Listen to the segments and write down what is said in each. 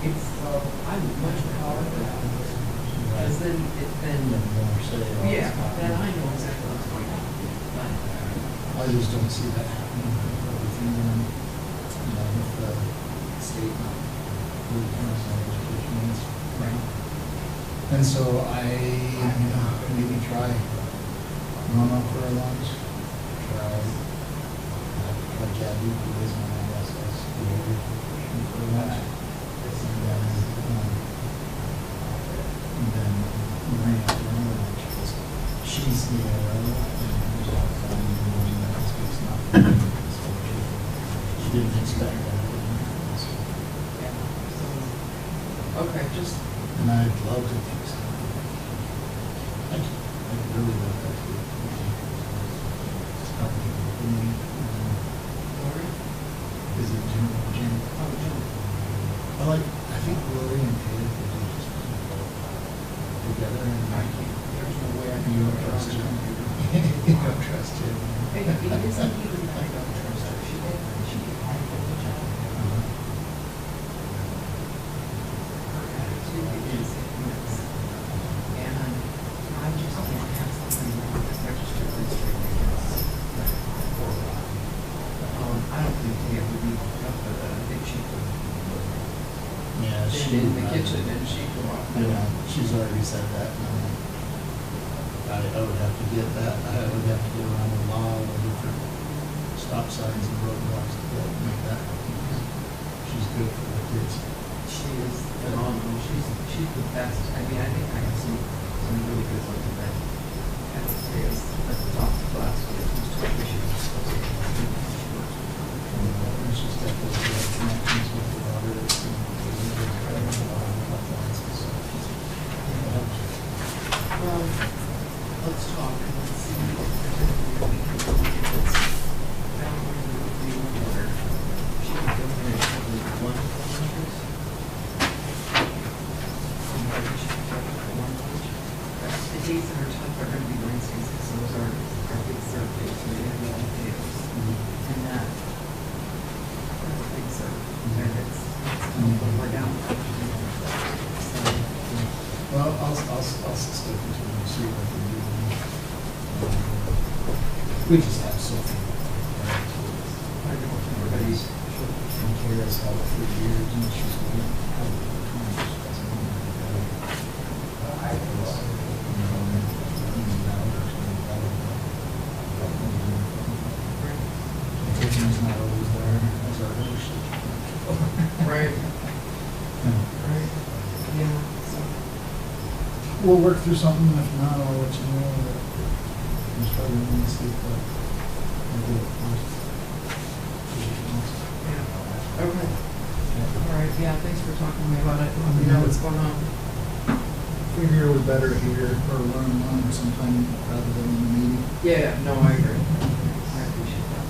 it's, I would much prefer that. Because then, yeah, then I know exactly what's going on. But, I just don't see that happening with everything, with the state not really caring about education needs. right. And so maybe try Mama for a lunch, try Gabby, who is my SSS for a lunch, and then Maria for another lunch, because she's the ARO, and there's a lot of fun in that space now. So she didn't expect that. Yeah. So, okay, just, And I'd love to fix it. I'd really love that too. Lori? Is it Jim? Oh, Jim. I think Lori and Taylor could do just together, and I can't, there's no way I can. you don't trust Jim. You don't trust Jim. Hey, it isn't even that I don't trust her. She did a good job. Her attitude is immense. And I just can't have something wrong that's registered this straight against for a while. I don't think Tia would be up for that. I think she could. Yeah, Stand in the kitchen and she could walk. She's already said that. I would have to get that. I would have to go around a lot of different stop signs and roadblocks to make that happen. She's good for the kids. She is phenomenal. She's the best. I mean, I think I can see some really good ones in that. At the top of the class, when it comes to issues. And she's definitely got connections with the Roberts and Well, let's talk and let's see if there's anything that we can do that's found in the order. She can go in and probably one lunches. Maybe she can talk about one lunch. The days that are tough are going to be Wednesdays because those are our big serve days. We have a lot of days. And that's a big serve. And it's we're down. So, well, I'll stick with you and see what we do. We just have so few. I know everybody's And Kara's held it for years, and she's been held it for 20 years. Doesn't mean that I was, the kitchen's not always there as our leadership. right. Yeah. Right. Yeah. So. We'll work through something, if not, I'll let you know that I'm struggling to see if I'll do it first. Yeah. Okay. All right. Yeah. Thanks for talking to me about it. Let me know what's going on. Figure it was better here or one sometime rather than in the meeting. Yeah. No, I agree. I appreciate that.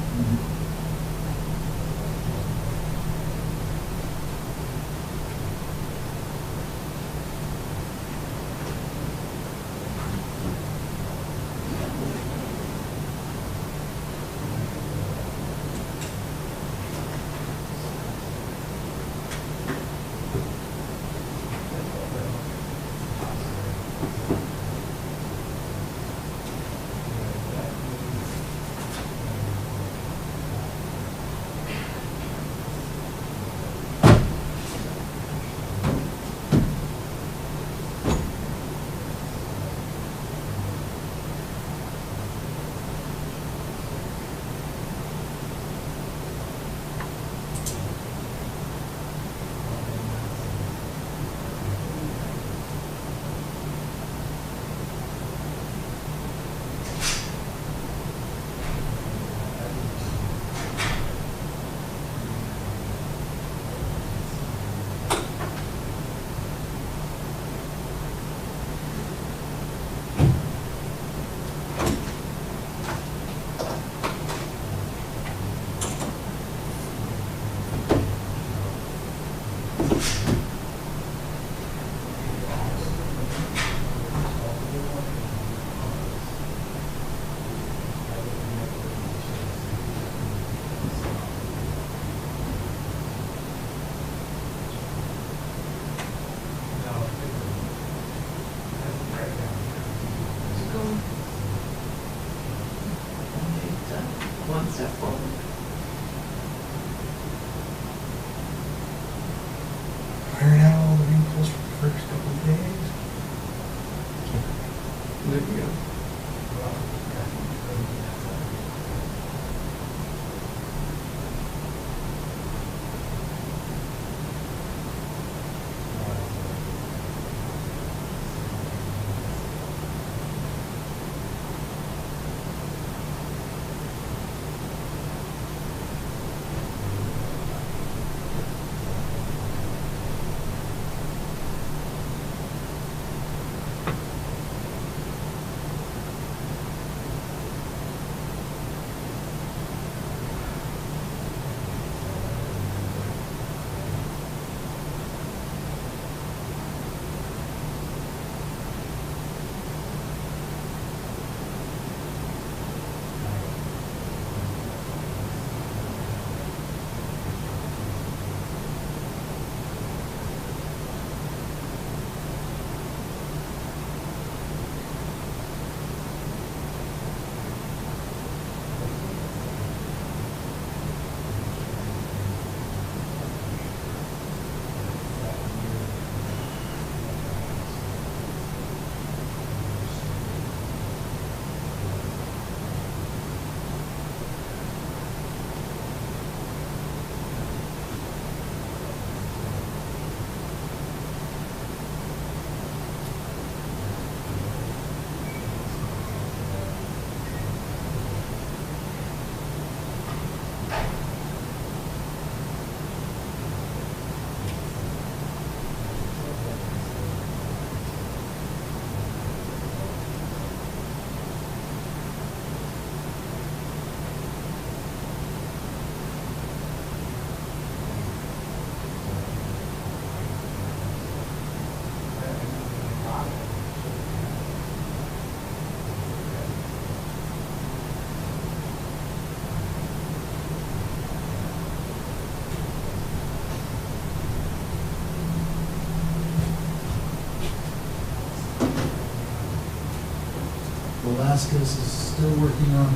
Alaska's is still working on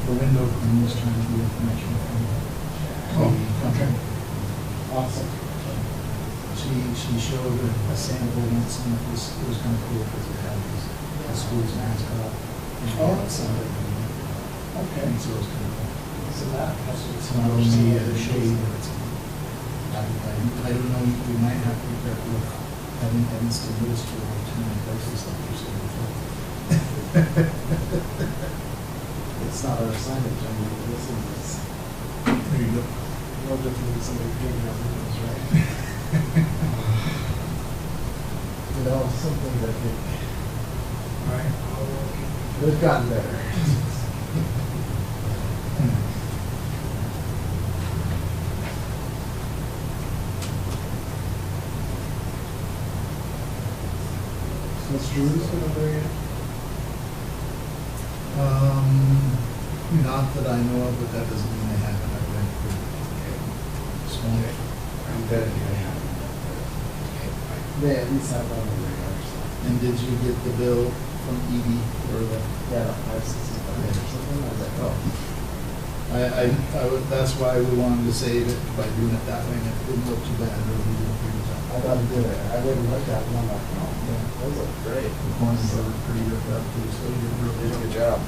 the window clean, was trying to get information from the contract. Awesome. She showed a sample once, and it was kind of cool because it had the school's mascot. Oh, awesome. Okay. And so it was kind of cool. So that has to be It's not only a shade, but it's I don't know, we might have to be careful of having stimulus for too many places like you're saying before. It's not our signage, I mean, this is, There you go. no different than somebody painting our windows, right? You know, something that Right. they've gotten better. So is Jerusalem there yet? Not that I know of, but that doesn't mean they haven't. I've been pretty small. I'm betting they have. They at least have one on the radar, so. And did you get the bill from Edie for the? Yeah, 565 or something, I was like, oh. That's why we wanted to save it by doing it that way, and it didn't look too bad, really, we didn't figure it I out. thought it did it. I wouldn't look at it, and I'm like, oh, yeah, those look great. The corners are pretty ripped up, too, so you did a real Did a good job.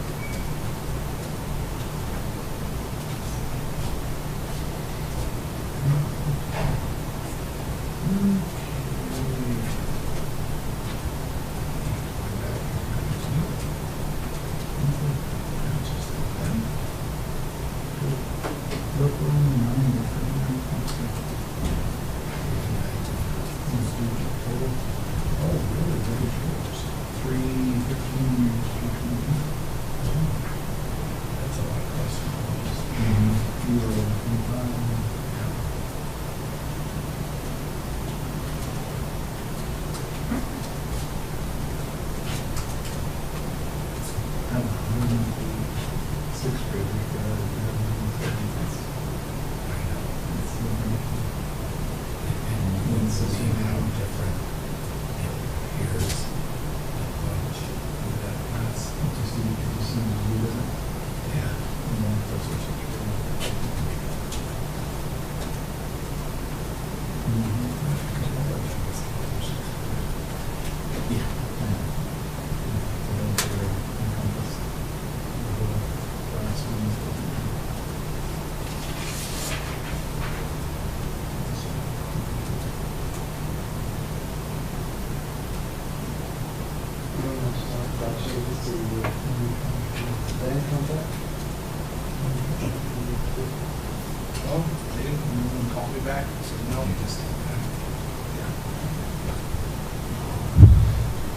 Well, they didn't call me back, so no, just,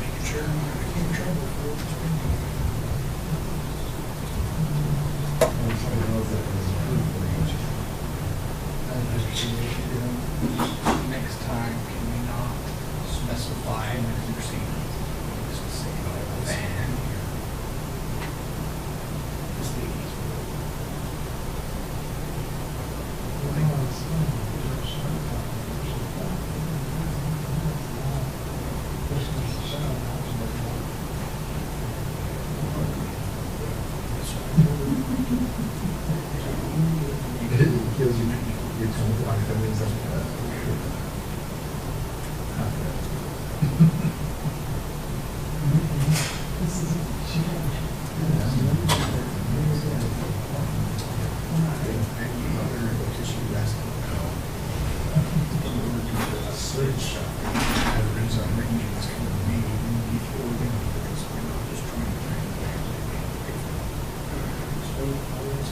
making sure I'm not getting in trouble for what it's been doing. Next time, can we not specify in the procedure? Just say, like, van here. Just the easement. It kills you, you're too like that means like, Switch. Batteries on ranges can be before we go, because we're not just trying to train the so always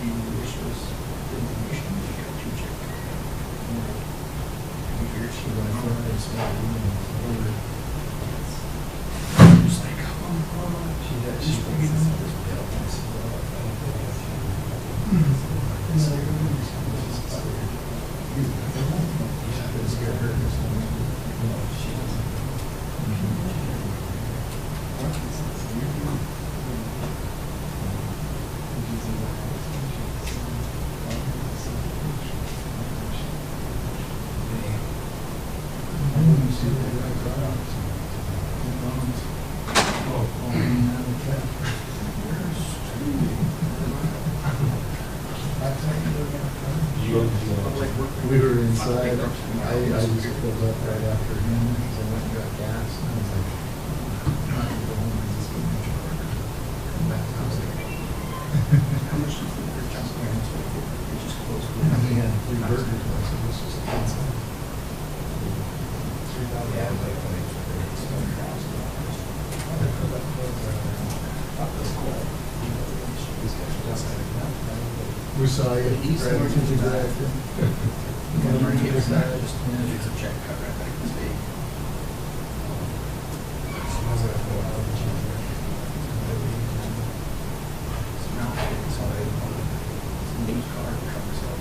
you wish was the information you got to check. Here she went for it, it's not even just like, she's bringing another bill. We were inside, I just pulled up right after him, because I went and got gas, and I was like, I'm not gonna go home and just get my burger. Come back, I was like, How much do you think your junk parents would get? They just close. we had 3 burgers, I said, this is expensive. Yeah, like, it's We saw you, right, into the drive. It's a check cut right back to the state. So now it's all they want. It's a news car covers up.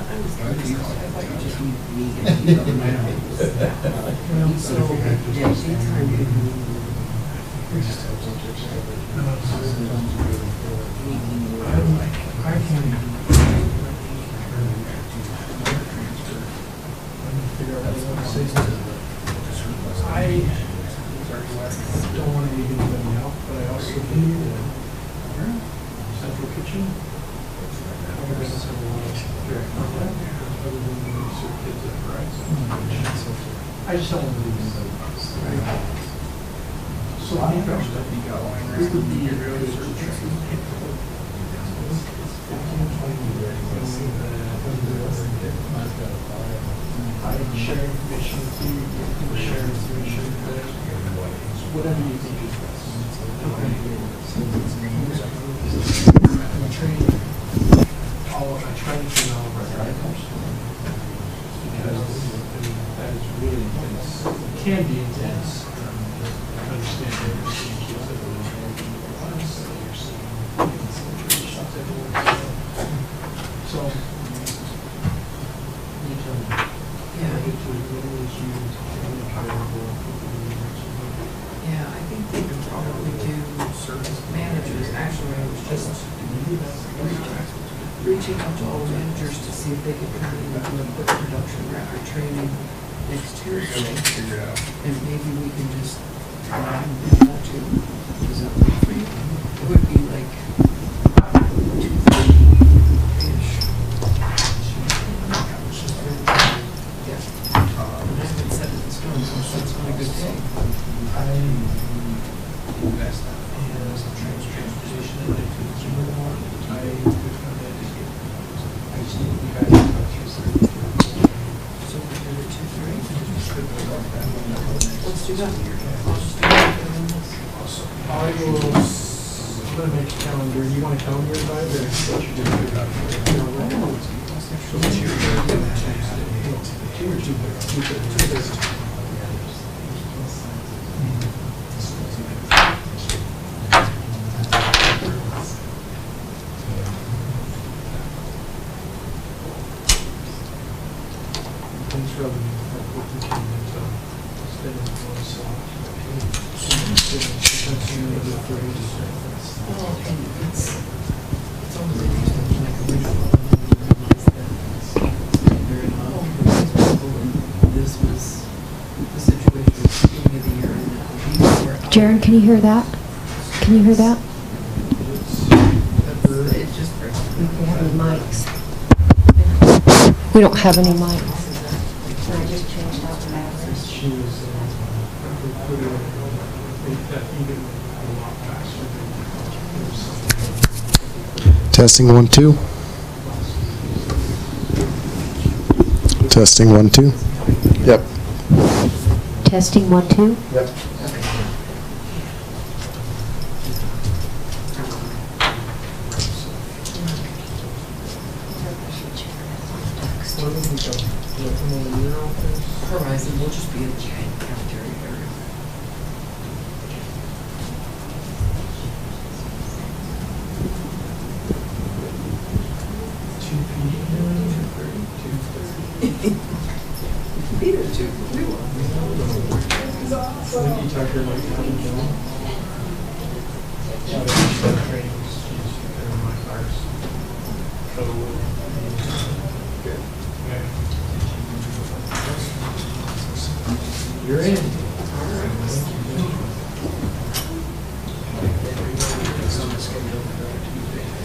I was confused. I thought you just needed me and you on my own. So, yeah, daytime could mean I can't. I don't want to leave anybody out, but I also need a central kitchen. I've been to a lot of direct contact, other than when we serve kids at Verizon. I just don't want to leave anybody out. So I think we could be really I share information with you, you share information with them, whatever you think is best. I try to train all of our drivers because that is really intense. It can be intense. I understand that you're seeing kids that are in the class, that you're seeing situations everywhere. So, you tell me. Yeah, I think they could probably do service managers. Actually, I was just reaching out to all the managers to see if they could come in and do a quick production record training next Tuesday. And maybe we can just try and do that too. Is that good for you? It would be like 2:30-ish. Yeah. And I haven't set it in stone, so that's not a good thing. I invest that in some transportation and I could do more. I just need you guys to go through certain. So we're going to 2:30? Let's do that. I'll just do that. Awesome. I will, I'm gonna make a calendar. You want a calendar invite or what you do? So what's your Thanks for having me. Well, and it's only like original. This was the situation at the beginning of the year, and now we're out. Jaron, can you hear that? Can you hear that? It just breaks. We have any mics. We don't have any mics. I just changed out the batteries. She was even a lot faster than Testing 1 2. Testing 1 2. Yep. Testing 1 2. Yep. Horizon will just be in the cafeteria area. You're in.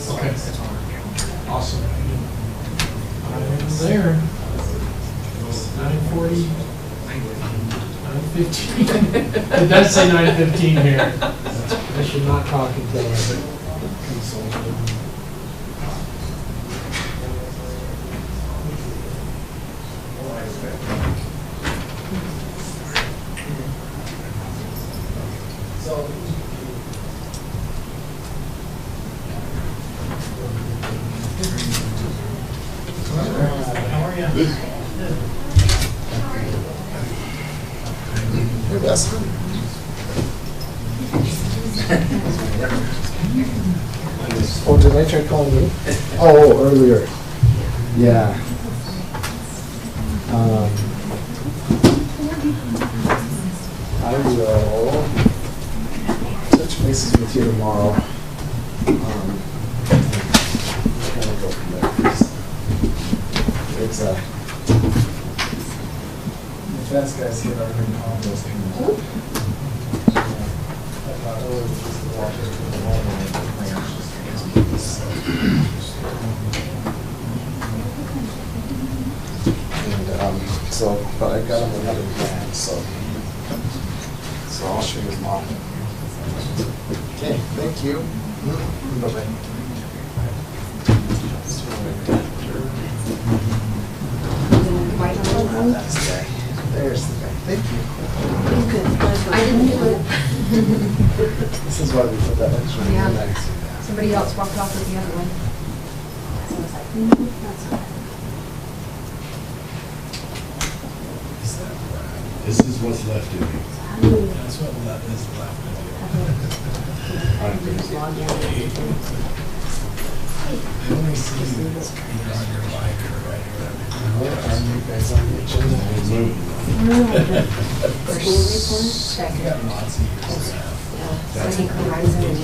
Okay. Awesome. I'm there. 9:40, 9:15. It does say 9:15 here. I should not talk until I consult. So. How are you? Your best. Oh, did I try calling you? Oh, earlier. Yeah. I will touch bases with you tomorrow. Kind of go from there. It's the fast guys hit our big combos. I thought earlier was just the water for the wall and the plants just and so, but I got him another plan, so I'll show you mom. Okay, thank you. Bye-bye. That's the guy. There's the guy. Thank you. I didn't do it. This is why we put that extra in Yeah. next. Somebody else walked off with the other one. So I was like, that's all right. This is what's left of me. That's what that is left of you. I only see you either on your bike or right or whatever. Where are you guys on the agenda? First You got lots of years to have. Sunny Horizon and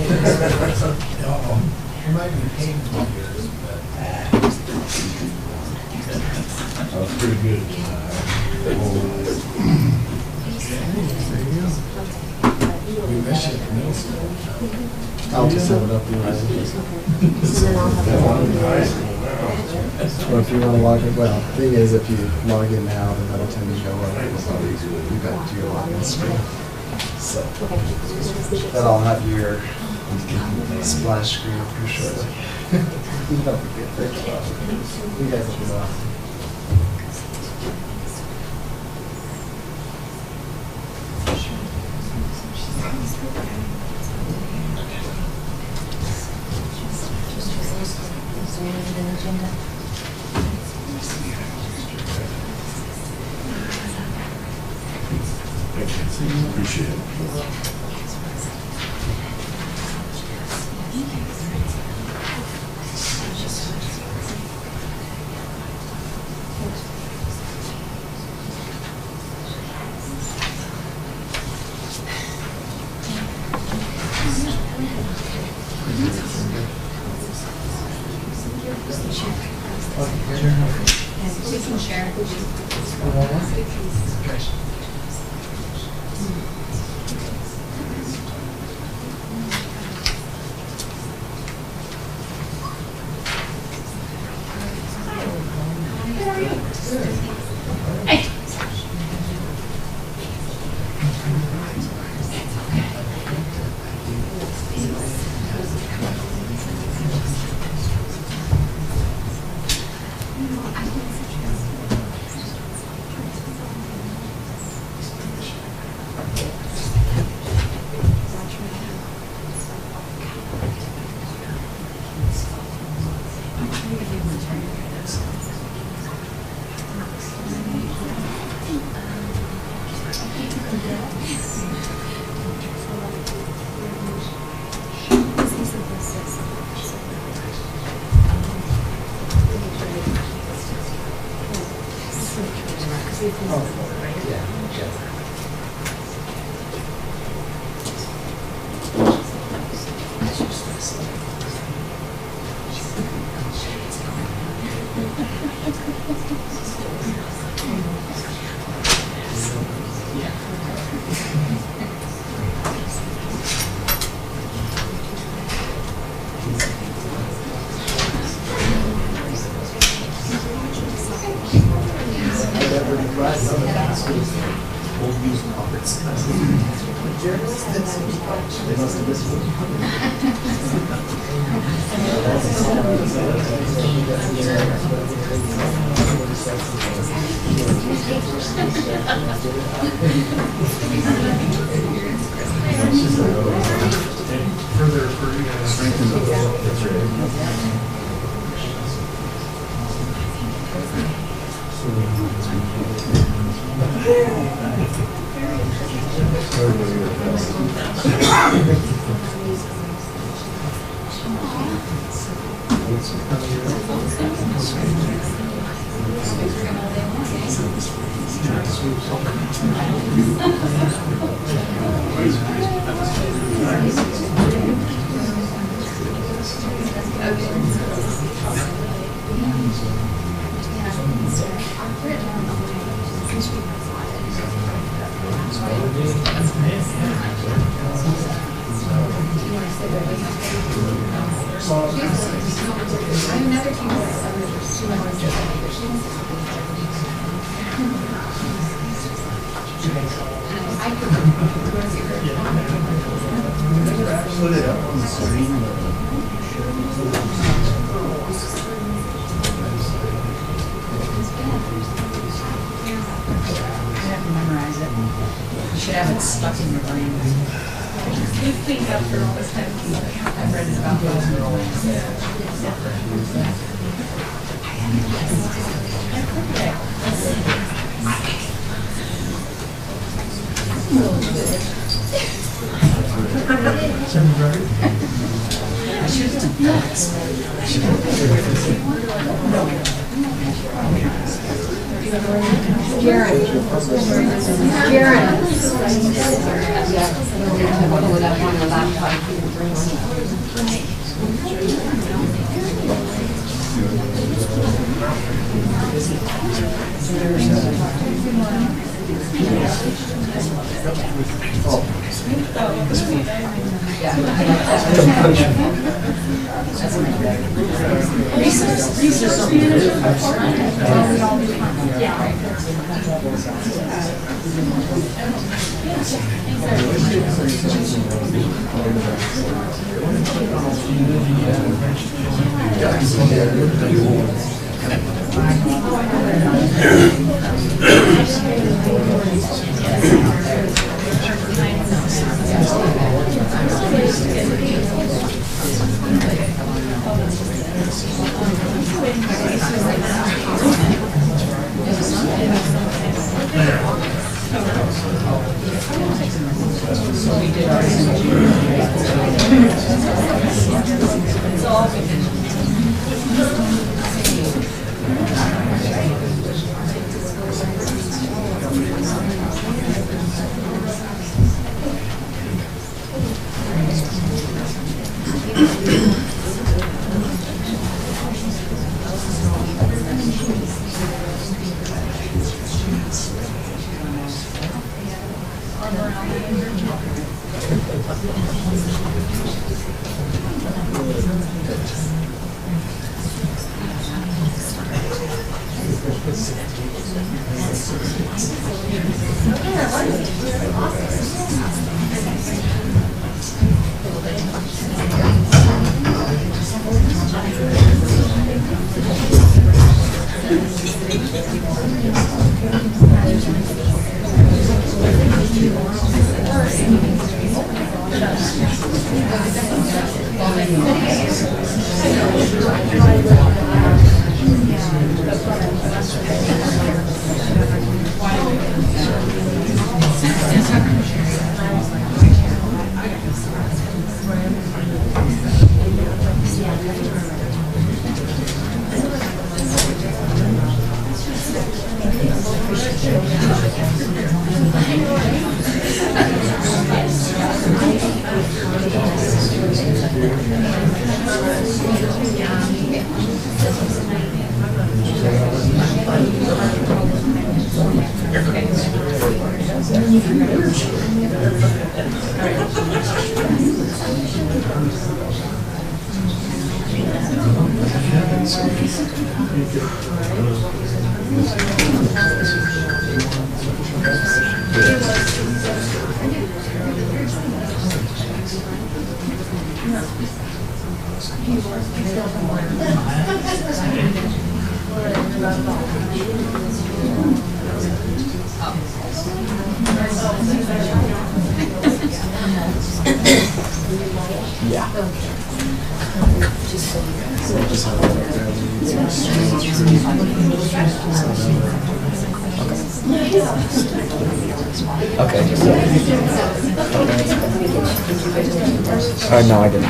Oh, you might be paying for years, but. I was pretty good. We miss you at middle school. I'll just have it up in writing. Or if you want to log in, well, the thing is, if you log in now, then by the time you go up, you've got your login screen. So, then I'll have your splash screen up here shortly. Don't forget, thank you. You guys will be awesome. Appreciate it. we can share. Further for you guys. Put it up on the screen. You have to memorize it. You should have it stuck in your brain. You think after all this time, I've read it about Yeah. So we'll just have it there. Okay. No, I didn't.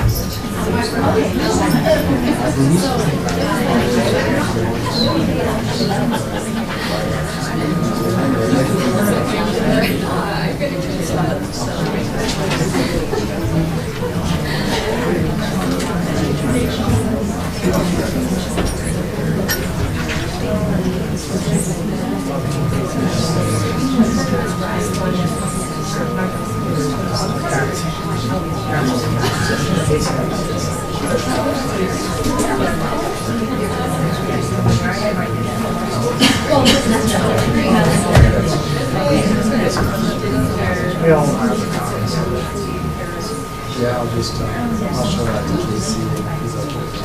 Yeah, I'll just, I'll show that to Casey. He's okay with it.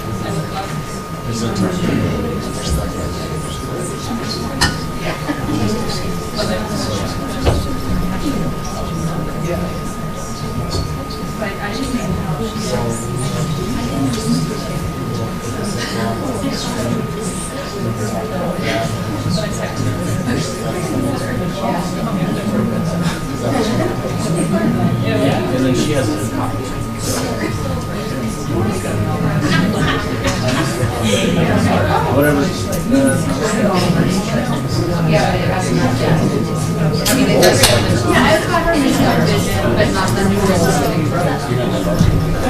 There's a turn. Stuff And then she has a copy. Whatever. I've got her missing vision, but not the new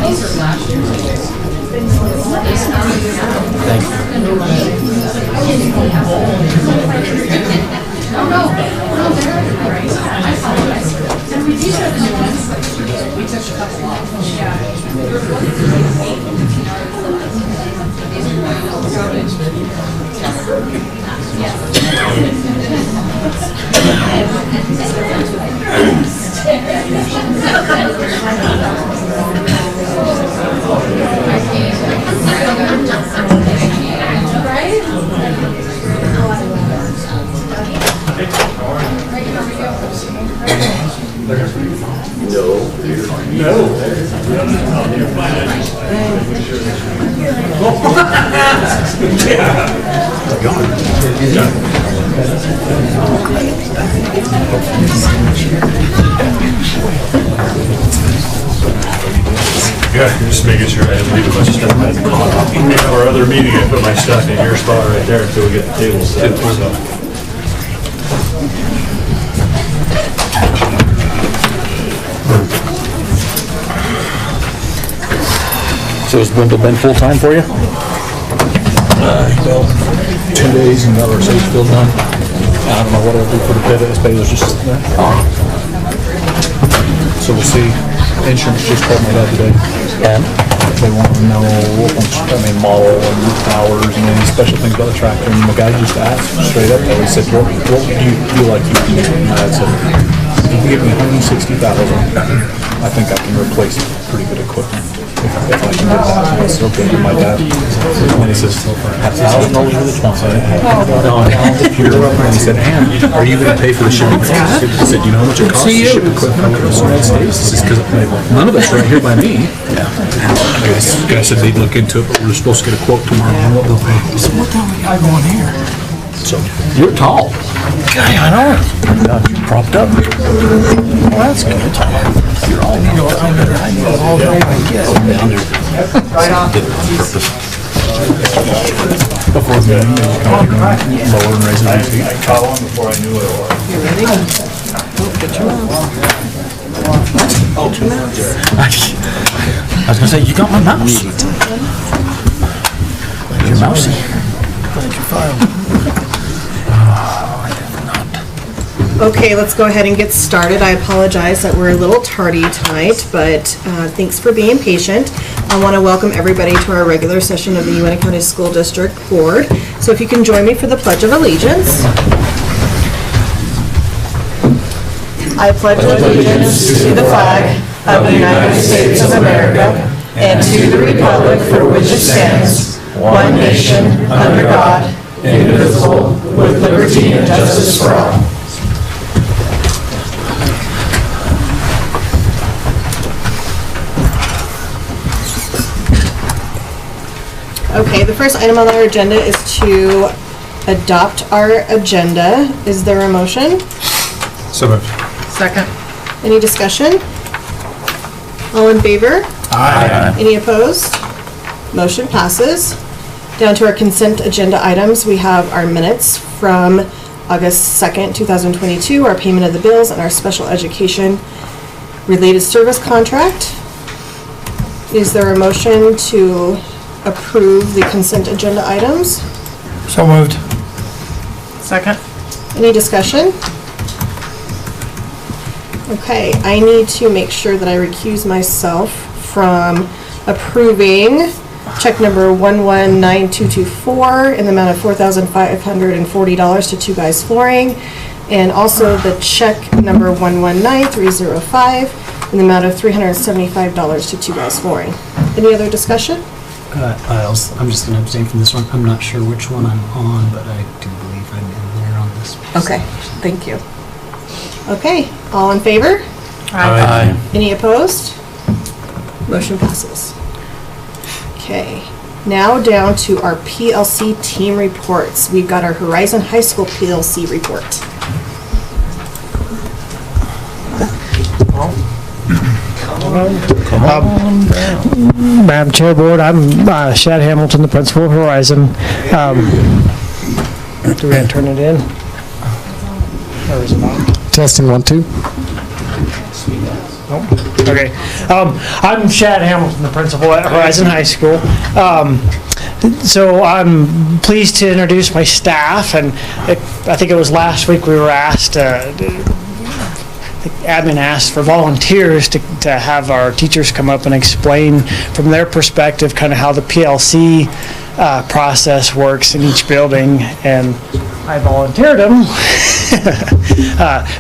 These are last year's. Thank you. Oh, no, they're great. I apologize. And these are the new ones. We took a couple off. Yeah. Yeah, just making sure I didn't leave a bunch of stuff. For our other meeting, I put my stuff in your spot right there until we get the table set. So has Wendell been full-time for you? Well, 2 days and got our safe field done. I don't know what I'll do for the pit, this Baylor's just sitting there. So we'll see. Insurance just called my dad today. And? They want to know, model and roof hours and any special things about the tractor. And the guy just asked straight up, he said, what do you feel like you can do? And I said, if you give me $160,000, I think I can replace pretty good equipment. If I can get that, I said, okay, my dad. And he says, $1,000 for the 20. No, and he said, and are you going to pay for the shipping costs? I said, do you know how much it costs to ship equipment across the United States? He says, because none of it's right here by me. Yeah. The guy said they'd look into it, but we're supposed to get a quote tomorrow on what they'll pay. I said, what the hell we got going here? So, you're tall. Guy, I know. You're propped up. Well, that's good. You're all I need all the way I get. Down there. Right on. Did it on purpose. Before the meeting, they were coming lower and raising their feet. I caught one before I knew it. You ready? I was gonna say, you got my mouse. Your mousey. Glad you filed. Okay, let's go ahead and get started. I apologize that we're a little tardy tonight, but thanks for being patient. I want to welcome everybody to our regular session of the UNT County School District Board. So if you can join me for the Pledge of Allegiance. I pledge allegiance to the flag of the United States of America and to the republic for which it stands, one nation, under God, indivisible, with liberty and justice for all. Okay, the first item on our agenda is to adopt our agenda. Is there a motion? So moved. Second. Any discussion? All in favor? Aye. Any opposed? Motion passes. Down to our consent agenda items, we have our minutes from August 2nd, 2022, our payment of the bills, and our special education related service contract. Is there a motion to approve the consent agenda items? So moved. Second. Any discussion? Okay, I need to make sure that I recuse myself from approving check number 119224 in the amount of $4,540 to Two Guys Flooring, and also the check number 119305 in the amount of $375 to Two Guys Flooring. Any other discussion? I'm just going to abstain from this one. I'm not sure which one I'm on, but I do believe I'm in there on this. Okay, thank you. Okay, all in favor? Aye. Any opposed? Motion passes. Okay, now down to our PLC team reports. We've got our Horizon High School PLC report. Madam Chair Board, I'm Shad Hamilton, the principal of Horizon. Do we have to turn it in? Or is it on? Testing 1, 2. Okay. I'm Shad Hamilton, the principal at Horizon High School. So I'm pleased to introduce my staff, and I think it was last week we were asked, the admin asked for volunteers to have our teachers come up and explain from their perspective kind of how the PLC process works in each building, and I volunteered them,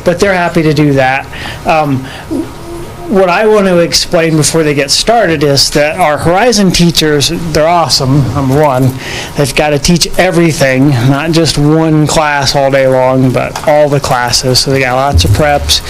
but they're happy to do that. What I want to explain before they get started is that our Horizon teachers, they're awesome, number one. They've got to teach everything, not just one class all day long, but all the classes, so they got lots of preps.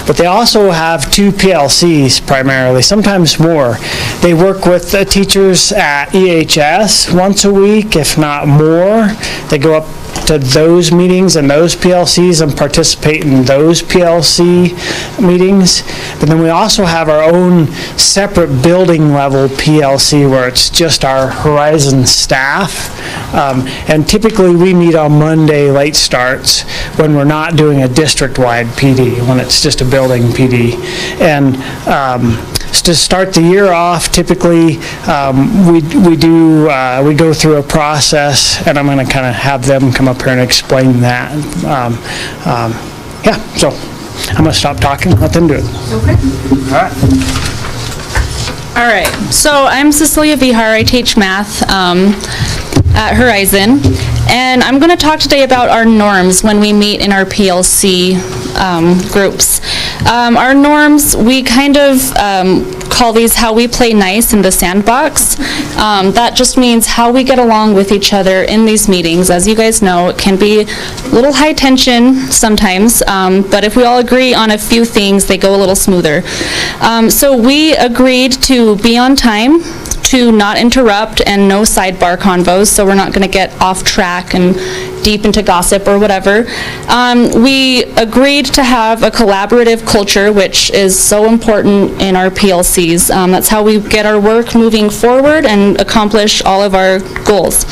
But they also have 2 PLCs primarily, sometimes more. They work with the teachers at EHS once a week, if not more. They go up to those meetings and those PLCs and participate in those PLC meetings. But then we also have our own separate building level PLC where it's just our Horizon staff. And typically we meet on Monday late starts when we're not doing a district-wide PD, when it's just a building PD. And to start the year off, typically we go through a process, and I'm going to kind of have them come up here and explain that. Yeah, so I'm going to stop talking, let them do it. Okay. All right, so I'm Cecilia Vihar. I teach math at Horizon, and I'm going to talk today about our norms when we meet in our PLC groups. Our norms, we kind of call these how we play nice in the sandbox. That just means how we get along with each other in these meetings. As you guys know, it can be a little high tension sometimes, but if we all agree on a few things, they go a little smoother. So we agreed to be on time, to not interrupt, and no sidebar convos, so we're not going to get off track and deep into gossip or whatever. We agreed to have a collaborative culture, which is so important in our PLCs. That's how we get our work moving forward and accomplish all of our goals.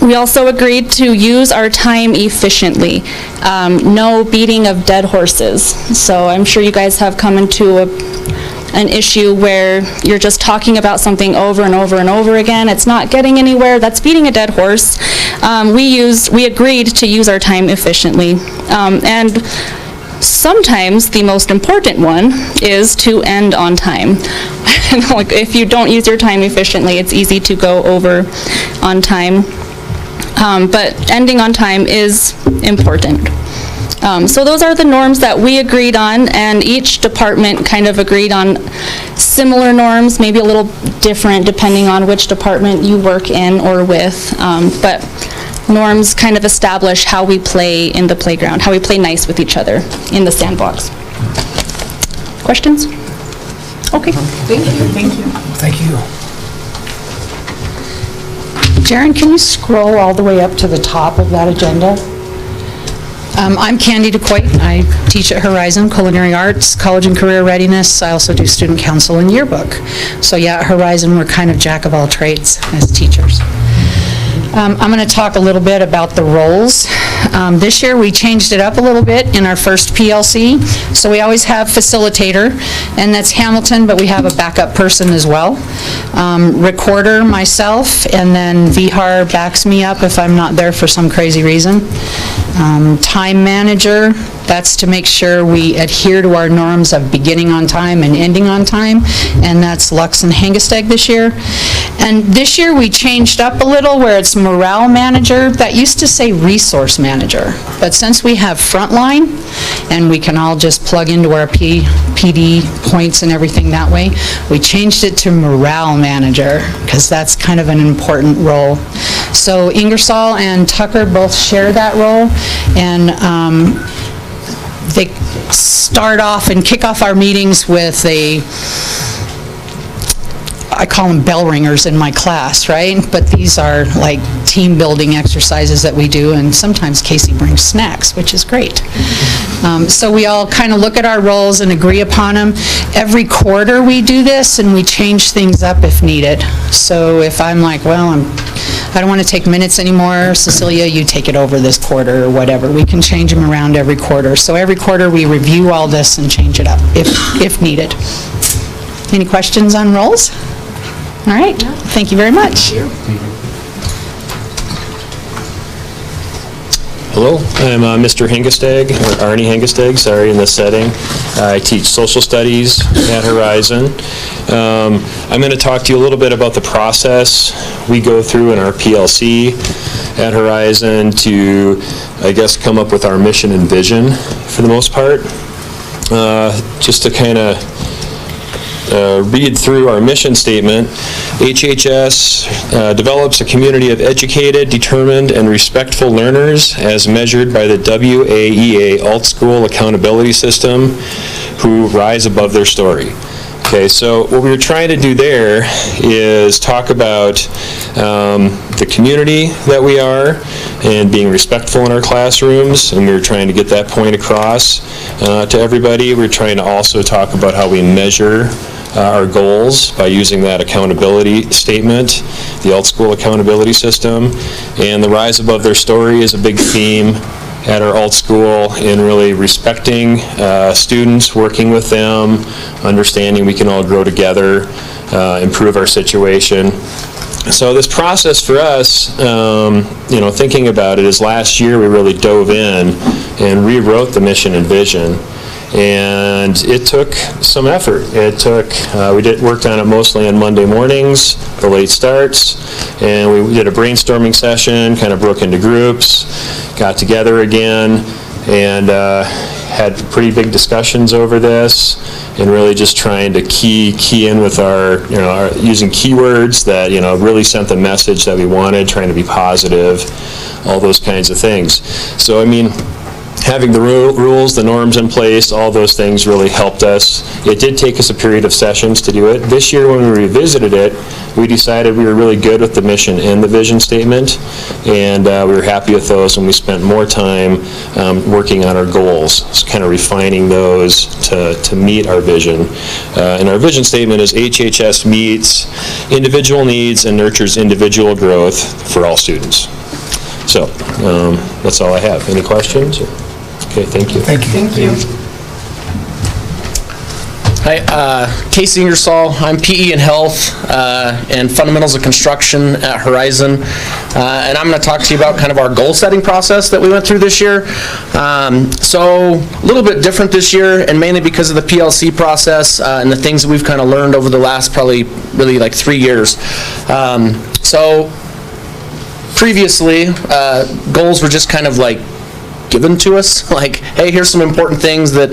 We also agreed to use our time efficiently. No beating of dead horses. So I'm sure you guys have come into an issue where you're just talking about something over and over and over again. It's not getting anywhere. That's beating a dead horse. We agreed to use our time efficiently. And sometimes the most important one is to end on time. Like, if you don't use your time efficiently, it's easy to go over on time. But ending on time is important. So those are the norms that we agreed on, and each department kind of agreed on similar norms, maybe a little different depending on which department you work in or with, but norms kind of establish how we play in the playground, how we play nice with each other in the sandbox. Questions? Okay. Thank you. Thank you. Thank you. Jaren, can you scroll all the way up to the top of that agenda? I'm Candy DeCoit. I teach at Horizon Culinary Arts, College and Career Readiness. I also do student council and yearbook. So yeah, at Horizon, we're kind of jack of all trades as teachers. I'm going to talk a little bit about the roles. This year, we changed it up a little bit in our first PLC. So we always have facilitator, and that's Hamilton, but we have a backup person as well. Recorder, myself, and then Vihar backs me up if I'm not there for some crazy reason. Time manager, that's to make sure we adhere to our norms of beginning on time and ending on time, and that's Lux and Hangesteg this year. And this year we changed up a little where it's morale manager. That used to say resource manager, but since we have frontline and we can all just plug into our PD points and everything that way, we changed it to morale manager because that's kind of an important role. So Ingersoll and Tucker both share that role, and they start off and kick off our meetings with I call them bell ringers in my class, right? But these are like team building exercises that we do, and sometimes Casey brings snacks, which is great. So we all kind of look at our roles and agree upon them. Every quarter we do this, and we change things up if needed. So if I'm like, well, I don't want to take minutes anymore, Cecilia, you take it over this quarter or whatever. We can change them around every quarter. So every quarter we review all this and change it up if needed. Any questions on roles? All right, thank you very much. Hello, I'm Mr. Hangesteg, or Arnie Hangesteg, sorry, in this setting. I teach social studies at Horizon. I'm going to talk to you a little bit about the process we go through in our PLC at Horizon to, I guess, come up with our mission and vision for the most part. Just to kind of read through our mission statement. HHS develops a community of educated, determined, and respectful learners as measured by the WAEA Alt School Accountability System who rise above their story. Okay, so what we were trying to do there is talk about the community that we are and being respectful in our classrooms, and we were trying to get that point across to everybody. We're trying to also talk about how we measure our goals by using that accountability statement, the Alt School Accountability System, and the rise above their story is a big theme at our alt school in really respecting students, working with them, understanding we can all grow together, improve our situation. So this process for us, thinking about it, is last year we really dove in and rewrote the mission and vision. And it took some effort. It took, worked on it mostly on Monday mornings, the late starts, and we did a brainstorming session, kind of broke into groups, got together again, and had pretty big discussions over this, and really just trying to key in with our using keywords that, really sent the message that we wanted, trying to be positive, all those kinds of things. So, I mean, having the rules, the norms in place, all those things really helped us. It did take us a period of sessions to do it. This year when we revisited it, we decided we were really good with the mission and the vision statement, and we were happy with those, and we spent more time working on our goals, so kind of refining those to meet our vision. And our vision statement is HHS meets individual needs and nurtures individual growth for all students. So that's all I have. Any questions? Okay, thank you. Thank you. Thank you. Hi, Casey Ingersoll. I'm PE and Health and Fundamentals of Construction at Horizon. And I'm going to talk to you about kind of our goal setting process that we went through this year. So a little bit different this year, and mainly because of the PLC process and the things that we've kind of learned over the last probably really like 3 years. So previously, goals were just kind of like given to us, like, hey, here's some important things that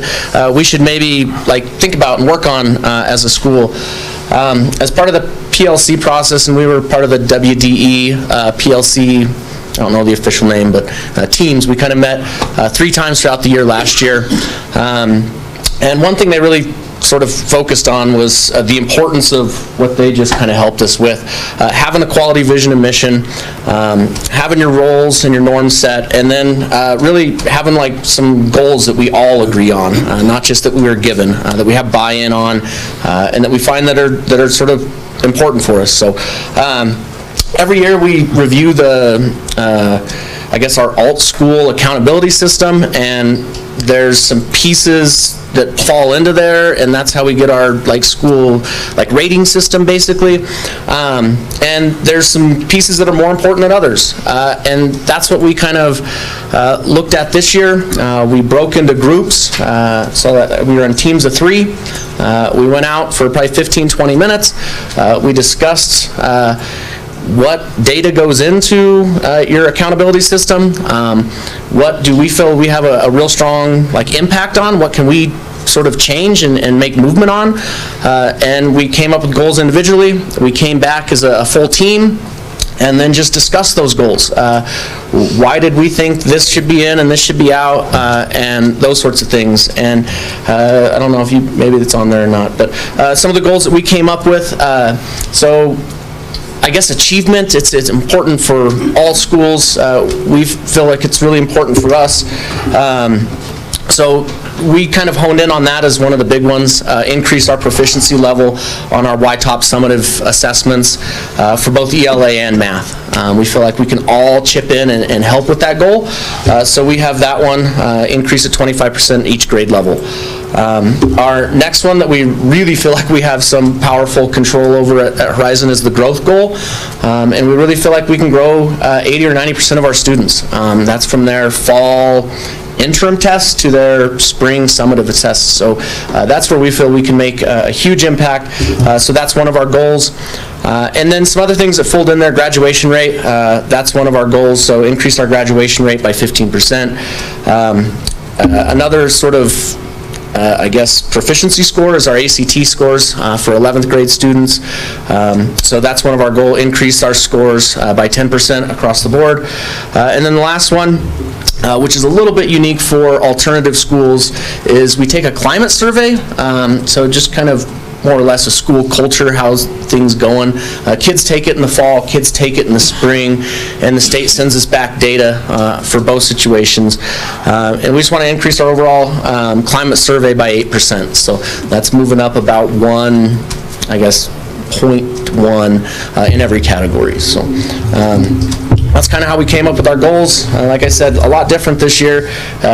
we should maybe like think about and work on as a school. As part of the PLC process, and we were part of the WDE PLC, I don't know the official name, but teams, we kind of met 3 times throughout the year last year. And one thing they really sort of focused on was the importance of what they just kind of helped us with. Having a quality vision and mission, having your roles and your norms set, and then really having like some goals that we all agree on, not just that we were given, that we have buy-in on, and that we find that are sort of important for us. So every year we review I guess our alt school accountability system, and there's some pieces that fall into there, and that's how we get our like school like rating system basically. And there's some pieces that are more important than others, and that's what we kind of looked at this year. We broke into groups so that we were in teams of 3. We went out for probably 15-20 minutes. We discussed what data goes into your accountability system, what do we feel we have a real strong like impact on, what can we sort of change and make movement on, and we came up with goals individually. We came back as a full team and then just discussed those goals. Why did we think this should be in and this should be out, and those sorts of things. And I don't know if maybe it's on there or not, but some of the goals that we came up with, so I guess achievement, it's important for all schools. We feel like it's really important for us. So we kind of honed in on that as one of the big ones, increase our proficiency level on our YTOP summative assessments for both ELA and math. We feel like we can all chip in and help with that goal. So we have that one, increase at 25% each grade level. Our next one that we really feel like we have some powerful control over at Horizon is the growth goal. And we really feel like we can grow 80 or 90% of our students. That's from their fall interim tests to their spring summative tests. So that's where we feel we can make a huge impact. So that's one of our goals. And then some other things that fold in there, graduation rate, that's one of our goals. So increase our graduation rate by 15%. Another sort of I guess proficiency score is our ACT scores for 11th grade students. So that's one of our goals, increase our scores by 10% across the board. And then the last one, which is a little bit unique for alternative schools, is we take a climate survey. So just kind of more or less a school culture, how's things going. Kids take it in the fall, kids take it in the spring, and the state sends us back data for both situations. And we just want to increase our overall climate survey by 8%. So that's moving up about 0.1 in every category. So that's kind of how we came up with our goals. Like I said, a lot different this year.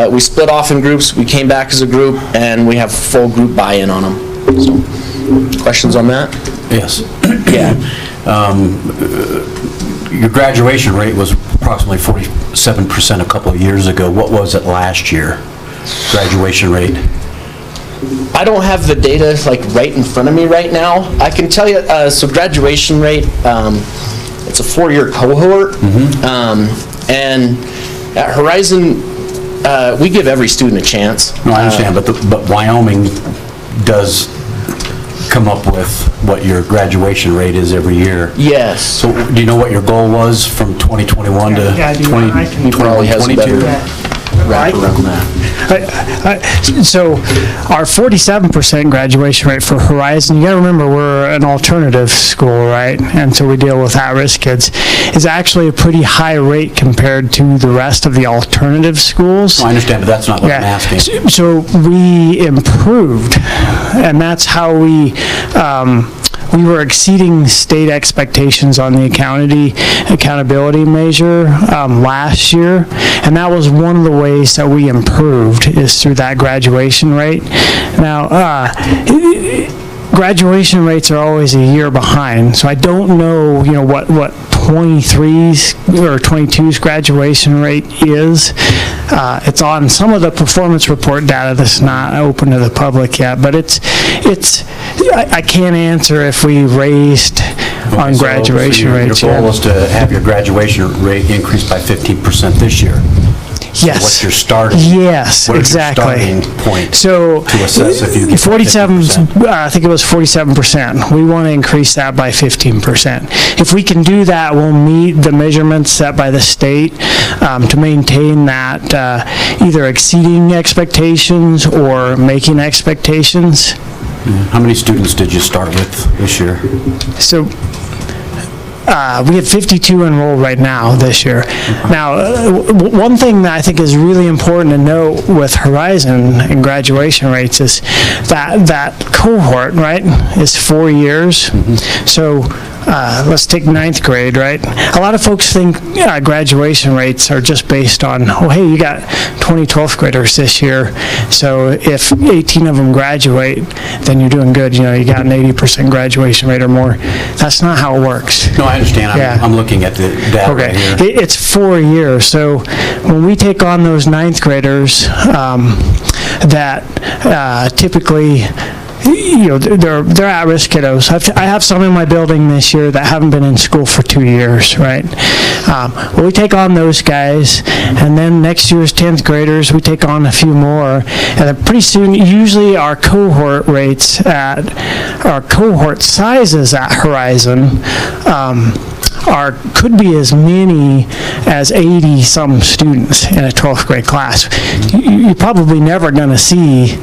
We split off in groups, we came back as a group, and we have full group buy-in on them. So, questions on that? Yes. Yeah. Your graduation rate was approximately 47% a couple of years ago. What was it last year, graduation rate? I don't have the data like right in front of me right now. I can tell you, so graduation rate, it's a 4-year cohort, and at Horizon, we give every student a chance. No, I understand, but Wyoming does come up with what your graduation rate is every year. Yes. So do you know what your goal was from 2021 to 2022? Wrap around that. So our 47% graduation rate for Horizon, you gotta remember we're an alternative school, right? And so we deal with at-risk kids, is actually a pretty high rate compared to the rest of the alternative schools. I understand, but that's not what I'm asking. So we improved, and that's how we were exceeding state expectations on the accountability measure last year, and that was one of the ways that we improved is through that graduation rate. Now, graduation rates are always a year behind, so I don't know, what 23's or 22's graduation rate is. It's on some of the performance report data that's not open to the public yet, but I can't answer if we raised on graduation rates. Your goal was to have your graduation rate increase by 15% this year. So Yes. what's your starting? Yes, what is your exactly. starting point So to assess if you get 47, 50%? I think it was 47%. We want to increase that by 15%. If we can do that, we'll meet the measurements set by the state to maintain that either exceeding expectations or making expectations. How many students did you start with this year? So we have 52 enrolled right now this year. Now, one thing that I think is really important to note with Horizon and graduation rates is that cohort, right, is 4 years. So let's take 9th grade, right? A lot of folks think graduation rates are just based on, oh, hey, you got 20 12th graders this year, so if 18 of them graduate, then you're doing good. You know, you got an 80% graduation rate or more. That's not how it works. No, I understand. I'm looking at the data Okay, right here. it's 4 years. So when we take on those 9th graders, that typically, you know, they're at-risk kiddos. I have some in my building this year that haven't been in school for 2 years, right? Well, we take on those guys, and then next year's 10th graders, we take on a few more, and then pretty soon, usually our cohort rates our cohort sizes at Horizon could be as many as 80-some students in a 12th grade class. You're probably never going to see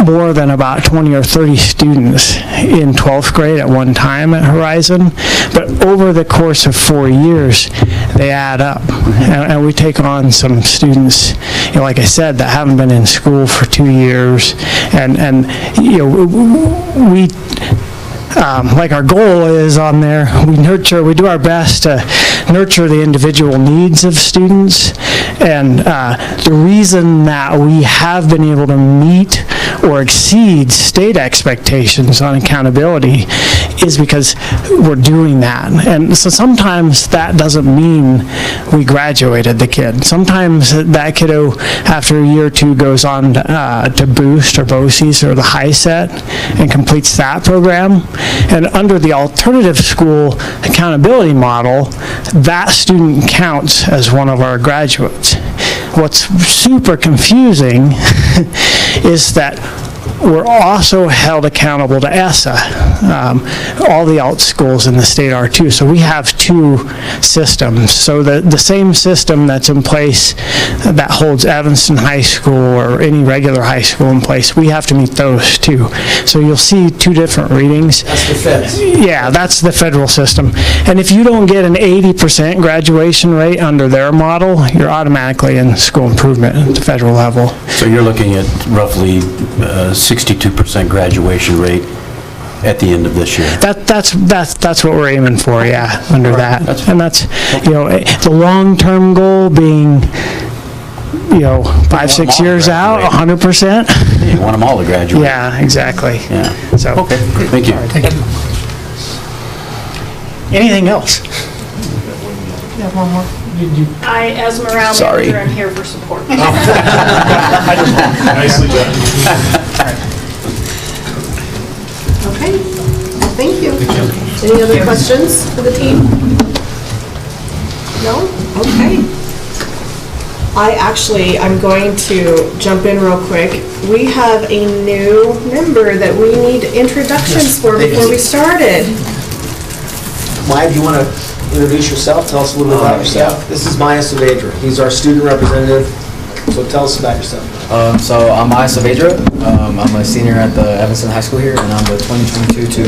more than about 20 or 30 students in 12th grade at one time at Horizon, but over the course of 4 years, they add up. And we take on some students, you know, like I said, that haven't been in school for 2 years, and you know, we like our goal is on there, we do our best to nurture the individual needs of students, and the reason that we have been able to meet or exceed state expectations on accountability is because we're doing that. And so sometimes that doesn't mean we graduated the kid. Sometimes that kiddo, after a year or two, goes on to Boost or BOCES or the High Set and completes that program. And under the alternative school accountability model, that student counts as one of our graduates. What's super confusing is that we're also held accountable to ESSA. All the alt schools in the state are too. So we have two systems. So the same system that's in place that holds Evanston High School or any regular high school in place, we have to meet those too. So you'll see two different readings. That's the feds. Yeah, that's the federal system. And if you don't get an 80% graduation rate under their model, you're automatically in school improvement at the federal level. So you're looking at roughly 62% graduation rate at the end of this year. That's what we're aiming for, yeah, under that. And that's, you know, the long-term goal being, you know, 5-6 years out, 100%. You want them all to graduate. Yeah, exactly. Yeah. So. Okay, thank you. Anything else? You have one more? I, as morale Sorry. manager, am here for support. Nicely done. Okay, thank you. Any other questions for the team? No? Okay. I'm going to jump in real quick. We have a new member that we need introductions for before we started. Maya, do you want to introduce yourself? Tell us a little bit about yourself. This is Maya Saavedra. He's our student representative. So tell us about yourself. So I'm Maya Saavedra. I'm a senior at the Evanston High School here, and I'm the 2022 to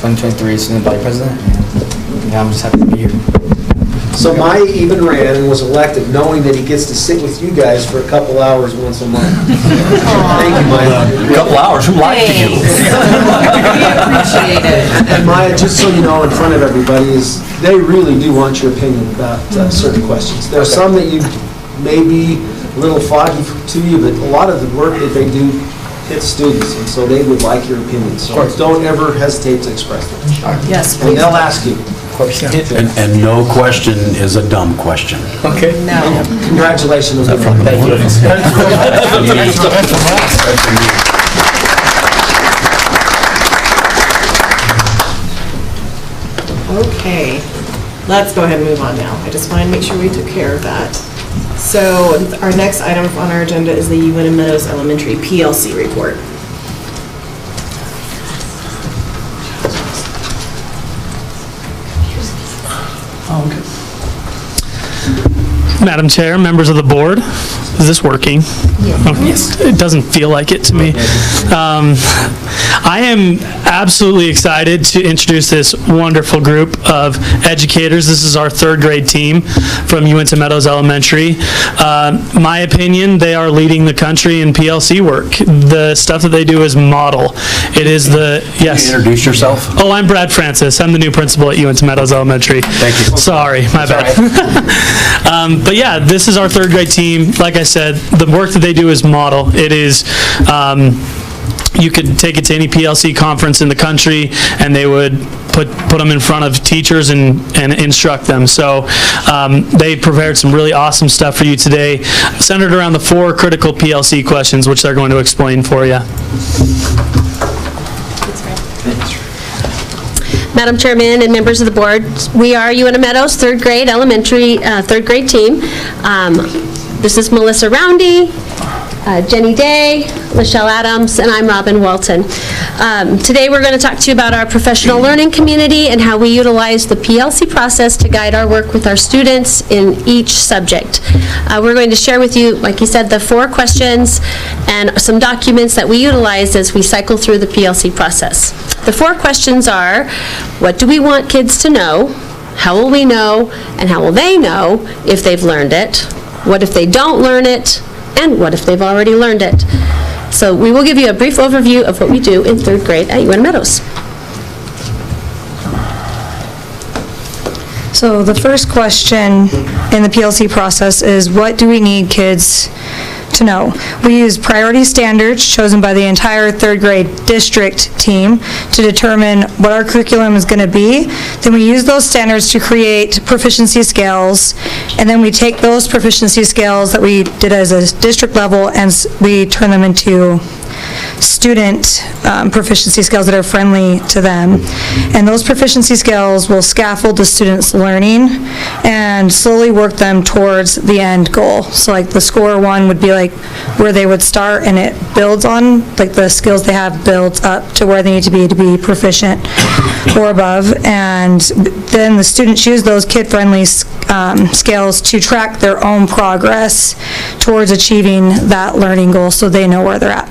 2023 student body president. And yeah, I'm just happy to be here. So Maya even ran and was elected knowing that he gets to sit with you guys for a couple hours once a month. Thank you, Maya. A couple hours, who liked you? We appreciate it. And Maya, just so you know in front of everybody, is they really do want your opinion about certain questions. There are some that you may be a little foggy to you, but a lot of the work that they do hits students, and so they would like your opinion. So don't ever hesitate to express them. Yes, And they'll ask you. And no question is a dumb question. Okay. No. Congratulations. Thank you. Okay, let's go ahead and move on now. I just want to make sure we took care of that. So our next item on our agenda is the UNM Meadows Elementary PLC report. Madam Chair, members of the board, is this working? Yes. It doesn't feel like it to me. I am absolutely excited to introduce this wonderful group of educators. This is our third grade team from UNM Meadows Elementary. My opinion, they are leading the country in PLC work. The stuff that they do is model. It is the, yes. Can you introduce yourself? Oh, I'm Brad Francis. I'm the new principal at UNM Meadows Elementary. Thank you. Sorry, my bad. But yeah, this is our third grade team. Like I said, the work that they do is model. It is, you could take it to any PLC conference in the country and they would put them in front of teachers and instruct them. So they prepared some really awesome stuff for you today, centered around the 4 critical PLC questions, which they're going to explain for you. Madam Chairman and members of the board, we are UNM Meadows third grade elementary third grade team. This is Melissa Roundy, Jenny Day, Michelle Adams, and I'm Robin Walton. Today we're going to talk to you about our professional learning community and how we utilize the PLC process to guide our work with our students in each subject. We're going to share with you, like you said, the 4 questions and some documents that we utilize as we cycle through the PLC process. The 4 questions are, what do we want kids to know? How will we know? And how will they know if they've learned it? What if they don't learn it? And what if they've already learned it? So we will give you a brief overview of what we do in third grade at UNM Meadows. So the first question in the PLC process is, what do we need kids to know? We use priority standards chosen by the entire third grade district team to determine what our curriculum is going to be. Then we use those standards to create proficiency scales, and then we take those proficiency scales that we did as a district level and we turn them into student proficiency scales that are friendly to them. And those proficiency scales will scaffold the students' learning and slowly work them towards the end goal. So like the score 1 would be like where they would start, and it builds on, like the skills they have builds up to where they need to be proficient or above. And then the students use those kid-friendly scales to track their own progress towards achieving that learning goal so they know where they're at.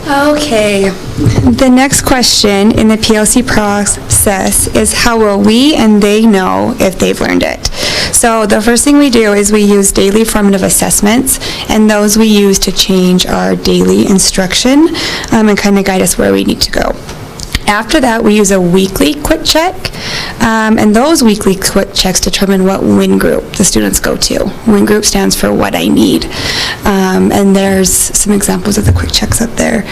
Okay, the next question in the PLC process is, how will we and they know if they've learned it? So the first thing we do is we use daily formative assessments, and those we use to change our daily instruction and kind of guide us where we need to go. After that, we use a weekly quick check, and those weekly quick checks determine what WIN group the students go to. WIN group stands for what I need, and there's some examples of the quick checks up there.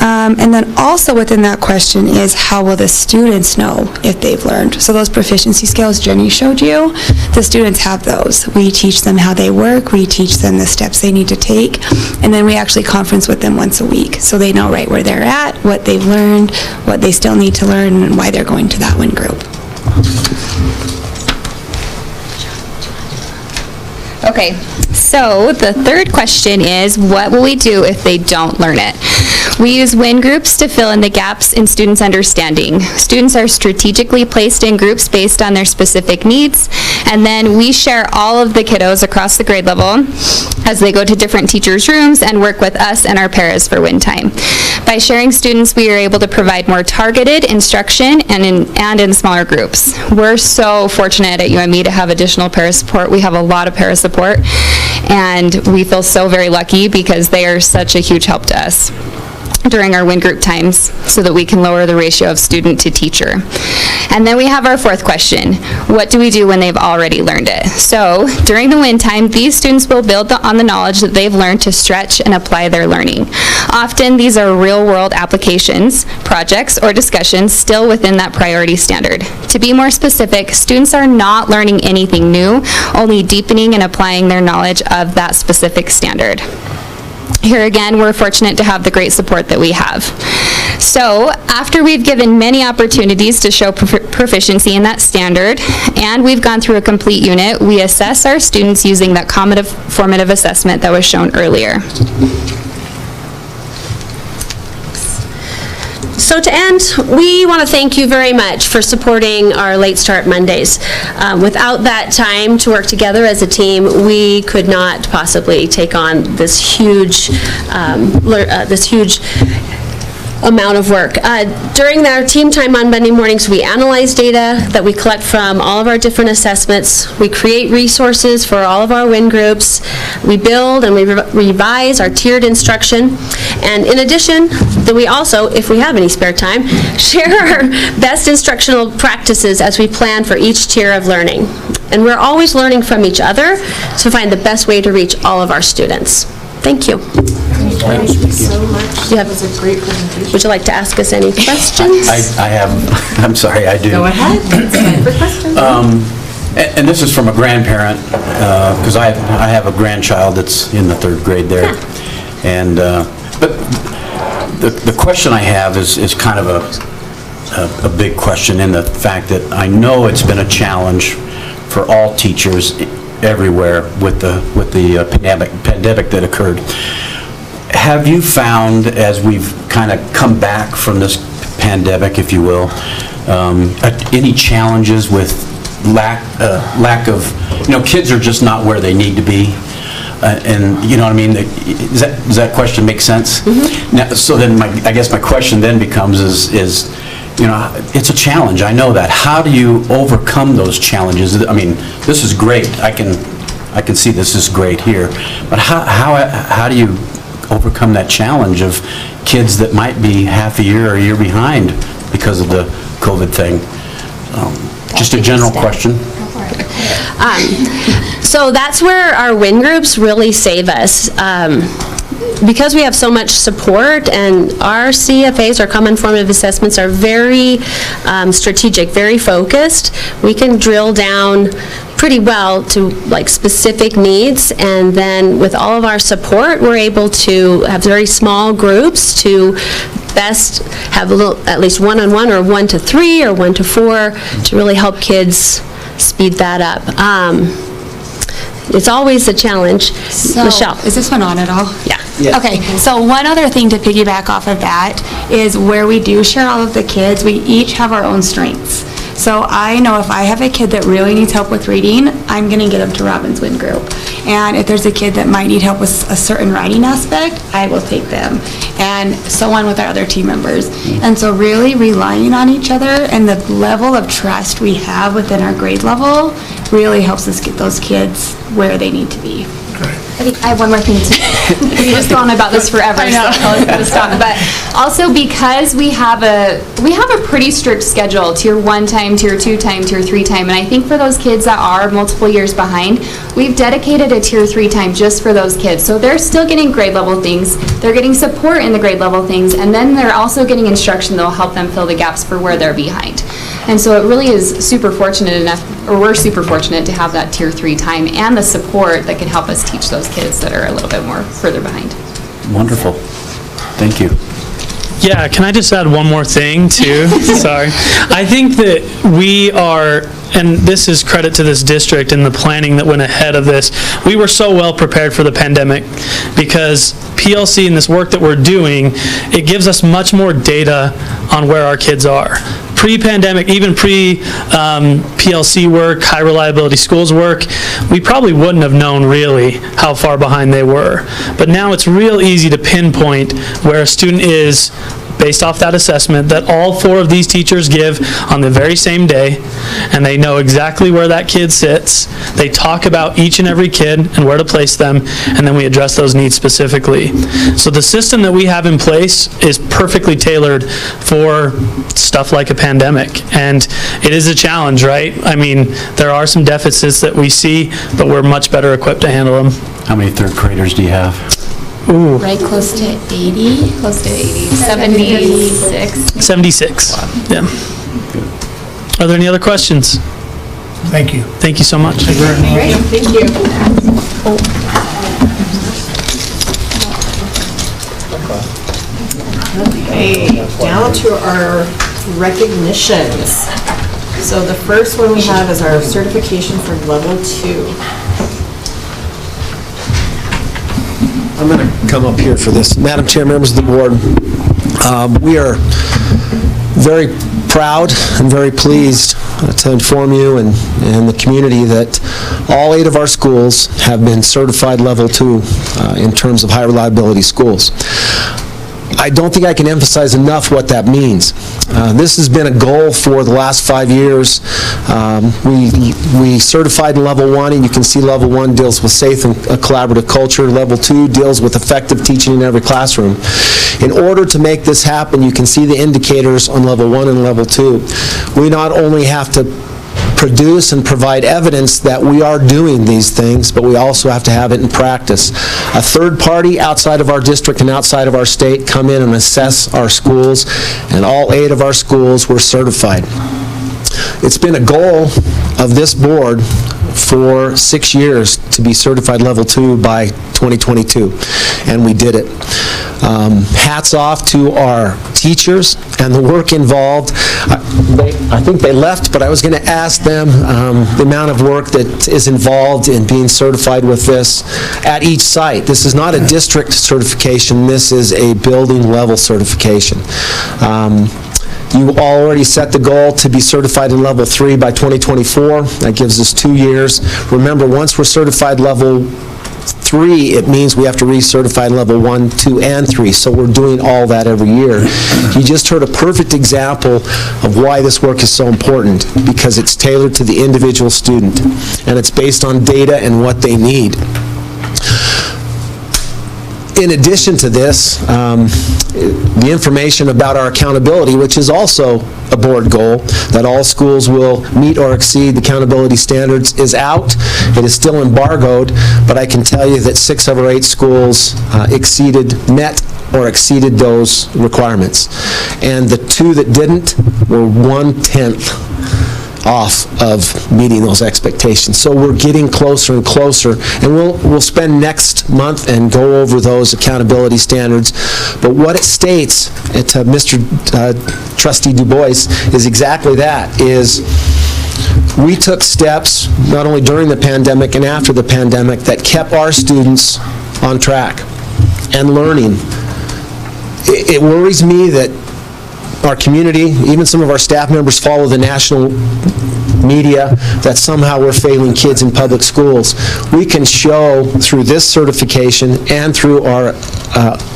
And then also within that question is, how will the students know if they've learned? So those proficiency scales Jenny showed you, the students have those. We teach them how they work, we teach them the steps they need to take, and then we actually conference with them once a week so they know right where they're at, what they've learned, what they still need to learn, and why they're going to that WIN group. Okay, so the third question is, what will we do if they don't learn it? We use WIN groups to fill in the gaps in students' understanding. Students are strategically placed in groups based on their specific needs, and then we share all of the kiddos across the grade level as they go to different teachers' rooms and work with us and our paras for WIN time. By sharing students, we are able to provide more targeted instruction and in smaller groups. We're so fortunate at UME to have additional para support. We have a lot of para support, and we feel so very lucky because they are such a huge help to us during our WIN group times so that we can lower the ratio of student to teacher. And then we have our fourth question, what do we do when they've already learned it? So during the WIN time, these students will build on the knowledge that they've learned to stretch and apply their learning. Often these are real-world applications, projects, or discussions still within that priority standard. To be more specific, students are not learning anything new, only deepening and applying their knowledge of that specific standard. Here again, we're fortunate to have the great support that we have. So, after we've given many opportunities to show proficiency in that standard, and we've gone through a complete unit, we assess our students using that common formative assessment that was shown earlier. So to end, we want to thank you very much for supporting our Late Start Mondays. Without that time to work together as a team, we could not possibly take on this huge amount of work. During our team time on Monday mornings, we analyze data that we collect from all of our different assessments. We create resources for all of our WIN groups. We build and we revise our tiered instruction. And in addition, then we also, if we have any spare time, share our best instructional practices as we plan for each tier of learning. And we're always learning from each other to find the best way to reach all of our students. Thank you. Thank you so much. That was a great presentation. Would you like to ask us any questions? I have, I'm sorry, I do. Go ahead. It's time for questions. And this is from a grandparent, because I have a grandchild that's in the 3rd grade there. And, but the question I have is kind of a big question in the fact that I know it's been a challenge for all teachers everywhere with the pandemic that occurred. Have you found, as we've kind of come back from this pandemic, if you will, any challenges with lack of, kids are just not where they need to be? And you know what I mean? Does that question make sense? Mm-hmm. Now, so then I guess my question then becomes is it's a challenge. I know that. How do you overcome those challenges? I mean, this is great. I can see this is great here. But how do you overcome that challenge of kids that might be half a year or a year behind because of the COVID thing? Just a general question. So that's where our WIN groups really save us. Because we have so much support, and our CFAs, our common formative assessments, are very strategic, very focused, we can drill down pretty well to like specific needs, and then with all of our support, we're able to have very small groups to best have at least one-on-one or 1 to 3 or 1 to 4 to really help kids speed that up. It's always a challenge. So, Michelle. Is this one on at all? Yeah. Yeah. Okay, so one other thing to piggyback off of that is where we do share all of the kids, we each have our own strengths. So I know if I have a kid that really needs help with reading, I'm going to get them to Robin's WIN group. And if there's a kid that might need help with a certain writing aspect, I will take them. And so on with our other team members. And so really relying on each other and the level of trust we have within our grade level really helps us get those kids where they need to be. I think I have one more thing to, we just go on about this forever, so I'll just stop. But also because we have a pretty strict schedule, tier 1 time, tier 2 time, tier 3 time, and I think for those kids that are multiple years behind, we've dedicated a tier 3 time just for those kids. So they're still getting grade level things, they're getting support in the grade level things, and then they're also getting instruction that will help them fill the gaps for where they're behind. And so it really is super fortunate enough, or we're super fortunate to have that tier 3 time and the support that can help us teach those kids that are a little bit more further behind. Wonderful. Thank you. Yeah, can I just add one more thing too? Sorry. I think that we are, and this is credit to this district and the planning that went ahead of this, we were so well prepared for the pandemic because PLC and this work that we're doing, it gives us much more data on where our kids are. Pre-pandemic, even pre-PLC work, high reliability schools work, we probably wouldn't have known really how far behind they were. But now it's real easy to pinpoint where a student is based off that assessment that all 4 of these teachers give on the very same day, and they know exactly where that kid sits. They talk about each and every kid and where to place them, and then we address those needs specifically. So the system that we have in place is perfectly tailored for stuff like a pandemic, and it is a challenge, right? I mean, there are some deficits that we see, but we're much better equipped to handle them. How many 3rd graders do you have? Ooh. Right close to 80? Close to 80. 76. 76. Yeah. Are there any other questions? Thank you. Thank you so much. Thank you. Okay, down to our recognitions. So the first one we have is our certification for level 2. I'm going to come up here for this. Madam Chair, members of the board, we are very proud and very pleased to inform you and the community that all 8 of our schools have been certified level 2 in terms of high reliability schools. I don't think I can emphasize enough what that means. This has been a goal for the last 5 years. We certified in level 1, and you can see level 1 deals with safe and collaborative culture. Level 2 deals with effective teaching in every classroom. In order to make this happen, you can see the indicators on level 1 and level 2. We not only have to produce and provide evidence that we are doing these things, but we also have to have it in practice. A third party outside of our district and outside of our state come in and assess our schools, and all 8 of our schools were certified. It's been a goal of this board for 6 years to be certified level 2 by 2022, and we did it. Hats off to our teachers and the work involved. I think they left, but I was going to ask them the amount of work that is involved in being certified with this at each site. This is not a district certification, this is a building level certification. You already set the goal to be certified in level 3 by 2024. That gives us 2 years. Remember, once we're certified level 3, it means we have to recertify level 1, 2, and 3. So we're doing all that every year. You just heard a perfect example of why this work is so important, because it's tailored to the individual student, and it's based on data and what they need. In addition to this, the information about our accountability, which is also a board goal, that all schools will meet or exceed the accountability standards, is out. It is still embargoed, but I can tell you that 6 of our 8 schools met or exceeded those requirements. And the 2 that didn't were 1/10 off of meeting those expectations. So we're getting closer and closer, and we'll spend next month and go over those accountability standards. But what it states to Mr. Trustee Du Bois is exactly that, is we took steps, not only during the pandemic and after the pandemic, that kept our students on track and learning. It worries me that our community, even some of our staff members, follow the national media that somehow we're failing kids in public schools. We can show through this certification and through our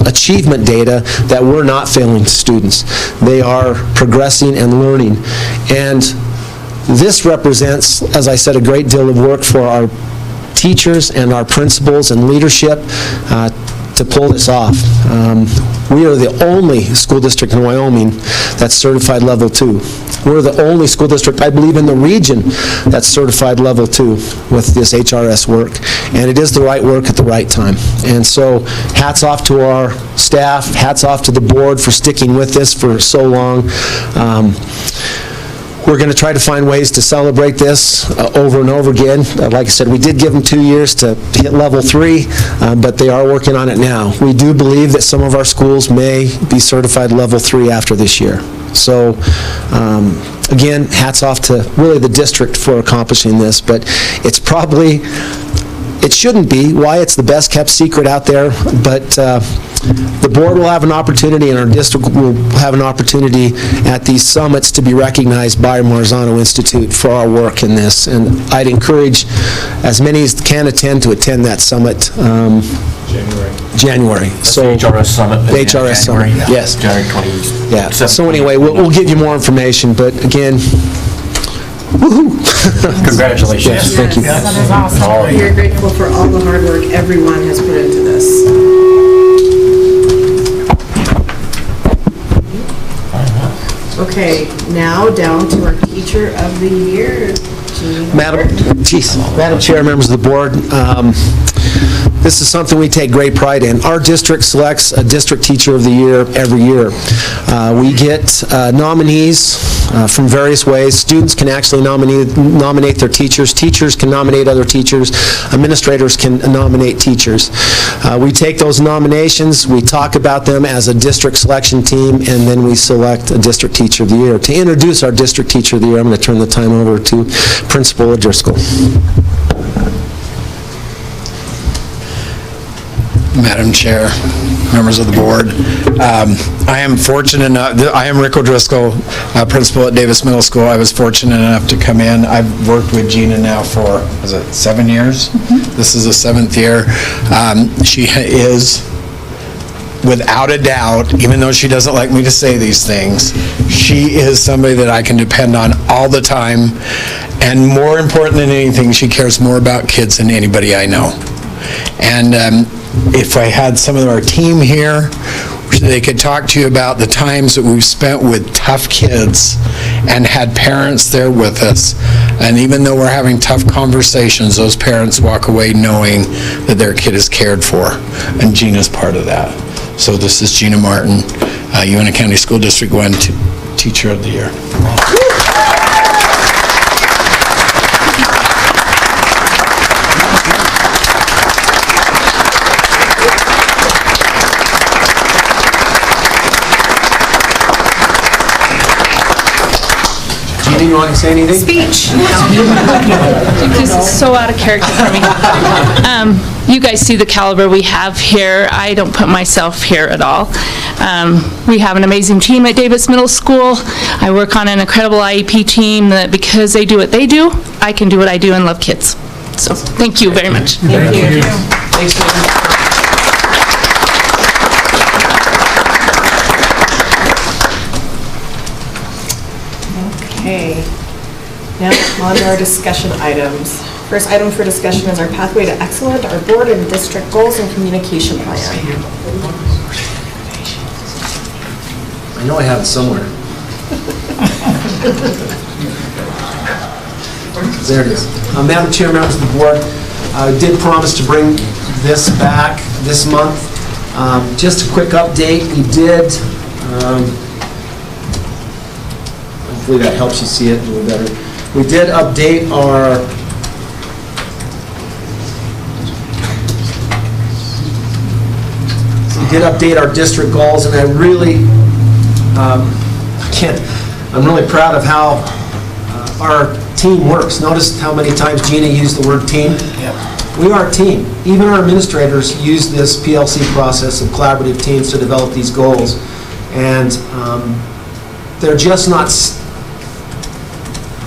achievement data that we're not failing students. They are progressing and learning. And this represents, as I said, a great deal of work for our teachers and our principals and leadership to pull this off. We are the only school district in Wyoming that's certified level 2. We're the only school district, I believe, in the region that's certified level 2 with this HRS work. And it is the right work at the right time. And so hats off to our staff, hats off to the board for sticking with this for so long. We're going to try to find ways to celebrate this over and over again. Like I said, we did give them 2 years to hit level 3, but they are working on it now. We do believe that some of our schools may be certified level 3 after this year. So, again, hats off to really the district for accomplishing this, but it's probably, it shouldn't be, why it's the best kept secret out there, but the board will have an opportunity and our district will have an opportunity at these summits to be recognized by Marzano Institute for our work in this. And I'd encourage as many as can attend to attend that summit. January. So the HRS Summit. The HRS Summit, yes. January 20th. Yeah. So anyway, we'll give you more information, but again, woohoo! Congratulations. Yes, thank you. That is awesome. We are grateful for all the hard work everyone has put into this. Okay, now down to our Teacher of the Year. Madam Chair, members of the board, this is something we take great pride in. Our district selects a District Teacher of the Year every year. We get nominees from various ways. Students can actually nominate their teachers. Teachers can nominate other teachers. Administrators can nominate teachers. We take those nominations, we talk about them as a district selection team, and then we select a district teacher of the year. To introduce our district teacher of the year, I'm going to turn the time over to Principal O'Driscoll. Madam Chair, members of the board. I am fortunate enough, I am Rick O'Driscoll, principal at Davis Middle School. I was fortunate enough to come in. I've worked with Gina now for, was it 7 years? This is the 7th year. She is, without a doubt, even though she doesn't like me to say these things, she is somebody that I can depend on all the time. And more important than anything, she cares more about kids than anybody I know. And if I had some of our team here, they could talk to you about the times that we've spent with tough kids and had parents there with us. And even though we're having tough conversations, those parents walk away knowing that their kid is cared for. And Gina's part of that. So this is Gina Martin, UNT County School District 1 Teacher of the Year. Gina, you want to say anything? Speech. This is so out of character for me. You guys see the caliber we have here. I don't put myself here at all. We have an amazing team at Davis Middle School. I work on an incredible IEP team that because they do what they do, I can do what I do and love kids. So thank you very much. Thank you. Thanks, Gina. Okay, now on to our discussion items. First item for discussion is our Pathway to Excellence, our board and district goals and communication plan. I know I have it somewhere. There it is. Madam Chair, members of the board, I did promise to bring this back this month. Just a quick update. We did, hopefully that helps you see it a little better. We did update our district goals, and I really, I'm really proud of how our team works. Notice how many times Gina used the word team? Yep. We are a team. Even our administrators use this PLC process of collaborative teams to develop these goals. And they're just not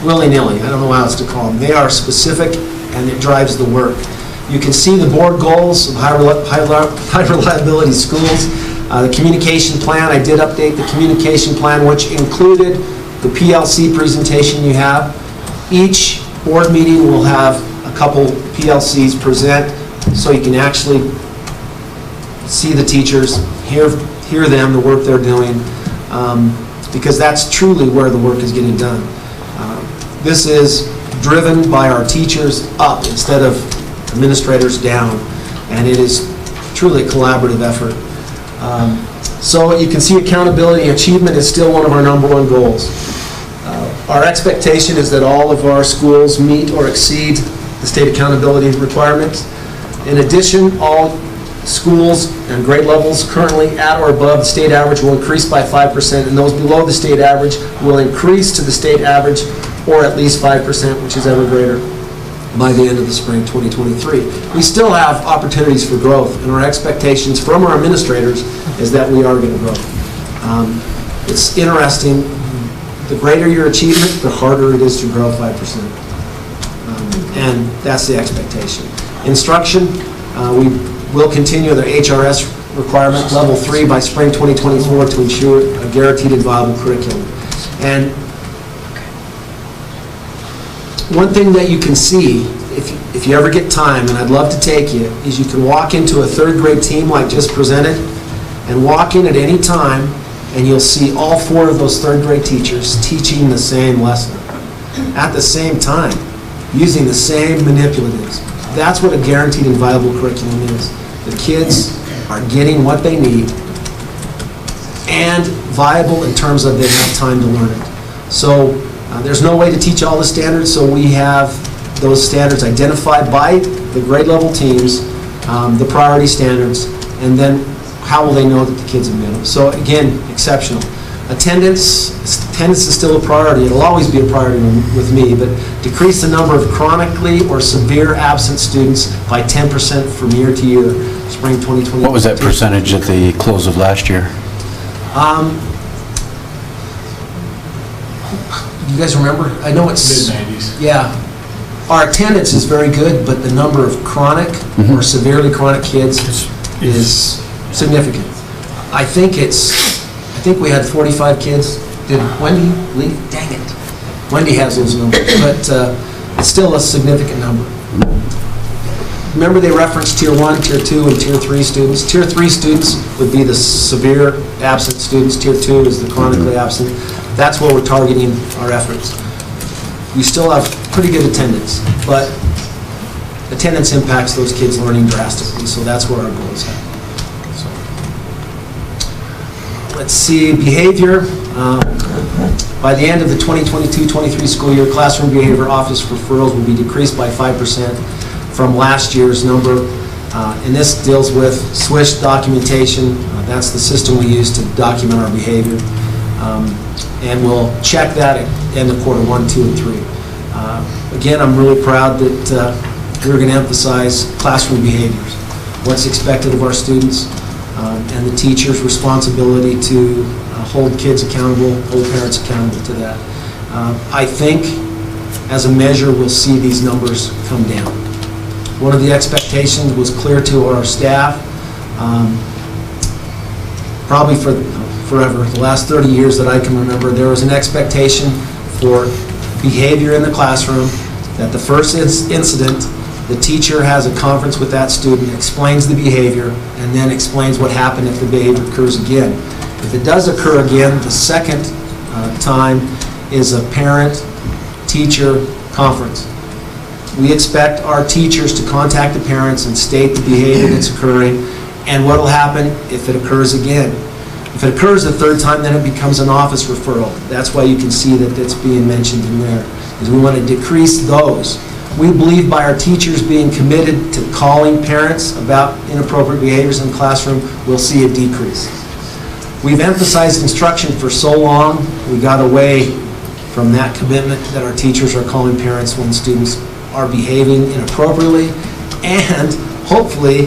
willy-nilly. I don't know how else to call them. They are specific, and it drives the work. You can see the board goals of high reliability schools. The communication plan, I did update the communication plan, which included the PLC presentation you have. Each board meeting will have a couple PLCs present, so you can actually see the teachers, hear them, the work they're doing, because that's truly where the work is getting done. This is driven by our teachers up instead of administrators down, and it is truly a collaborative effort. So you can see accountability and achievement is still one of our #1 goals. Our expectation is that all of our schools meet or exceed the state accountability requirements. In addition, all schools and grade levels currently at or above the state average will increase by 5%, and those below the state average will increase to the state average or at least 5%, which is ever greater, by the end of the spring 2023. We still have opportunities for growth, and our expectations from our administrators is that we are going to grow. It's interesting, the greater your achievement, the harder it is to grow 5%. And that's the expectation. Instruction, we will continue the HRS requirement, level 3 by spring 2024 to ensure a guaranteed and viable curriculum. And one thing that you can see, if you ever get time, and I'd love to take you, is you can walk into a 3rd grade team like just presented, and walk in at any time, and you'll see all 4 of those 3rd grade teachers teaching the same lesson at the same time, using the same manipulatives. That's what a guaranteed and viable curriculum is. The kids are getting what they need, and viable in terms of they have time to learn it. So there's no way to teach all the standards, so we have those standards identified by the grade level teams, the priority standards, and then how will they know that the kids have met them? So again, exceptional. Attendance is still a priority. It'll always be a priority with me, but decrease the number of chronically or severe absent students by 10% from year to year, spring 2020. What was that percentage at the close of last year? You guys remember? I know it's... Mid-90s. Yeah. Our attendance is very good, but the number of chronic or severely chronic kids is significant. I think we had 45 kids. Did Wendy leave? Dang it. Wendy has those numbers, but it's still a significant number. Remember they referenced Tier 1, Tier 2, and Tier 3 students. Tier 3 students would be the severe absent students. Tier 2 is the chronically absent. That's where we're targeting our efforts. We still have pretty good attendance, but attendance impacts those kids' learning drastically, so that's where our goal is at. Let's see, behavior. By the end of the 2022-23 school year, classroom behavior office referrals will be decreased by 5% from last year's number. And this deals with SWISH documentation. That's the system we use to document our behavior. And we'll check that at end of quarter 1, 2, and 3. Again, I'm really proud that we're going to emphasize classroom behaviors, what's expected of our students, and the teacher's responsibility to hold kids accountable, hold parents accountable to that. I think, as a measure, we'll see these numbers come down. One of the expectations was clear to our staff, probably for forever, the last 30 years that I can remember, there was an expectation for behavior in the classroom, that the first incident, the teacher has a conference with that student, explains the behavior, and then explains what happened if the behavior occurs again. If it does occur again, the second time is a parent-teacher conference. We expect our teachers to contact the parents and state the behavior that's occurring and what will happen if it occurs again. If it occurs the third time, then it becomes an office referral. That's why you can see that it's being mentioned in there, is we want to decrease those. We believe by our teachers being committed to calling parents about inappropriate behaviors in the classroom, we'll see a decrease. We've emphasized instruction for so long, we got away from that commitment that our teachers are calling parents when students are behaving inappropriately, and hopefully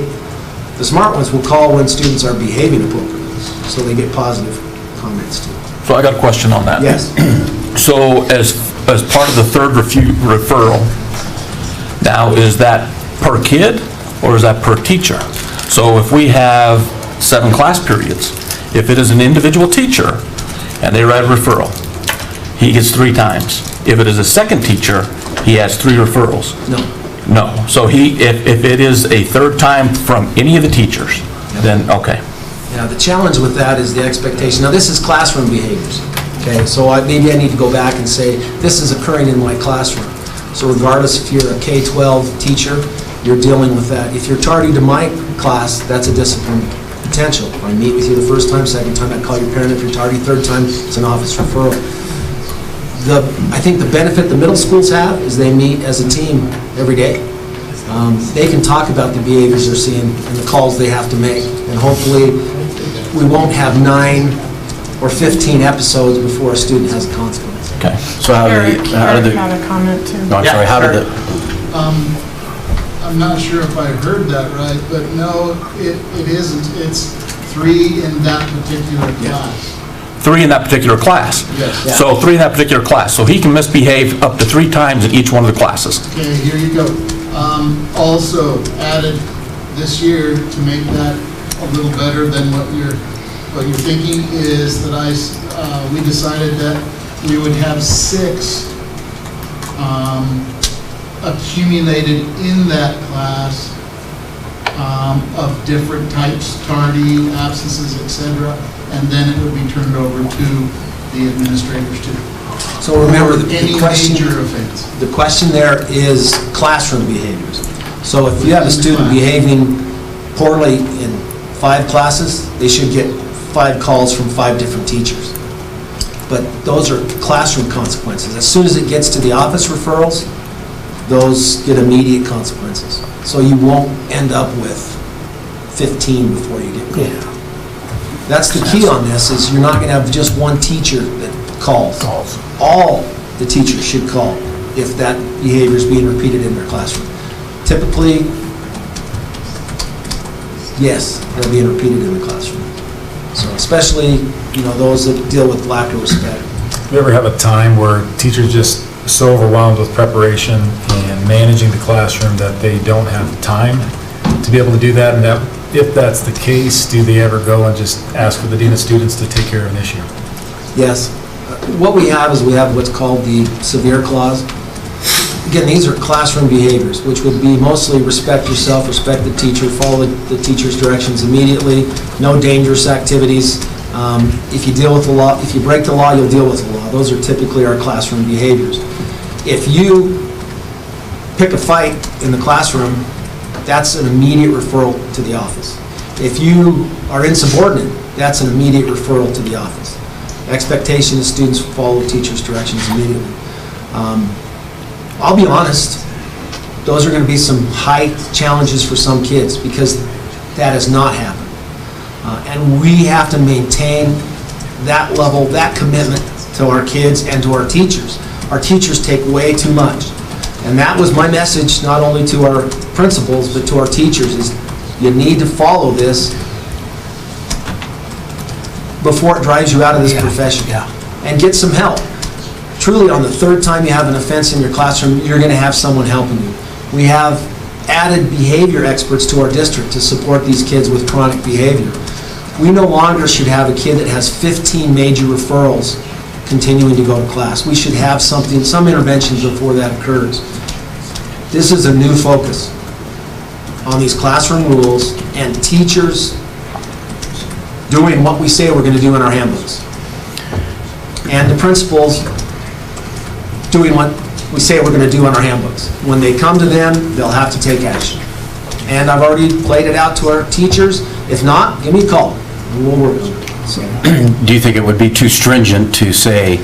the smart ones will call when students are behaving appropriately, so they get positive comments too. So I got a question on that. Yes. So as part of the third referral, now is that per kid or is that per teacher? So if we have 7 class periods, if it is an individual teacher and they write a referral, he gets 3 times. If it is a second teacher, he has 3 referrals. No. So if it is a third time from any of the teachers, then okay. Yeah, the challenge with that is the expectation. Now, this is classroom behaviors, okay? So maybe I need to go back and say, this is occurring in my classroom. So regardless if you're a K-12 teacher, you're dealing with that. If you're tardy to my class, that's a discipline potential. I meet with you the first time, second time, I call your parent. If you're tardy third time, it's an office referral. I think the benefit the middle schools have is they meet as a team every day. They can talk about the behaviors they're seeing and the calls they have to make, and hopefully we won't have 9 or 15 episodes before a student has a consequence. Okay. So how did the... had a comment too. No, I'm sorry, how did it... I'm not sure if I heard that right, but no, it isn't. It's 3 in that particular class. 3 in that particular class. Yes. Yeah. So 3 in that particular class. So he can misbehave up to 3 times in each one of the classes. Okay, here you go. Also added this year to make that a little better than what you're thinking is that we decided that we would have 6 accumulated in that class of different types, tardy, absences, etc., and then it would be turned over to the administrators too. So remember, the question, major offense. The question there is classroom behaviors. So if you have a student behaving poorly in 5 classes, they should get 5 calls from 5 different teachers. but those are classroom consequences. As soon as it gets to the office referrals, those get immediate consequences. So you won't end up with 15 before you get called. That's the key on this, is you're not going to have just one teacher that calls. All the teachers should call if that behavior is being repeated in their classroom. Typically, yes, they're being repeated in the classroom. So especially, those that deal with lack of respect. You ever have a time where teachers just so overwhelmed with preparation and managing the classroom that they don't have time to be able to do that? And that, if that's the case, do they ever go and just ask for the dean of students to take care of an issue? Yes. What we have is we have what's called the severe clause. Again, these are classroom behaviors, which would be mostly respect yourself, respect the teacher, follow the teacher's directions immediately, no dangerous activities. If you deal with the law, if you break the law, you'll deal with the law. Those are typically our classroom behaviors. If you pick a fight in the classroom, that's an immediate referral to the office. If you are insubordinate, that's an immediate referral to the office. Expectation is students follow teachers' directions immediately. I'll be honest, those are going to be some high challenges for some kids because that has not happened. And we have to maintain that level, that commitment to our kids and to our teachers. Our teachers take way too much. And that was my message, not only to our principals, but to our teachers, is you need to follow this before it drives you out of this profession. And get some help. Truly, on the third time you have an offense in your classroom, you're going to have someone helping you. We have added behavior experts to our district to support these kids with chronic behavior. We no longer should have a kid that has 15 major referrals continuing to go to class. We should have some interventions before that occurs. This is a new focus on these classroom rules and teachers doing what we say we're going to do in our handbooks. And the principals doing what we say we're going to do in our handbooks. When they come to them, they'll have to take action. And I've already played it out to our teachers. If not, give me a call, and we'll work on it. So. Do you think it would be too stringent to say,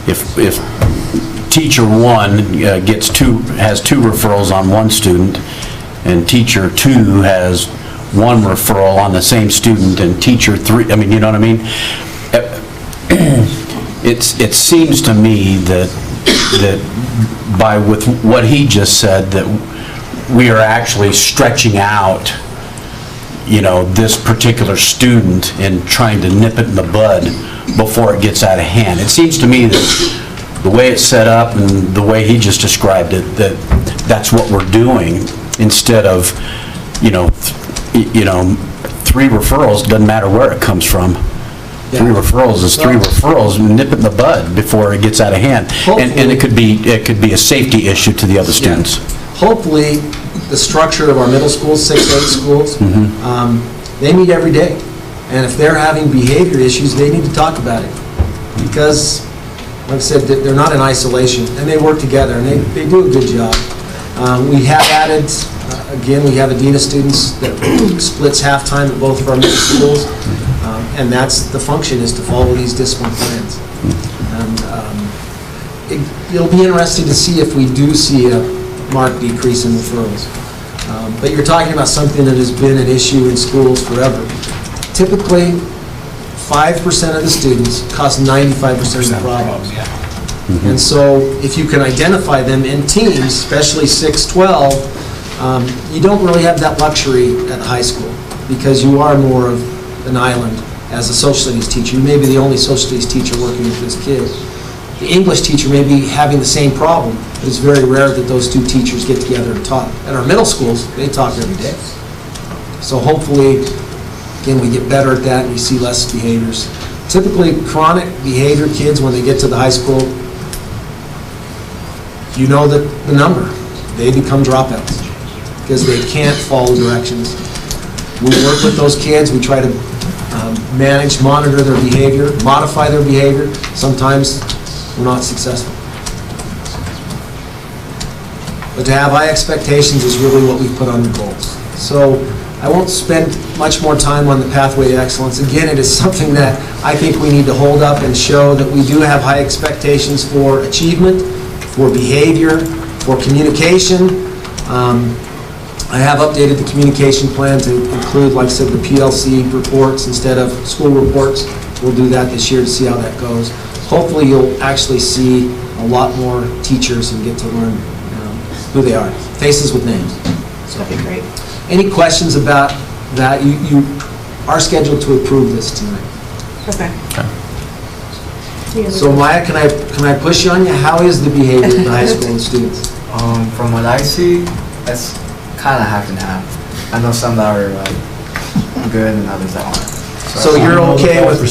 if teacher one has two referrals on one student, and teacher two has one referral on the same student, and teacher three, you know what I mean? It seems to me that with what he just said, that we are actually stretching out, this particular student and trying to nip it in the bud before it gets out of hand. It seems to me that the way it's set up and the way he just described it, that's what we're doing, instead of, three referrals, doesn't matter where it comes from. Yeah. Three referrals is three referrals, nip it in the bud before it gets out of hand. And it could be a safety issue to the other students. Hopefully, the structure of our middle schools, 6-8 schools, they meet every day. And if they're having behavior issues, they need to talk about it. Because, like I said, they're not in isolation, and they work together, and they do a good job. We have added, again, we have a dean of students that splits half-time at both of our middle schools. And that's the function, is to follow these discipline plans. And it'll be interesting to see if we do see a marked decrease in referrals. But you're talking about something that has been an issue in schools forever. Typically, 5% of the students cause 95% of the problems. And so if you can identify them in teams, especially 6-12, you don't really have that luxury at high school, because you are more of an island as a social studies teacher. You may be the only social studies teacher working with this kid. The English teacher may be having the same problem, but it's very rare that those two teachers get together and talk. At our middle schools, they talk every day. So hopefully, again, we get better at that and we see less behaviors. Typically, chronic behavior kids, when they get to the high school, you know that the number, they become dropouts because they can't follow directions. We work with those kids, we try to manage, monitor their behavior, modify their behavior. Sometimes we're not successful. But to have high expectations is really what we put on the goals. So I won't spend much more time on the pathway to excellence. Again, it is something that I think we need to hold up and show that we do have high expectations for achievement, for behavior, for communication. I have updated the communication plan to include, like I said, the PLC reports instead of school reports. We'll do that this year to see how that goes. Hopefully you'll actually see a lot more teachers and get to learn who they are, faces with names. That'd be great. Any questions about that? You are scheduled to approve this tonight. Okay. So Maya, can I push you on you? How is the behavior of the high school students? From what I see, that's kind of half and half. I know some that are like good and others that aren't. So you're okay with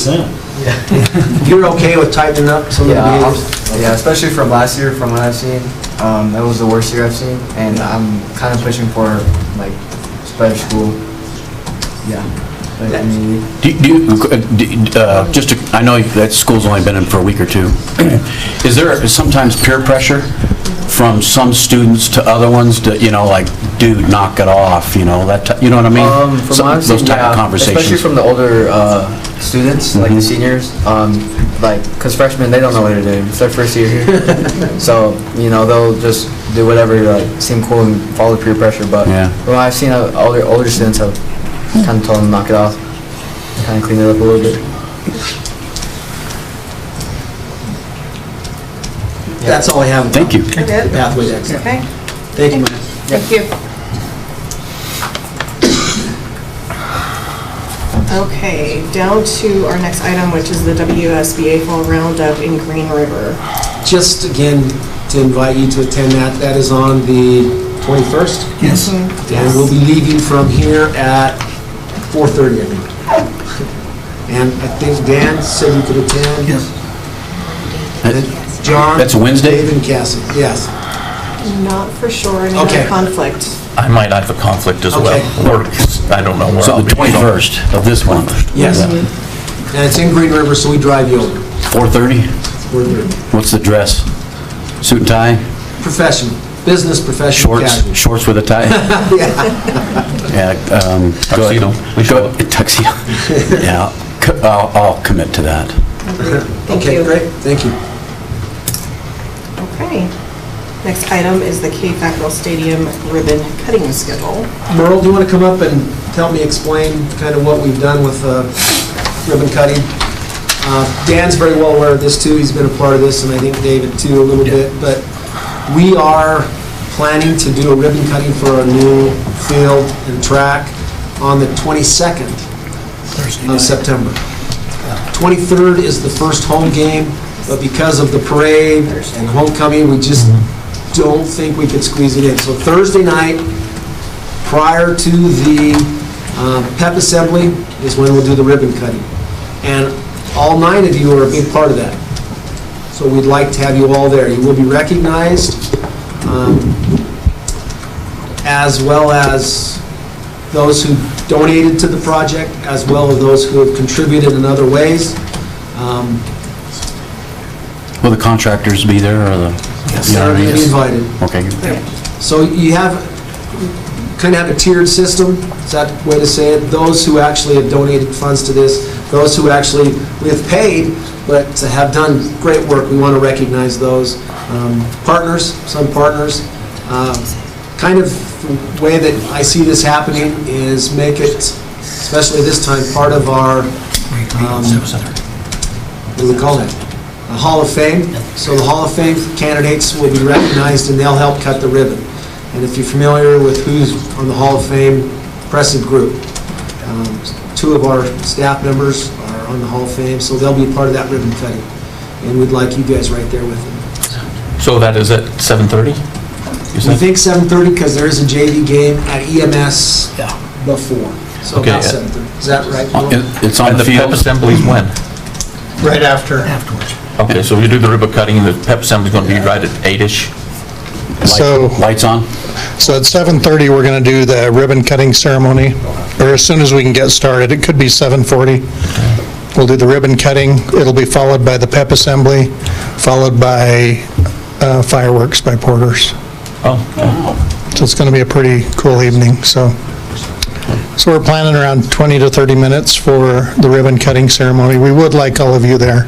you're okay with tightening up some of the behaviors? Yeah, especially from last year, from what I've seen. That was the worst year I've seen, and I'm kind of pushing for like better school. Yeah. Like, I know that school's only been in for a week or two. Is there sometimes peer pressure from some students to other ones to, like, dude, knock it off, you know what I mean? From what I've seen, those type of conversations. especially from the older students, like the seniors, because freshmen, they don't know what to do. It's their first year here. So, they'll just do whatever, like, seem cool and follow peer pressure. But from what I've seen, older students have kind of told them to knock it off, kind of clean it up a little bit. That's all I have. Thank you. The pathway to excellence. Okay. Thank you, Maya. Thank you. Okay, down to our next item, which is the WSBA Fall Roundup in Green River. Just again, to invite you to attend that. That is on the 21st? Yes. And we'll be leaving from here at 4:30, I think. And I think Dan said you could attend. Yes. John. That's a Wednesday? Dave and Cassie, yes. Not for sure, I know Okay. conflict. I might have a conflict as well. Or, I don't know where So I'll the be. 21st of this month? Yes. And it's in Green River, so we drive you over. 4:30? 4:30. What's the dress? Suit and tie? Professional, business professional casual. Shorts with a tie? Yeah. Tuxedo. Tuxedo. Yeah, I'll commit to that. Okay, great, thank you. Okay. Next item is the K-Factual Stadium ribbon cutting schedule. Merle, do you want to come up and help me explain kind of what we've done with ribbon cutting? Dan's very well aware of this too, he's been a part of this, and I think David too a little bit, but we are planning to do a ribbon cutting for our new field and track on the 22nd of September. 23rd is the first home game, but because of the parade and homecoming, we just don't think we could squeeze it in. So Thursday night, prior to the pep assembly, is when we'll do the ribbon cutting. And all 9 of you are a big part of that. So we'd like to have you all there. You will be recognized, as well as those who donated to the project, as well as those who have contributed in other ways. Will the contractors be there, or the? Yes, they're going to be invited. Okay. So you kind of have a tiered system, is that the way to say it? Those who actually have donated funds to this, those who actually we have paid, but have done great work, we want to recognize those. Partners, some partners. Kind of the way that I see this happening is make it, especially this time, part of our, what do we call that? A Hall of Fame. So the Hall of Fame candidates will be recognized and they'll help cut the ribbon. And if you're familiar with who's on the Hall of Fame, impressive group. 2 of our staff members are on the Hall of Fame, so they'll be part of that ribbon cutting. And we'd like you guys right there with them. So that is at 7:30? We think 7:30 because there is a JV game at EMS before. So Okay, about 7:30. Is that right? It's on And the the pep field? assembly's when? Right after. Okay, so we do the ribbon cutting, and the pep assembly's going to be right at 8-ish? So, Lights on? so at 7:30, we're going to do the ribbon cutting ceremony, or as soon as we can get started. It could be 7:40. We'll do the ribbon cutting. It'll be followed by the pep assembly, followed by fireworks by porters. Oh. So it's going to be a pretty cool evening, so. So we're planning around 20 to 30 minutes for the ribbon cutting ceremony. We would like all of you there,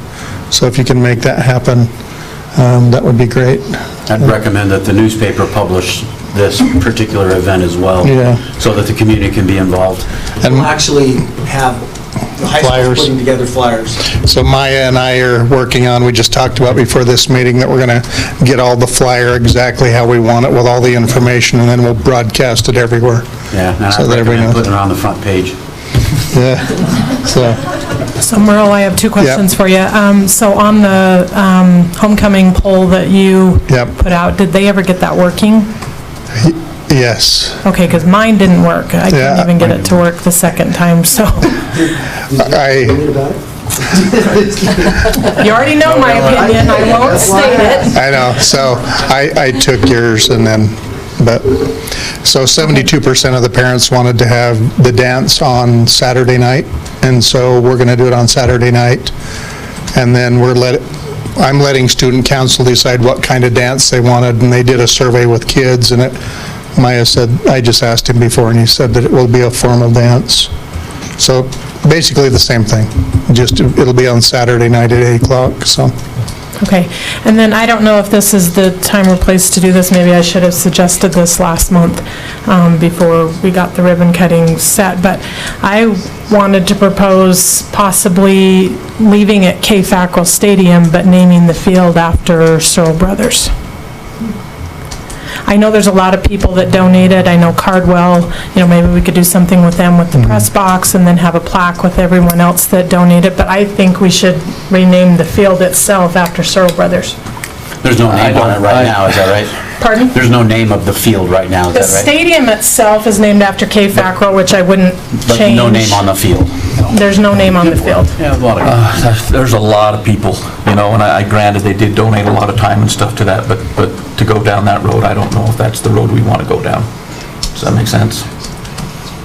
so if you can make that happen, that would be great. I'd recommend that the newspaper publish this particular event as well. Yeah. So that the community can be involved. And we'll actually have the high school putting together flyers. So Maya and I are working on, we just talked about before this meeting, that we're going to get all the flyer exactly how we want it with all the information, and then we'll broadcast it everywhere. Yeah, and So I'd that everybody recommend knows. putting it on the front page. Yeah, so. So Merle, I have two questions for you. So on the homecoming poll that you put out, did they ever get that working? Yes. Okay, because mine didn't work. I couldn't even get it to work the second time, so. You already know my opinion, I won't state it. I know, so I took yours and then, so 72% of the parents wanted to have the dance on Saturday night, and so we're going to do it on Saturday night. And then I'm letting student council decide what kind of dance they wanted, and they did a survey with kids, and Maya said, I just asked him before, and he said that it will be a formal dance. So basically the same thing, just it'll be on Saturday night at 8 o'clock, so. Okay, and then I don't know if this is the time or place to do this, maybe I should have suggested this last month before we got the ribbon cutting set, but I wanted to propose possibly leaving it K. Fackrell Stadium, but naming the field after Searle Brothers. I know there's a lot of people that donated. I know Cardwell, maybe we could do something with them with the press box and then have a plaque with everyone else that donated, but I think we should rename the field itself after Searle Brothers. There's no name on it right now, is that right? Pardon? There's no name of the field right now, is The that right? stadium itself is named after K. Fackrell, which I wouldn't But change. no name on the field. There's no name on the field. Yeah, There's a lot of people, and I granted they did donate a lot of time and stuff to that, but to go down that road, I don't know if that's the road we want to go down. Does that make sense?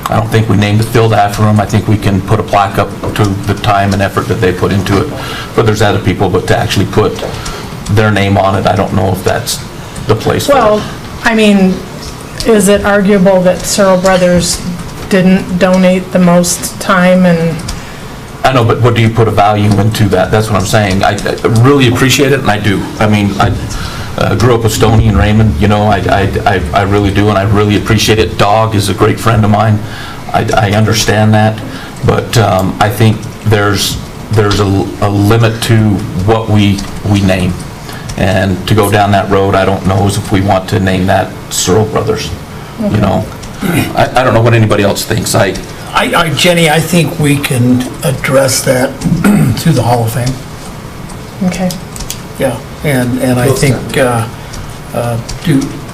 I don't think we named the field after them. I think we can put a plaque up to the time and effort that they put into it. But there's other people, but to actually put their name on it, I don't know if that's the place for it. Well, I mean, is it arguable that Searle Brothers didn't donate the most time and... I know, but what do you put a value into that? That's what I'm saying. I really appreciate it, and I do. I mean, I grew up with Stoney and Raymond, I really do, and I really appreciate it. Dog is a great friend of mine. I understand that, but I think there's a limit to what we name. And to go down that road, I don't know if we want to name that Searle Brothers, I don't know what anybody else thinks. Jenny, I think we can address that through the Hall of Fame. Okay. Yeah, and I think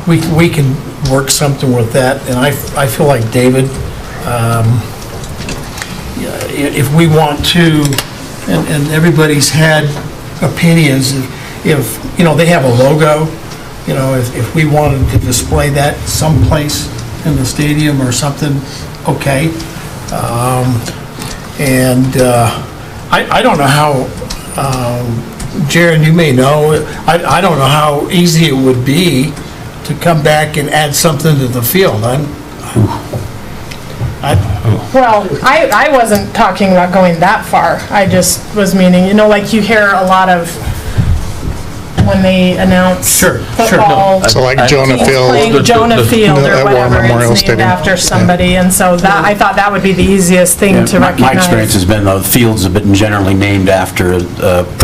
we can work something with that, and I feel like David, if we want to, and everybody's had opinions, if they have a logo, if we wanted to display that someplace in the stadium or something, okay. I don't know how, Jared, you may know, I don't know how easy it would be to come back and add something to the field. Well, I wasn't talking about going that far. I just was meaning, like you hear a lot of when they announce football. So like Jonah teams Field. playing Jonah Field or at War whatever, Memorial it's named Stadium. after somebody, and so that, I thought that would be the easiest thing to recognize. My experience has been the fields have been generally named after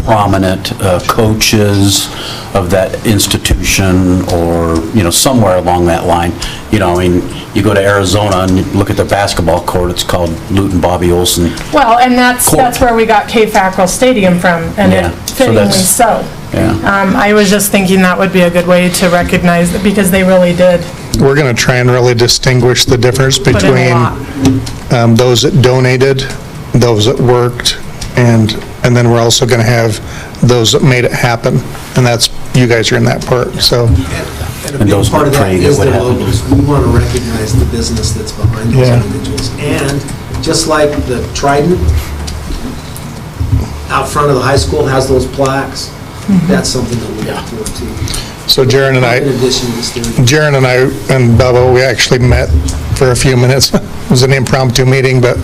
prominent coaches of that institution, or somewhere along that line. You go to Arizona and you look at their basketball court, it's called Luton Bobby Olson. Well, and that's where we got K. Fackrell Stadium from, and it fittingly so. Yeah. I was just thinking that would be a good way to recognize that, because they really did. We're going to try and really distinguish the difference Put in a between lot. those that donated, those that worked, and then we're also going to have those that made it happen, and that's, you guys are in that part, so. And a big part of that is their logos. We want to recognize the business that's behind those individuals. And just like the Trident out front of the high school has those plaques, that's something that we look forward to. So Jaron and I, In addition to the stadium. Jaron and I and Bubba, we actually met for a few minutes. It was an impromptu meeting, but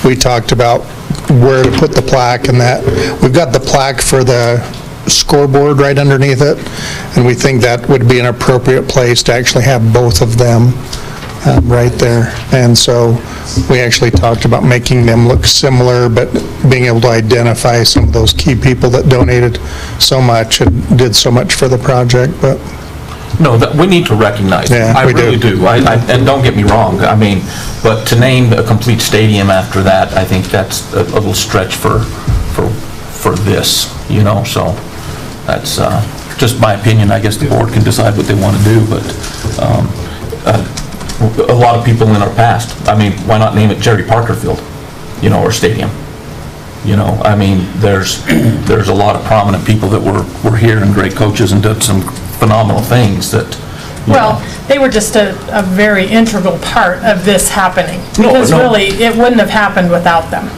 we talked about where to put the plaque and that. We've got the plaque for the scoreboard right underneath it, and we think that would be an appropriate place to actually have both of them right there. And so we actually talked about making them look similar, but being able to identify some of those key people that donated so much and did so much for the project, but... No, that, we need to recognize it. Yeah, I we really do. And don't get me wrong, I mean, but to name a complete stadium after that, I think that's a little stretch for this, you know, so that's just my opinion. I guess the board can decide what they want to do, but a lot of people in our past, I mean, why not name it Jerry Parker Field, you know, or stadium? You know, I mean, there's a lot of prominent people that were here and great coaches and did some phenomenal things that, well, they were just a very integral part of this happening. No, Because no. really, it wouldn't have happened without them.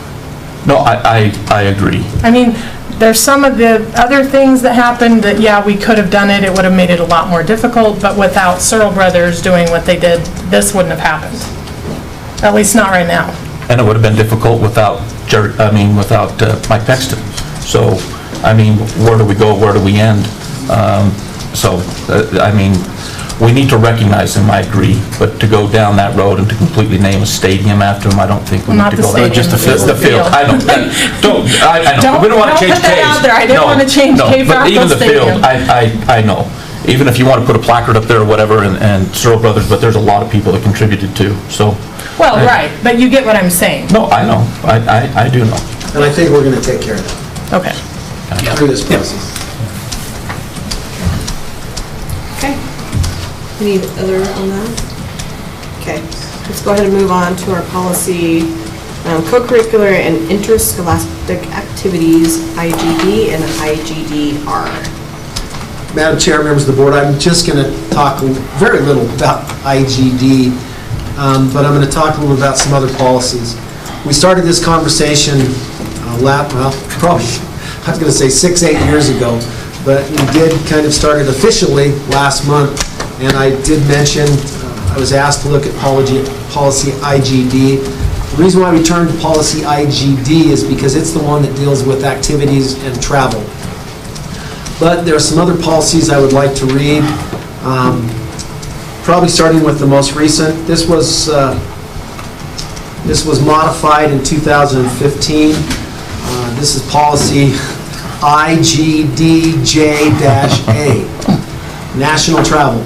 No, I agree. I mean, there's some of the other things that happened that, yeah, we could have done it, it would have made it a lot more difficult, but without Searle Brothers doing what they did, this wouldn't have happened. At least not right now. And it would have been difficult without without Mike Paxton. So, I mean, where do we go, where do we end? I mean, we need to recognize him, I agree, but to go down that road and to completely name a stadium after him, I don't think we need to go there. Just the field. I know. I know. We don't want to change Don't put that out there. I didn't want to change Cave but even Rockville the field, Stadium. I know. Even if you want to put a placard up there or whatever, and Searle Brothers, but there's a lot of people that contributed too, so. Well, right, but you get what I'm saying. No, I know. I do know. And I think we're going to take care of that Okay. through this process. Okay. Any other on that? Okay, let's go ahead and move on to our policy, co-curricular and interscholastic activities, IGD and IGDR. Madam Chair, members of the board, I'm just going to talk very little about IGD, but I'm going to talk a little about some other policies. We started this conversation, probably, I was going to say 6-8 years ago, but we did kind of start it officially last month, and I did mention, I was asked to look at policy IGD. The reason why we turned to policy IGD is because it's the one that deals with activities and travel. But there are some other policies I would like to read, probably starting with the most recent. This was modified in 2015. This is policy IGDJ-A, national travel.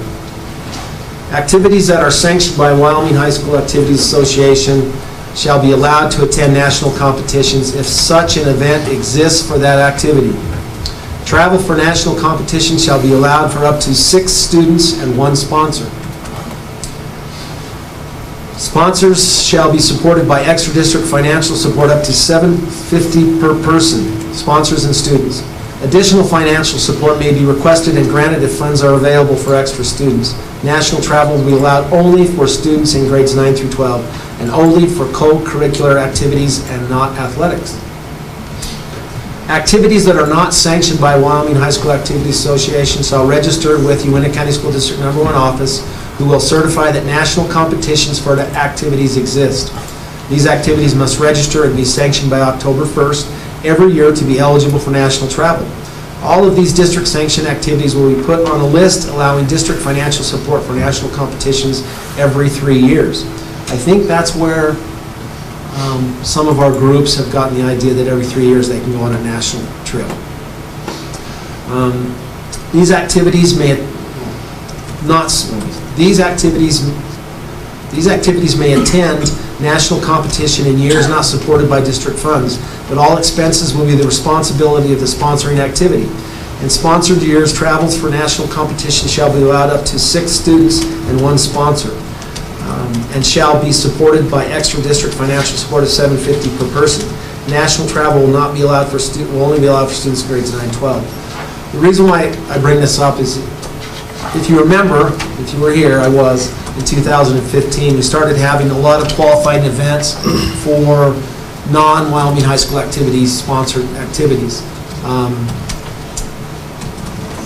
Activities that are sanctioned by Wyoming High School Activities Association shall be allowed to attend national competitions if such an event exists for that activity. Travel for national competition shall be allowed for up to 6 students and 1 sponsor. Sponsors shall be supported by extra district financial support up to $750 per person, sponsors and students. Additional financial support may be requested and granted if funds are available for extra students. National travel will be allowed only for students in grades 9 through 12 and only for co-curricular activities and not athletics. Activities that are not sanctioned by Wyoming High School Activities Association shall register with Uinta County School District No. 1 office, who will certify that national competitions for the activities exist. These activities must register and be sanctioned by October 1st every year to be eligible for national travel. All of these district-sanctioned activities will be put on a list allowing district financial support for national competitions every 3 years. I think that's where some of our groups have gotten the idea that every 3 years they can go on a national trip. These activities may attend national competition in years not supported by district funds, but all expenses will be the responsibility of the sponsoring activity. In sponsored years, travels for national competition shall be allowed up to 6 students and 1 sponsor, and shall be supported by extra district financial support of $750 per person. National travel will not be allowed for will only be allowed for students in grades 9-12. The reason why I bring this up is, if you remember, if you were here, I was, in 2015, we started having a lot of qualifying events for non-Wyoming High School activities, sponsored activities.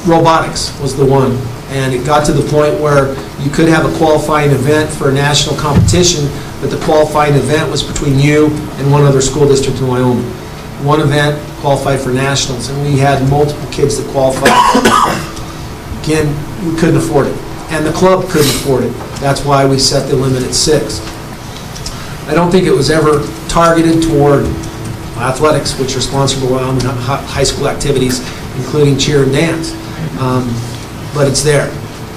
Robotics was the one, And it got to the point where you could have a qualifying event for a national competition, but the qualifying event was between you and one other school district in Wyoming. One event qualified for nationals, and we had multiple kids that qualified. Again, we couldn't afford it, and the club couldn't afford it. That's why we set the limit at 6. I don't think it was ever targeted toward athletics, which are sponsored by Wyoming high school activities, including cheer and dance. But it's there.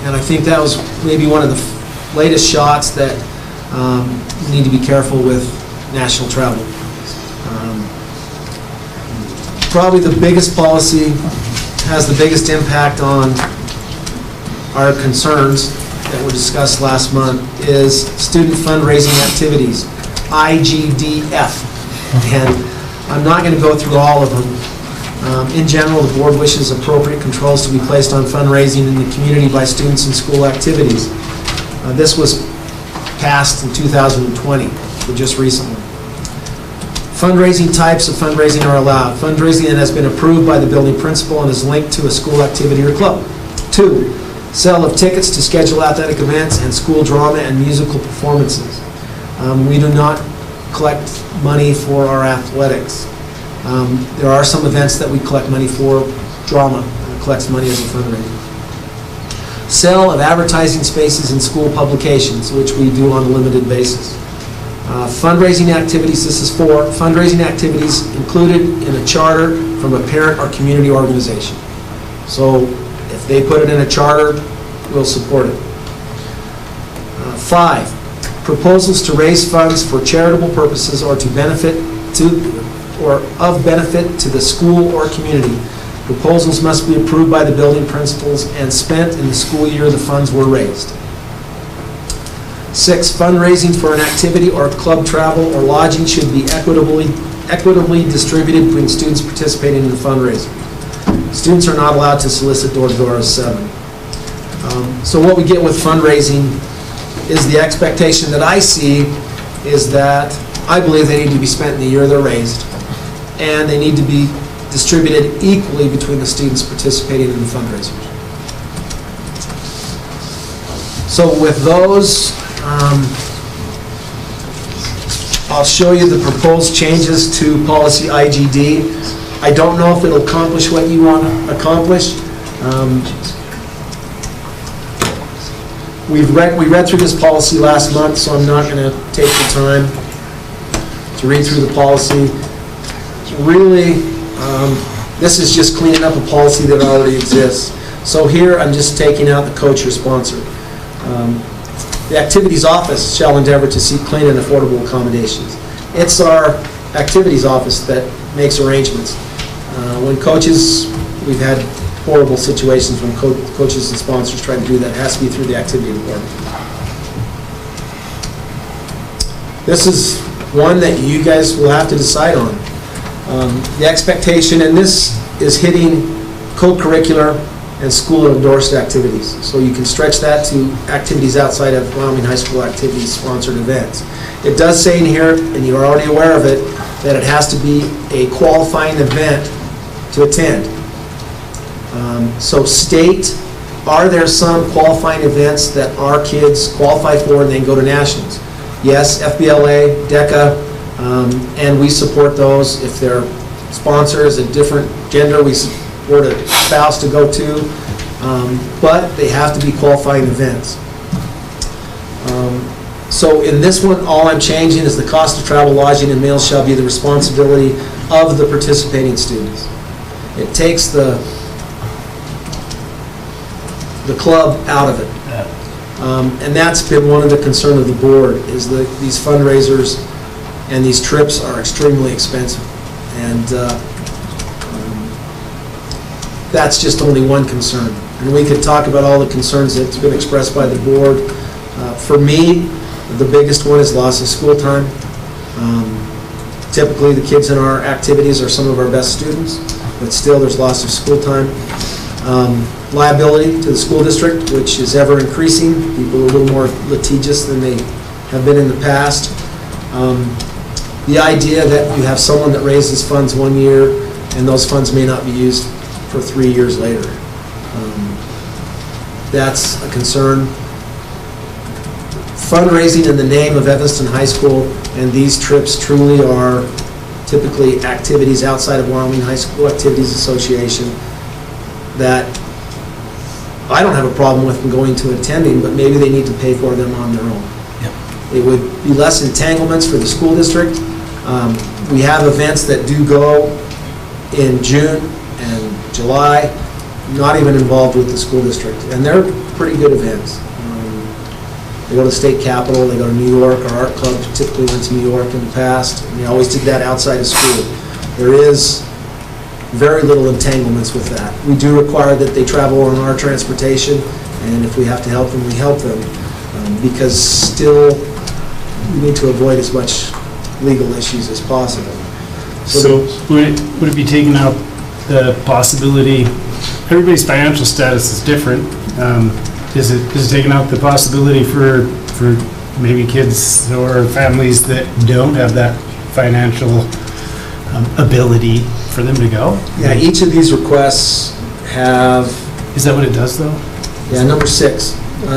And I think that was maybe one of the latest shots that we need to be careful with national travel. Probably the biggest policy, has the biggest impact on our concerns that were discussed last month, is student fundraising activities, IGDF. And I'm not going to go through all of them. In general, the board wishes appropriate controls to be placed on fundraising in the community by students and school activities. This was passed in 2020, so just recently. Fundraising types of fundraising are allowed. Fundraising that has been approved by the building principal and is linked to a school activity or club. 2, sale of tickets to scheduled athletic events and school drama and musical performances. We do not collect money for our athletics. There are some events that we collect money for. Drama collects money as a fundraiser. Sale of advertising spaces in school publications, which we do on a limited basis. Fundraising activities, this is 4, fundraising activities included in a charter from a parent or community organization. So if they put it in a charter, we'll support it. 5, proposals to raise funds for charitable purposes or to benefit to or of benefit to the school or community. Proposals must be approved by the building principals and spent in the school year the funds were raised. 6, fundraising for an activity or club travel or lodging should be equitably distributed between students participating in the fundraiser. Students are not allowed to solicit door-to-door as 7. So what we get with fundraising is the expectation that I see is that I believe they need to be spent in the year they're raised, and they need to be distributed equally between the students participating in the fundraisers. So with those, I'll show you the proposed changes to policy IGD. I don't know if it'll accomplish what you want to accomplish. We read through this policy last month, so I'm not going to take the time to read through the policy. Really, this is just cleaning up a policy that already exists. So here, I'm just taking out the coach or sponsor. The activities office shall endeavor to seek clean and affordable accommodations. It's our activities office that makes arrangements. When coaches, we've had horrible situations when coaches and sponsors try to do that. It has to be through the activity department. This is one that you guys will have to decide on. The expectation, and this is hitting co-curricular and school-endorsed activities. So you can stretch that to activities outside of Wyoming High School activities sponsored events. It does say in here, and you're already aware of it, that it has to be a qualifying event to attend. So state, are there some qualifying events that our kids qualify for and then go to nationals? Yes, FBLA, DECA, and we support those. If their sponsor is a different gender, we support a spouse to go to, but they have to be qualifying events. So in this one, all I'm changing is the cost of travel, lodging, and meals shall be the responsibility of the participating students. It takes the club out of it. And that's been one of the concern of the board, is that these fundraisers and these trips are extremely expensive. And that's just only one concern. And we could talk about all the concerns that's been expressed by the board. For me, the biggest one is loss of school time. Typically, the kids in our activities are some of our best students, but still there's loss of school time. Liability to the school district, which is ever increasing. People are a little more litigious than they have been in the past. The idea that you have someone that raises funds one year and those funds may not be used for 3 years later. that's a concern. Fundraising in the name of Evanston High School, and these trips truly are typically activities outside of Wyoming High School Activities Association that I don't have a problem with them going to attending, but maybe they need to pay for them on their own. It would be less entanglements for the school district. We have events that do go in June and July, not even involved with the school district, and they're pretty good events. They go to the state capitol, they go to New York. Our art club typically went to New York in the past, and they always did that outside of school. There is very little entanglements with that. We do require that they travel on our transportation, and if we have to help them, we help them, because still we need to avoid as much legal issues as possible. So would it be taking out the possibility, everybody's financial status is different, is it taking out the possibility for maybe kids or families that don't have that financial ability for them to go? Yeah, each of these requests have... Is that what it does, though? Yeah, number 6.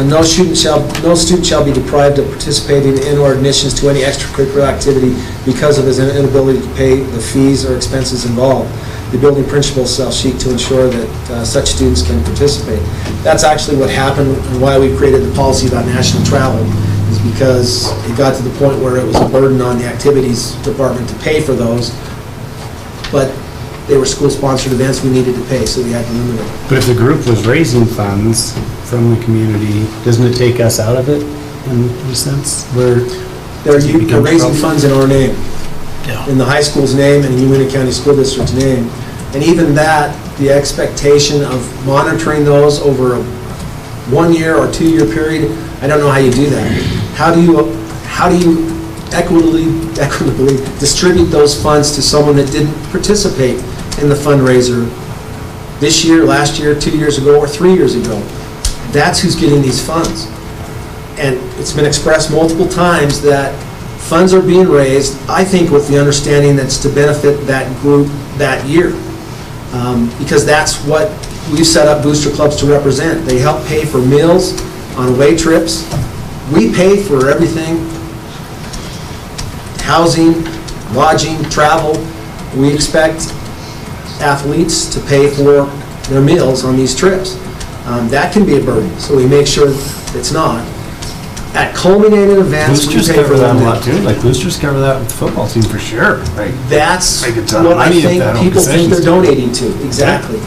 No student shall be deprived of participating in or admissions to any extracurricular activity because of his inability to pay the fees or expenses involved. The building principal shall seek to ensure that such students can participate. That's actually what happened and why we created the policy about national travel, is because it got to the point where it was a burden on the activities department to pay for those, but they were school-sponsored events we needed to pay, so we had to limit it. But if the group was raising funds from the community, doesn't it take us out of it in a sense? They're raising funds in our name, in the high school's name and in UNT County School District's name. And even that, the expectation of monitoring those over a 1 year or 2 year period, I don't know how you do that. How do you equitably distribute those funds to someone that didn't participate in the fundraiser this year, last year, 2 years ago, or 3 years ago? That's who's getting these funds. And it's been expressed multiple times that funds are being raised, I think, with the understanding that's to benefit that group that year. Because that's what we've set up booster clubs to represent. They help pay for meals on away trips. We pay for everything: housing, lodging, travel. We expect athletes to pay for their meals on these trips. That can be a burden, so we make sure it's not. At culminating events, we Boosters pay for cover that them a now. lot too, like boosters cover that with the football team for sure. Like, That's make a ton of what I money if think that people think concession they're stand. donating to, exactly.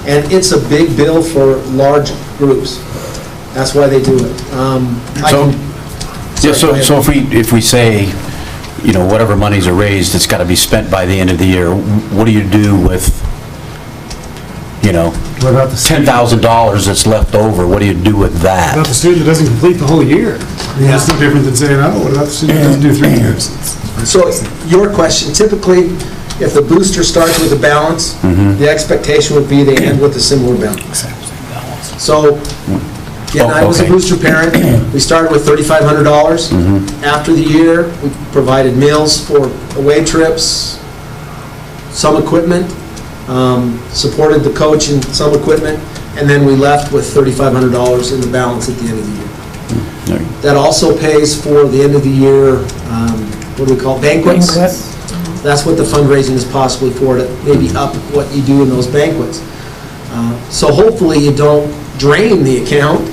And it's a big bill for large groups. That's why they do it. So if we say, you know, whatever monies are raised, it's got to be spent by the end of the year, what do you do with, you know, $10,000 that's left over? What do you do with that? What about the student that doesn't complete the whole year? That's no different than saying, oh, what about the student that doesn't do 3 years? So your question, typically, if the booster starts with a balance, the expectation would be they end with a similar balance. So, yeah, I was a booster parent. We started with $3,500. After the year, we provided meals for away trips, some equipment, supported the coach in some equipment, and then we left with $3,500 in the balance at the end of the year. That also pays for the end of the year, what do we call it, banquets? That's what the fundraising is possibly for, to maybe up what you do in those banquets. So hopefully you don't drain the account.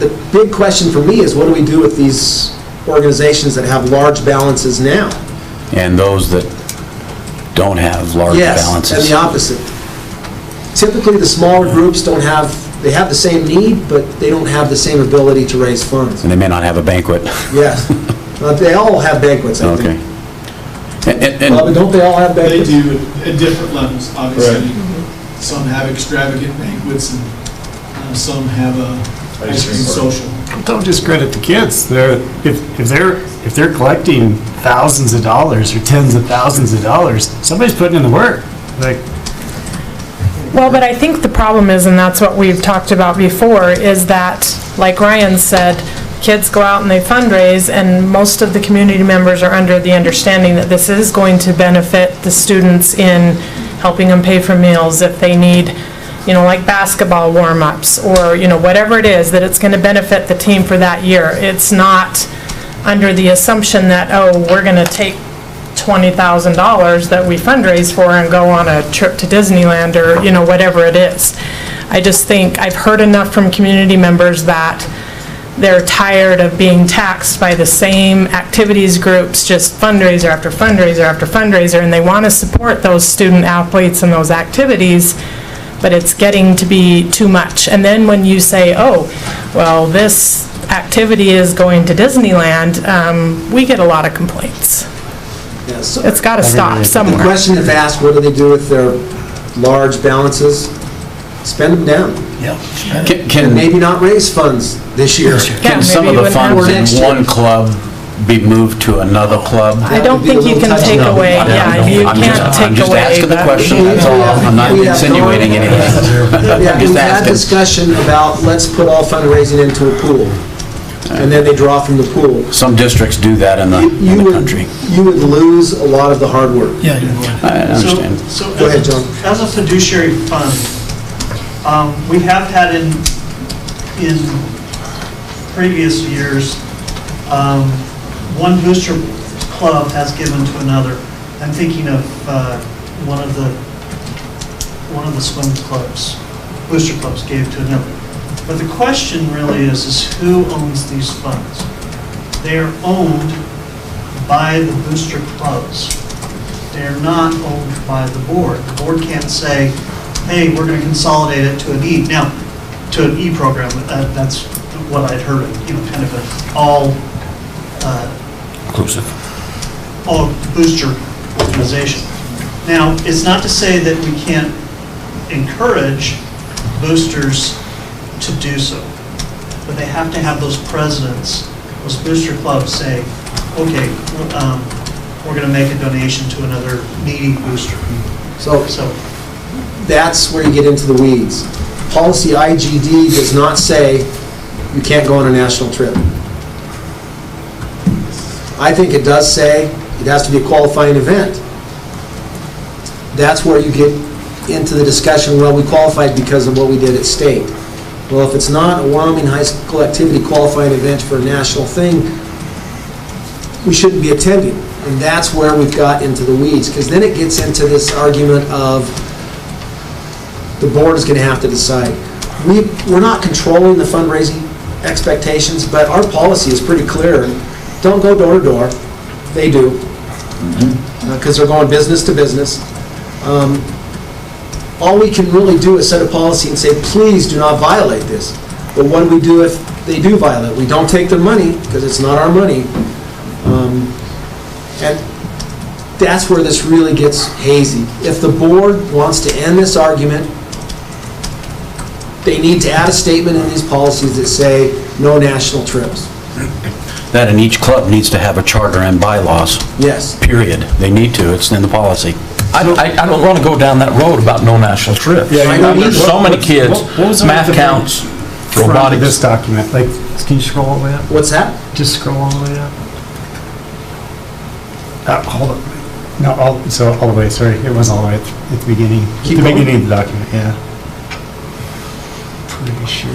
The big question for me is, what do we do with these organizations that have large balances now? And those that don't have large balances? Yes, and the opposite. Typically, the smaller groups they have the same need, but they don't have the same ability to raise funds. And they may not have a banquet. Yes. They all have banquets, I think. But don't they all have banquets? They do at different levels, obviously. Some have extravagant banquets, and some have a ice cream social. Don't discredit the kids. If they're collecting thousands of dollars or tens of thousands of dollars, somebody's putting in the work. Well, but I think the problem is, and that's what we've talked about before, is that, like Ryan said, kids go out and they fundraise, and most of the community members are under the understanding that this is going to benefit the students in helping them pay for meals if they need like basketball warm-ups, or, whatever it is, that it's going to benefit the team for that year. It's not under the assumption that, oh, we're going to take $20,000 that we fundraise for and go on a trip to Disneyland, or, whatever it is. I just think I've heard enough from community members that they're tired of being taxed by the same activities groups, just fundraiser after fundraiser after fundraiser, and they want to support those student athletes and those activities, but it's getting to be too much. And then when you say, oh, well, this activity is going to Disneyland, we get a lot of complaints. Yeah, so it's got to stop somewhere. The question if asked, what do they do with their large balances? Spend them down. Can maybe not raise funds this year. Can some of the funds in one club be moved to another club? I don't think you can take away, you can't take away. I'm just asking the question, that's all. I'm not insinuating anything. Yeah, we've had discussion about, let's put all fundraising into a pool, and then they draw from the pool. Some districts do that in the country. You would lose a lot of the hard work. Yeah, you would. I understand. So Go ahead, John. As a fiduciary fund, we have had in previous years, one booster club has given to another. I'm thinking of one of the swim clubs, booster clubs gave to another. But the question really is who owns these funds? They are owned by the booster clubs. They are not owned by the board. The board can't say, hey, we're going to consolidate it to an E. Now, to an E program, that's what I'd heard of, kind of an all inclusive, all booster organization. Now, it's not to say that we can't encourage boosters to do so, but they have to have those presidents, those booster clubs say, okay, we're going to make a donation to another needy booster. So that's where you get into the weeds. Policy IGD does not say you can't go on a national trip. I think it does say it has to be a qualifying event. That's where you get into the discussion, well, we qualified because of what we did at state. Well, if it's not a Wyoming high school activity qualifying event for a national thing, we shouldn't be attending. And that's where we've got into the weeds, because then it gets into this argument of the board is going to have to decide. We're not controlling the fundraising expectations, but our policy is pretty clear. Don't go door to door. They do, because they're going business to business. All we can really do is set a policy and say, please do not violate this. But what do we do if they do violate? We don't take their money, because it's not our money. And that's where this really gets hazy. If the board wants to end this argument, they need to add a statement in these policies that say no national trips. That in each club needs to have a charter and bylaws. Yes. Period. They need to. It's in the policy. I don't want to go down that road about no national trips. Yeah, There's so many kids, math counts, robotics. This document, can you scroll all the way up? What's that? Just scroll all the way up. Hold on. No, all the way, sorry. It was all the way at the beginning. Keep the going. beginning of the document, yeah. Pretty sure.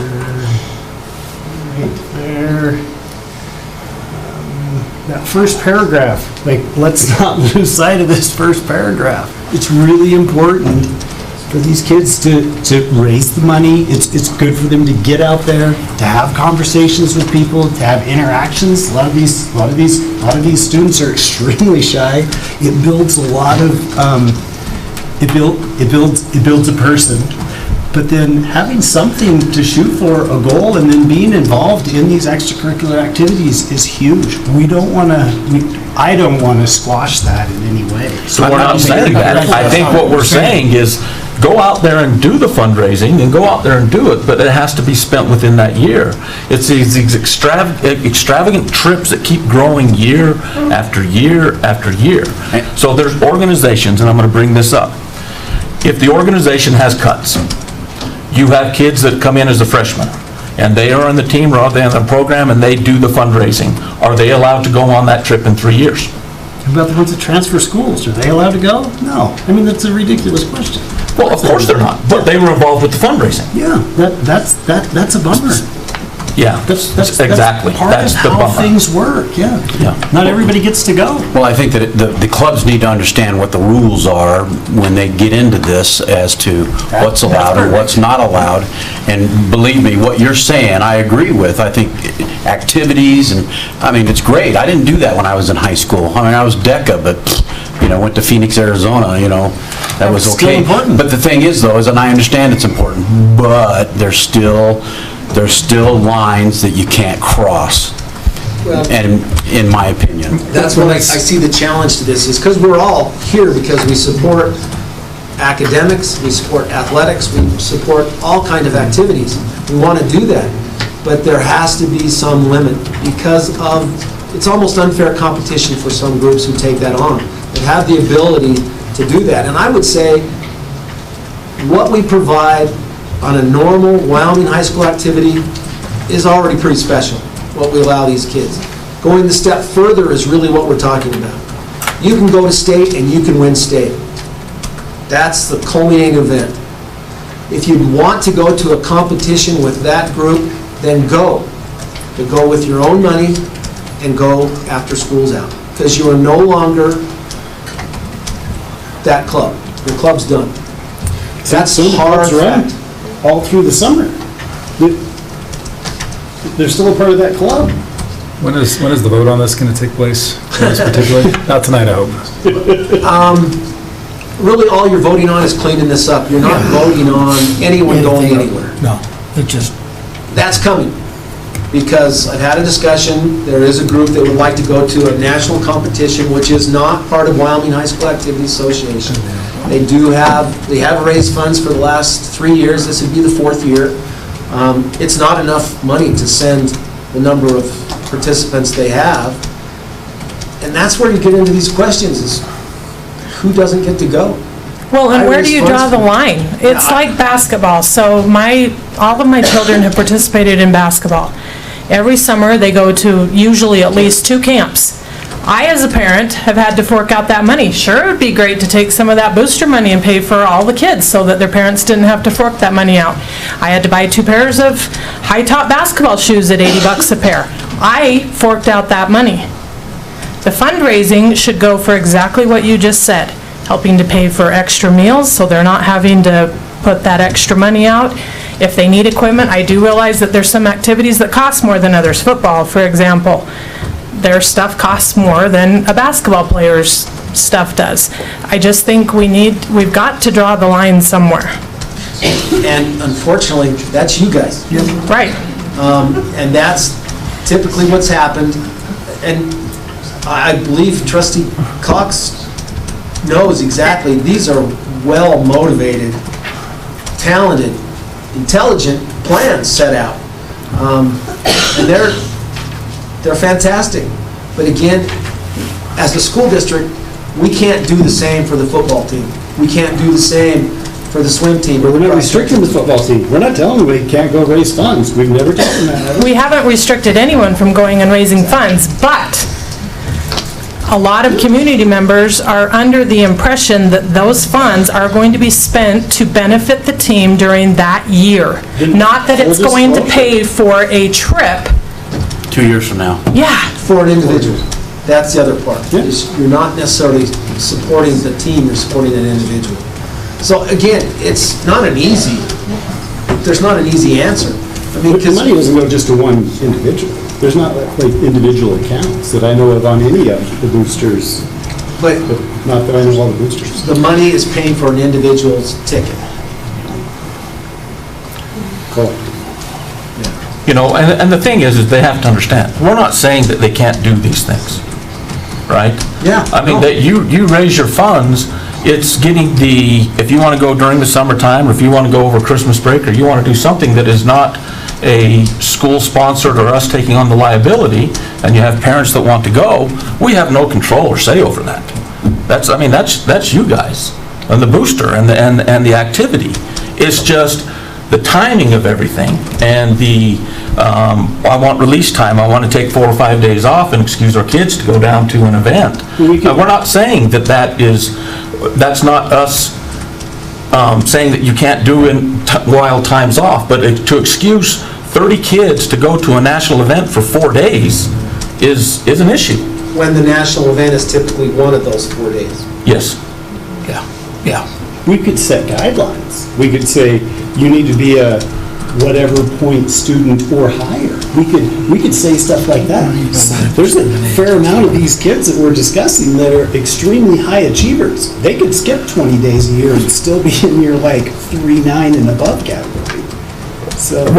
Right there. That first paragraph, let's not lose sight of this first paragraph. It's really important for these kids to raise the money. It's good for them to get out there, to have conversations with people, to have interactions. A lot of these students are extremely shy. It builds a lot of it builds a person. But then having something to shoot for, a goal, and then being involved in these extracurricular activities is huge. I don't want to squash that in any way. So we're not saying that. I think what we're saying is go out there and do the fundraising and go out there and do it, but it has to be spent within that year. It's these extravagant trips that keep growing year after year after year. So there's organizations, and I'm going to bring this up. If the organization has cuts, you have kids that come in as a freshman, and they are on the team or they're on the program, and they do the fundraising. Are they allowed to go on that trip in 3 years? What about the ones that transfer schools? Are they allowed to go? No. I mean, that's a ridiculous question. Well, of course they're not, but they were involved with the fundraising. Yeah, that's a bummer. Yeah, That's exactly. part That's of the how bummer. things work, yeah. Yeah. Not everybody gets to go. Well, I think that the clubs need to understand what the rules are when they get into this as to what's allowed and what's not allowed. And believe me, what you're saying, I agree with. I think activities and, I mean, it's great. I didn't do that when I was in high school. I mean, I was DECA, but, went to Phoenix, Arizona, that was Still okay. important. But the thing is, though, is, and I understand it's important, but there's still lines that you can't cross, and in my opinion. That's what I see the challenge to this, is because we're all here because we support academics, we support athletics, we support all kind of activities. We want to do that, but there has to be some limit because it's almost unfair competition for some groups who take that on, that have the ability to do that. And I would say what we provide on a normal Wyoming high school activity is already pretty special, what we allow these kids. Going the step further is really what we're talking about. You can go to state and you can win state. That's the culminating event. If you want to go to a competition with that group, then go. But go with your own money and go after school's out. Because you are no longer that club. Your club's done. That's hard fact. All through the summer. They're still a part of that club. When is the vote on this going to take place? Particularly? Not tonight, I hope. Really, all you're voting on is cleaning this up. You're not voting on anyone going anywhere. No, it just... That's coming, because I've had a discussion. There is a group that would like to go to a national competition, which is not part of Wyoming High School Activity Association. They have raised funds for the last 3 years. This would be the 4th year. It's not enough money to send the number of participants they have. And that's where you get into these questions, is who doesn't get to go? Well, and where do you draw the line? It's like basketball. So all of my children have participated in basketball. Every summer, they go to usually at least 2 camps. I, as a parent, have had to fork out that money. Sure, it would be great to take some of that booster money and pay for all the kids so that their parents didn't have to fork that money out. I had to buy 2 pairs of high-top basketball shoes at $80 a pair. I forked out that money. The fundraising should go for exactly what you just said, helping to pay for extra meals so they're not having to put that extra money out. If they need equipment, I do realize that there's some activities that cost more than others. Football, for example. Their stuff costs more than a basketball player's stuff does. I just think we've got to draw the line somewhere. And unfortunately, that's you guys. Right. And that's typically what's happened. And I believe Trustee Cox knows exactly, these are well-motivated, talented, intelligent plans set out. And they're fantastic. But again, as a school district, we can't do the same for the football team. We can't do the same for the swim team. But we're not restricting the football team. We're not telling them they can't go raise funds. We've never told them that. We haven't restricted anyone from going and raising funds, but a lot of community members are under the impression that those funds are going to be spent to benefit the team during that year. Not that it's going to pay for a trip. 2 years from now. Yeah. For an individual. That's the other part. Is you're not necessarily supporting the team, you're supporting an individual. So again, it's not an easy, there's not an easy answer. I mean, But the money doesn't go just to one individual. There's not like individual accounts that I know of on any of the boosters. But not that I know all the boosters. the money is paying for an individual's ticket. Cool. And the thing is they have to understand, we're not saying that they can't do these things, right? Yeah. I mean, that you raise your funds, it's getting if you want to go during the summertime, or if you want to go over Christmas break, or you want to do something that is not a school-sponsored or us taking on the liability, and you have parents that want to go, we have no control or say over that. That's you guys, and the booster, and the activity. It's just the timing of everything, and I want release time, I want to take 4 or 5 days off and excuse our kids to go down to an event. We're not saying that's not us saying that you can't do in while time's off, but to excuse 30 kids to go to a national event for 4 days is an issue. When the national event is typically one of those 4 days. Yes. Yeah. We could set guidelines. We could say, you need to be a whatever point student or higher. We could say stuff like that. There's a fair amount of these kids that we're discussing that are extremely high achievers. They could skip 20 days a year and still be in your like 3-9 and above category. So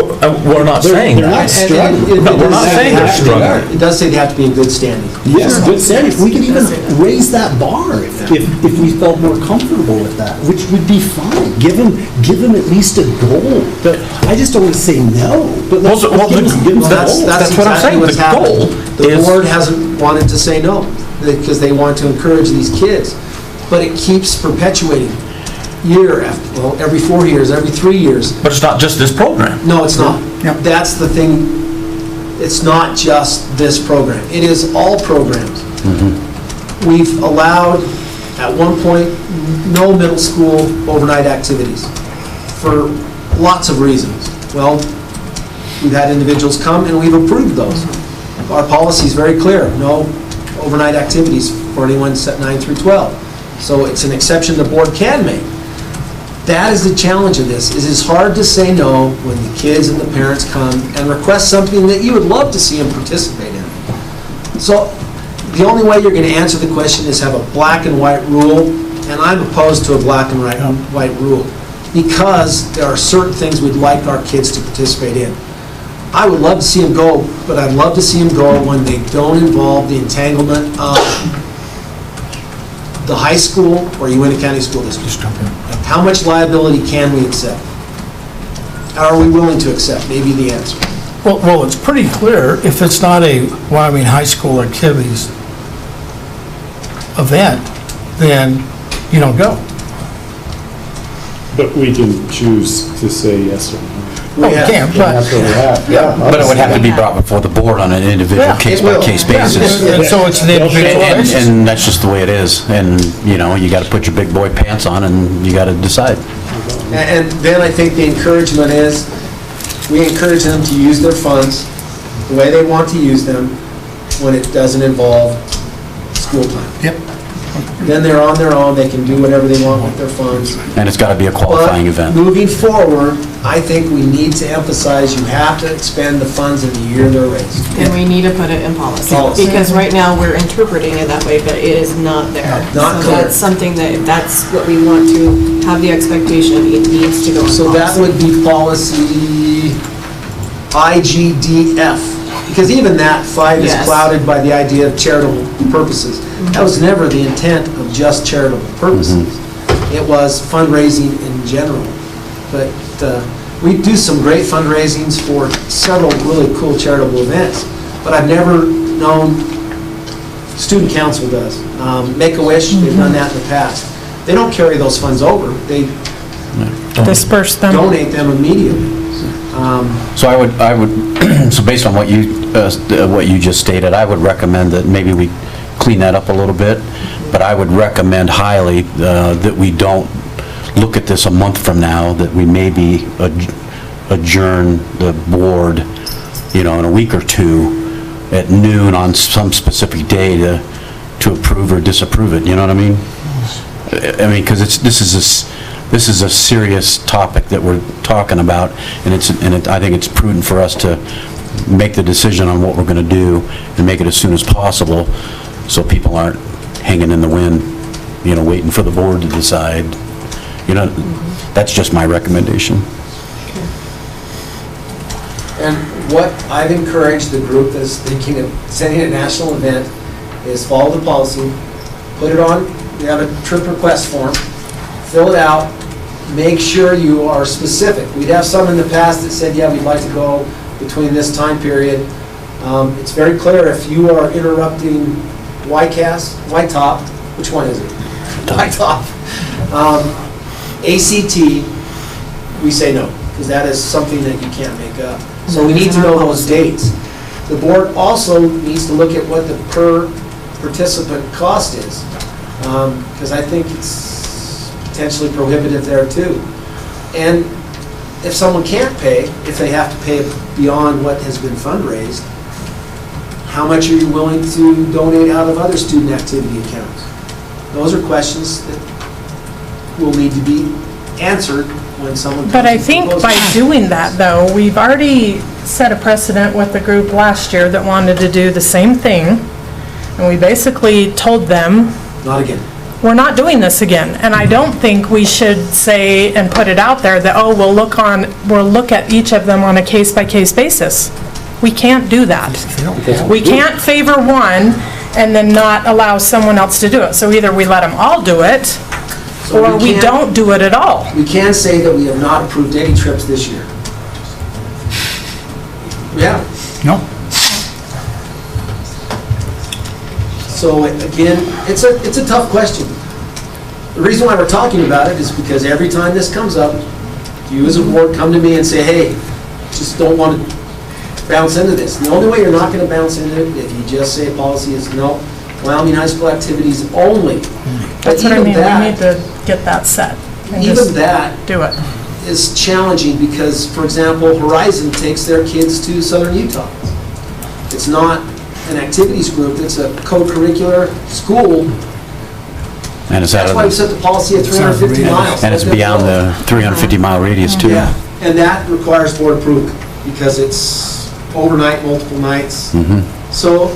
we're not saying they're not struggling. We're not saying they're struggling. It does say they have to be in good standing. Yes, good standing. We could even raise that bar if we felt more comfortable with that, which would be fine. Give them at least a goal. But I just don't want to say no. But let's give them a goal. That's what I'm saying. What's The happened. goal The is- board hasn't wanted to say no because they want to encourage these kids, but it keeps perpetuating year after, well, every 4 years, every 3 years. But it's not just this program. No, it's not. That's the thing. It's not just this program. It is all programs. We've allowed, at one point, no middle school overnight activities for lots of reasons. Well, we've had individuals come and we've approved those. Our policy is very clear, no overnight activities for anyone set 9 through 12. So it's an exception the board can make. That is the challenge of this, is it's hard to say no when the kids and the parents come and request something that you would love to see them participate in. So the only way you're going to answer the question is have a black and white rule, and I'm opposed to a black and white rule because there are certain things we'd like our kids to participate in. I would love to see them go, but I'd love to see them go when they don't involve the entanglement of the high school or Uintah County School District. How much liability can we accept? Are we willing to accept? Maybe the answer. Well, it's pretty clear, if it's not a Wyoming High School activities event, then you don't go. But we can choose to say yes or no. Well, we can, but... That's what we have. But it would have to be brought before the board on an individual case-by-case basis. And so it's an individual basis. And that's just the way it is. And, you know, you got to put your big boy pants on and you got to decide. And then I think the encouragement is, we encourage them to use their funds the way they want to use them when it doesn't involve school time. Yep. Then they're on their own, they can do whatever they want with their funds. And it's got to be a qualifying event. Moving forward, I think we need to emphasize you have to expend the funds in the year they're raised. And we need to put it in policy. Policy. Because right now, we're interpreting it that way, but it is not there. Not So clear. that's something that, if that's what we want to have the expectation, it needs to go in policy. So that would be policy IGDF. Because even that 5 is Yes. clouded by the idea of charitable purposes. That was never the intent of just charitable purposes. It was fundraising in general. But we do some great fundraisings for several really cool charitable events. But I've never known, student council does. Make-A-Wish, they've done that in the past. They don't carry those funds over. They Disperse them. donate them immediately. So I would, so based on what you just stated, I would recommend that maybe we clean that up a little bit, but I would recommend highly that we don't look at this a month from now, that we maybe adjourn the board, you know, in a week or two at noon on some specific day to approve or disapprove it, you know what I mean? I mean, because this is a serious topic that we're talking about, and I think it's prudent for us to make the decision on what we're going to do and make it as soon as possible, so people aren't hanging in the wind, you know, waiting for the board to decide. You know, that's just my recommendation. And what I've encouraged the group that's thinking of sending a national event is follow the policy, put it on, we have a trip request form, fill it out, make sure you are specific. We'd have some in the past that said, yeah, we'd like to go between this time period. It's very clear if you are interrupting White Top, which one is it? White Top. ACT, we say no, because that is something that you can't make up. So we need to know those dates. The board also needs to look at what the per participant cost is, because I think it's potentially prohibitive there too. And if someone can't pay, if they have to pay beyond what has been fundraised, how much are you willing to donate out of other student activity accounts? Those are questions that will need to be answered when someone. But I think by doing that, though, we've already set a precedent with the group last year that wanted to do the same thing, and we basically told them, Not again. we're not doing this again. And I don't think we should say and put it out there that, oh, we'll look at each of them on a case-by-case basis. We can't do that. We can't favor one and then not allow someone else to do it. So either we let them all do it, So or we can't- don't do it at all. We can say that we have not approved any trips this year. We haven't. No. So again, it's a tough question. The reason why we're talking about it is because every time this comes up, you as a board come to me and say, hey, just don't want to bounce into this. The only way you're not going to bounce into it if you just say policy is no, Wyoming high school activities only. That's what I mean, we need to get that set. and Even just that do it. is challenging because, for example, Horizon takes their kids to Southern Utah. It's not an activities group, it's a co-curricular school. And it's out That's of why we set the policy at 350 miles. And it's beyond the 350-mile radius, too. Yeah, and that requires board approval because it's overnight, multiple nights. So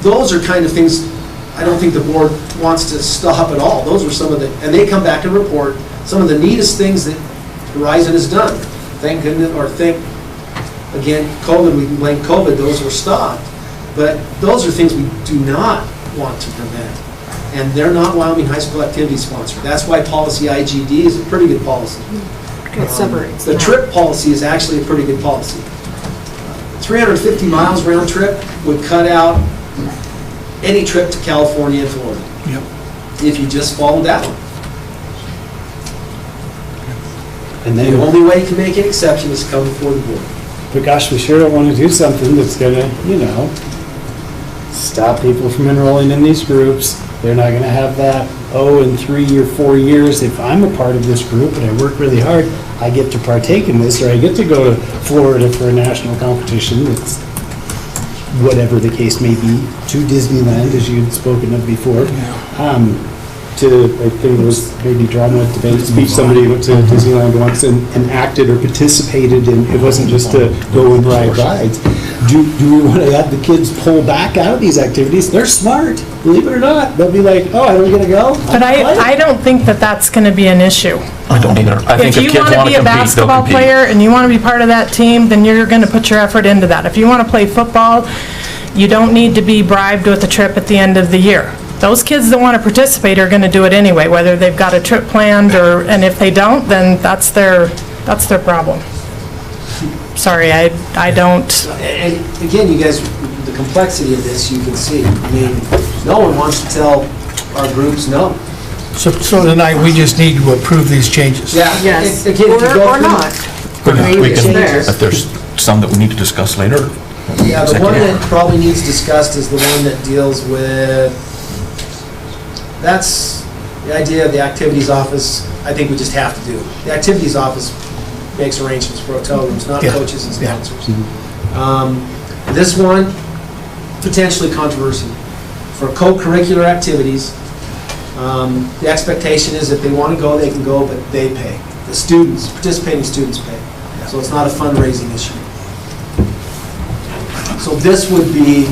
those are kind of things I don't think the board wants to stop at all. Those are some of the, and they come back and report some of the neatest things that Horizon has done. Thank goodness, or thank, again, COVID, we can blame COVID, those were stopped. But those are things we do not want to prevent. And they're not Wyoming High School activity sponsored. That's why policy IGD is a pretty good policy. It separates. The trip policy is actually a pretty good policy. 350 miles round trip would cut out any trip to California and Florida. Yep. If you just followed that one. And The then, only way you can make an exception is come before the board. but gosh, we sure don't want to do something that's gonna, stop people from enrolling in these groups. They're not gonna have that, in 3 or 4 years, if I'm a part of this group and I work really hard, I get to partake in this, or I get to go to Florida for a national competition that's whatever the case may be, to Disneyland, as you had spoken of before. I think there was maybe drama at debate speech, somebody went to Disneyland once and acted or participated in, it wasn't just to go and ride rides. Do we want to have the kids pull back out of these activities? They're smart, believe it or not. They'll be like, oh, I don't get to go? But I don't think that that's going to be an issue. I don't either. I think if kids want to compete, they'll If you want to be a basketball compete. player and you want to be part of that team, then you're going to put your effort into that. If you want to play football, you don't need to be bribed with a trip at the end of the year. Those kids that want to participate are going to do it anyway, whether they've got a trip planned and if they don't, then that's their problem. Sorry, I don't. And again, you guys, the complexity of this, you can see. I mean, no one wants to tell our groups no. So tonight, we just need to approve these changes. Yeah. Yes. Again, if you go Or through- not. We can, Changes. if there's some that we need to discuss later. Yeah, the one that probably needs discussed is the one that deals with, that's the idea of the activities office, I think we just have to do. The activities office makes arrangements for hotel rooms, not Yeah. coaches and sponsors. This one, potentially controversial. For co-curricular activities, the expectation is if they want to go, they can go, but they pay. The students, participating students pay. So it's not a fundraising issue. So this would be,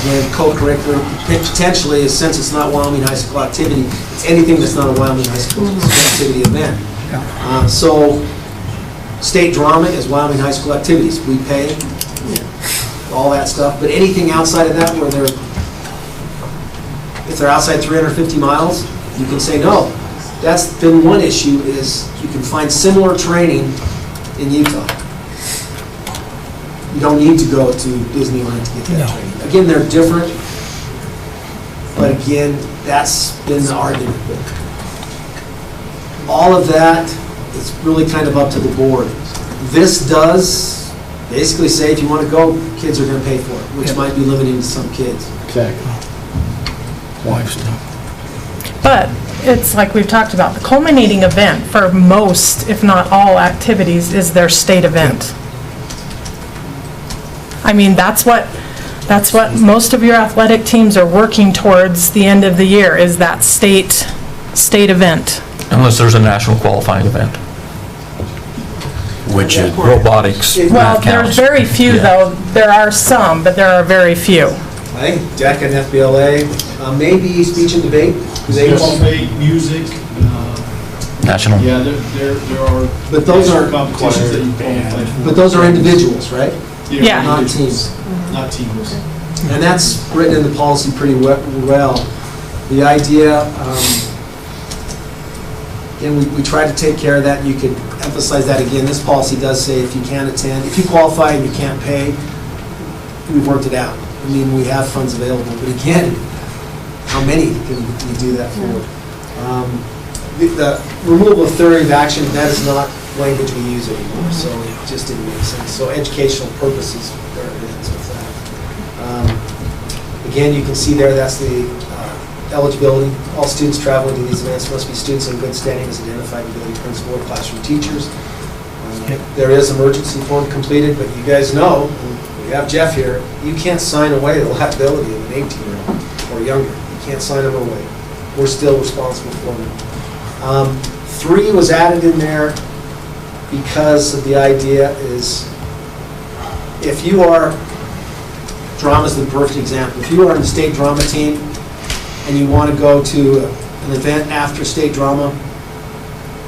again, co-curricular, potentially, since it's not Wyoming High School activity, it's anything that's not a Wyoming High School activity event. So state drama is Wyoming High School activities. We pay, all that stuff, but anything outside of that where if they're outside 350 miles, you can say no. That's been one issue, is you can find similar training in Utah. You don't need to go to Disneyland to get that training. Again, they're different, but again, that's been the argument. All of that is really kind of up to the board. This does basically say if you want to go, kids are going to pay for it, which might be limiting to some kids. Exactly. But it's like we've talked about, the culminating event for most, if not all activities, is their state event. I mean, that's what most of your athletic teams are working towards the end of the year, is that state event. Unless there's a national qualifying event. Which is robotics. Well, that there's counts. very few, though. There are some, but there are very few. I think DECA and FBLA, maybe speech and debate. Do they qualify? Music. National. Yeah, there are. But those are competitions that you qualify for. But those are individuals, right? Yeah. Not teams. Not teams. And that's written in the policy pretty well. The idea, and we try to take care of that. You could emphasize that again. This policy does say if you can't attend, if you qualify and you can't pay, we've worked it out. I mean, we have funds available, but again, how many can you do that for? The removal of theory of action, that is not language we use anymore, so it just didn't make sense. So educational purposes are ends with that. Again, you can see there, that's the eligibility. All students traveling to these events must be students in good standing as identified by the principal or classroom teachers. There is emergency form completed, but you guys know, we have Jeff here, you can't sign away the liability of an 18-year-old or younger. You can't sign them away. We're still responsible for them. 3 was added in there because of the idea is, if you are, drama's the perfect example, if you are in the state drama team and you want to go to an event after state drama,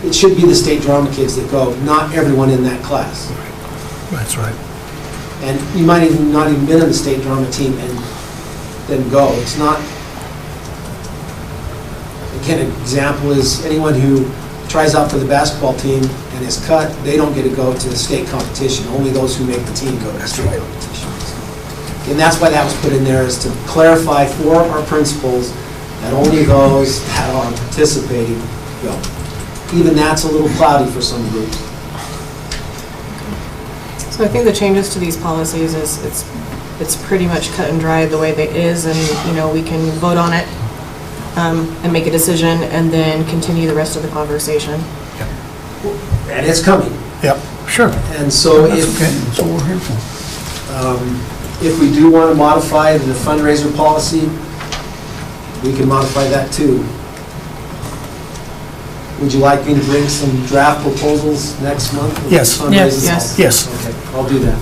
it should be the state drama kids that go, not everyone in that class. That's right. And you might even not even been in the state drama team and then go. It's not, again, an example is anyone who tries out for the basketball team and is cut, they don't get to go to the state competition. Only those who make the team go to the state competition. And that's why that was put in there, is to clarify for our principals that only those that are participating go. Even that's a little cloudy for some groups. So I think the changes to these policies is, it's pretty much cut and dried the way that it is, and, we can vote on it and make a decision, and then continue the rest of the conversation. And it's coming. Yep, sure. And so That's okay, that's what we're here for. If we do want to modify the fundraiser policy, we can modify that too. Would you like me to bring some draft proposals next month? with Yes. the fundraising policy? Yes. Okay, I'll do that.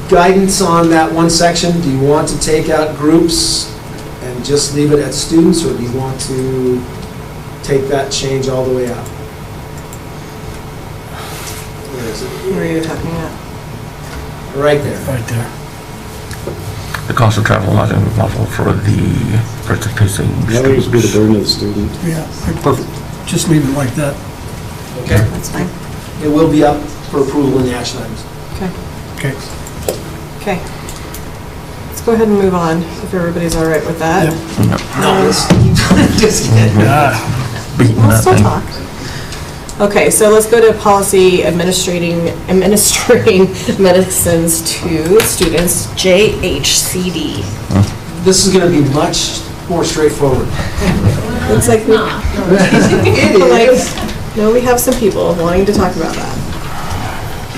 Guidance on that one section, do you want to take out groups and just leave it at students, or do you want to take that change all the way out? Where is it? Where are you talking about? Right there. Right there. The cost of travel not responsible for the participating That would just be the burden of the student. Yeah, perfect. Just leave it like that. Okay. That's fine. It will be up for approval in the action items. Okay. Okay. Okay. Let's go ahead and move on, if everybody's all right with that. No, just We'll still talk. Okay, so let's go to policy administering medicines to students, JHCD. This is going to be much more straightforward. Looks like we, no, we have some people wanting to talk about that.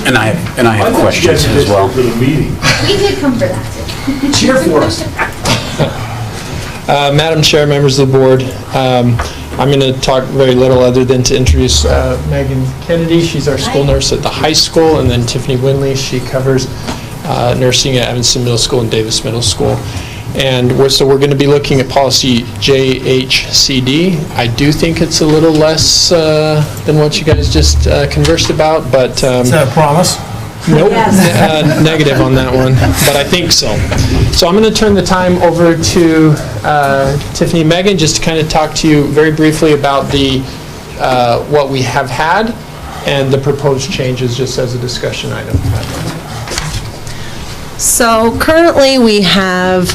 And I have questions as well. For the meeting. We did come for that. Cheer for us. Madam Chair, members of the board, I'm going to talk very little other than to introduce Megan Kennedy. She's our school nurse at the high school, and then Tiffany Winley. She covers nursing at Evanston Middle School and Davis Middle School. And so we're going to be looking at policy JHCD. I do think it's a little less than what you guys just conversed about, but... Is that a promise? Nope, negative on that one, but I think so. So I'm going to turn the time over to Tiffany and Megan just to kind of talk to you very briefly about what we have had and the proposed changes, just as a discussion item. So currently we have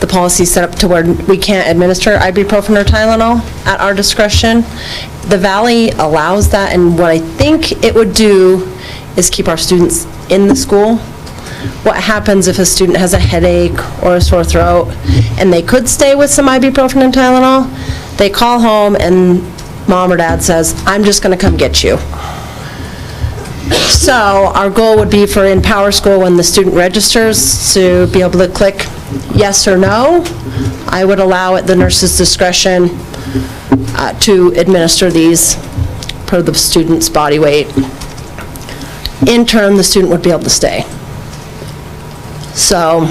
the policy set up to where we can't administer ibuprofen or Tylenol at our discretion. The Valley allows that, and what I think it would do is keep our students in the school. what happens if a student has a headache or a sore throat, and they could stay with some ibuprofen and Tylenol. They call home and mom or dad says, I'm just going to come get you. So our goal would be for in Power School, when the student registers, to be able to click yes or no. I would allow at the nurse's discretion to administer these per the student's body weight. In turn, the student would be able to stay. So,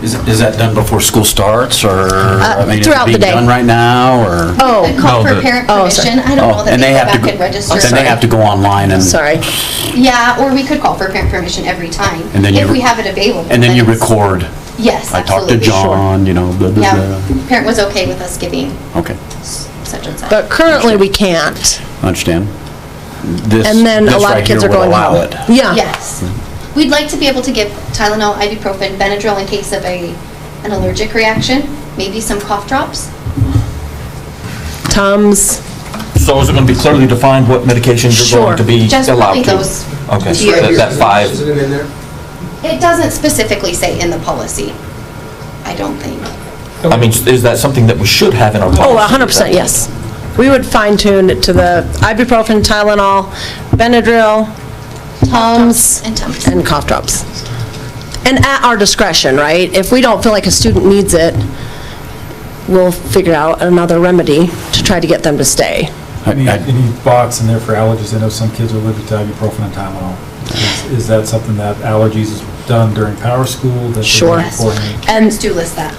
Is that done before school starts, or, I mean, is it throughout the being day. done right now, or? Oh. A call for parent permission, I don't know that And they they go have to back go- and register. Then they have to go online and. Sorry. Yeah, or we could call for parent permission every time, And then if you- we have it available. And then you it's- record. Yes, I talked to absolutely. John, you know, blah, blah, Yeah, blah. parent was okay with us giving Okay, such and such. But currently, we can't. understand. This, And then a this lot of right kids here are would going allow home. it. Yeah. Yes. We'd like to be able to give Tylenol, ibuprofen, Benadryl in case of an allergic reaction, maybe some cough drops. Tums. So is it going to be clearly defined what medications you're going to be Just allowed really to? those Okay, so few. that 5. Isn't it in there? It doesn't specifically say in the policy, I don't think. I mean, is that something that we should have in our policy? Oh, 100%, yes. We would fine tune it to the ibuprofen, Tylenol, Benadryl, Tums, and cough drops. And at our discretion, right? If we don't feel like a student needs it, we'll figure out another remedy to try to get them to stay. Any box in there for allergies? I know some kids are allergic to ibuprofen and Tylenol. Is that something that allergies is done during Power School? that they Sure. do beforehand? Parents do list that.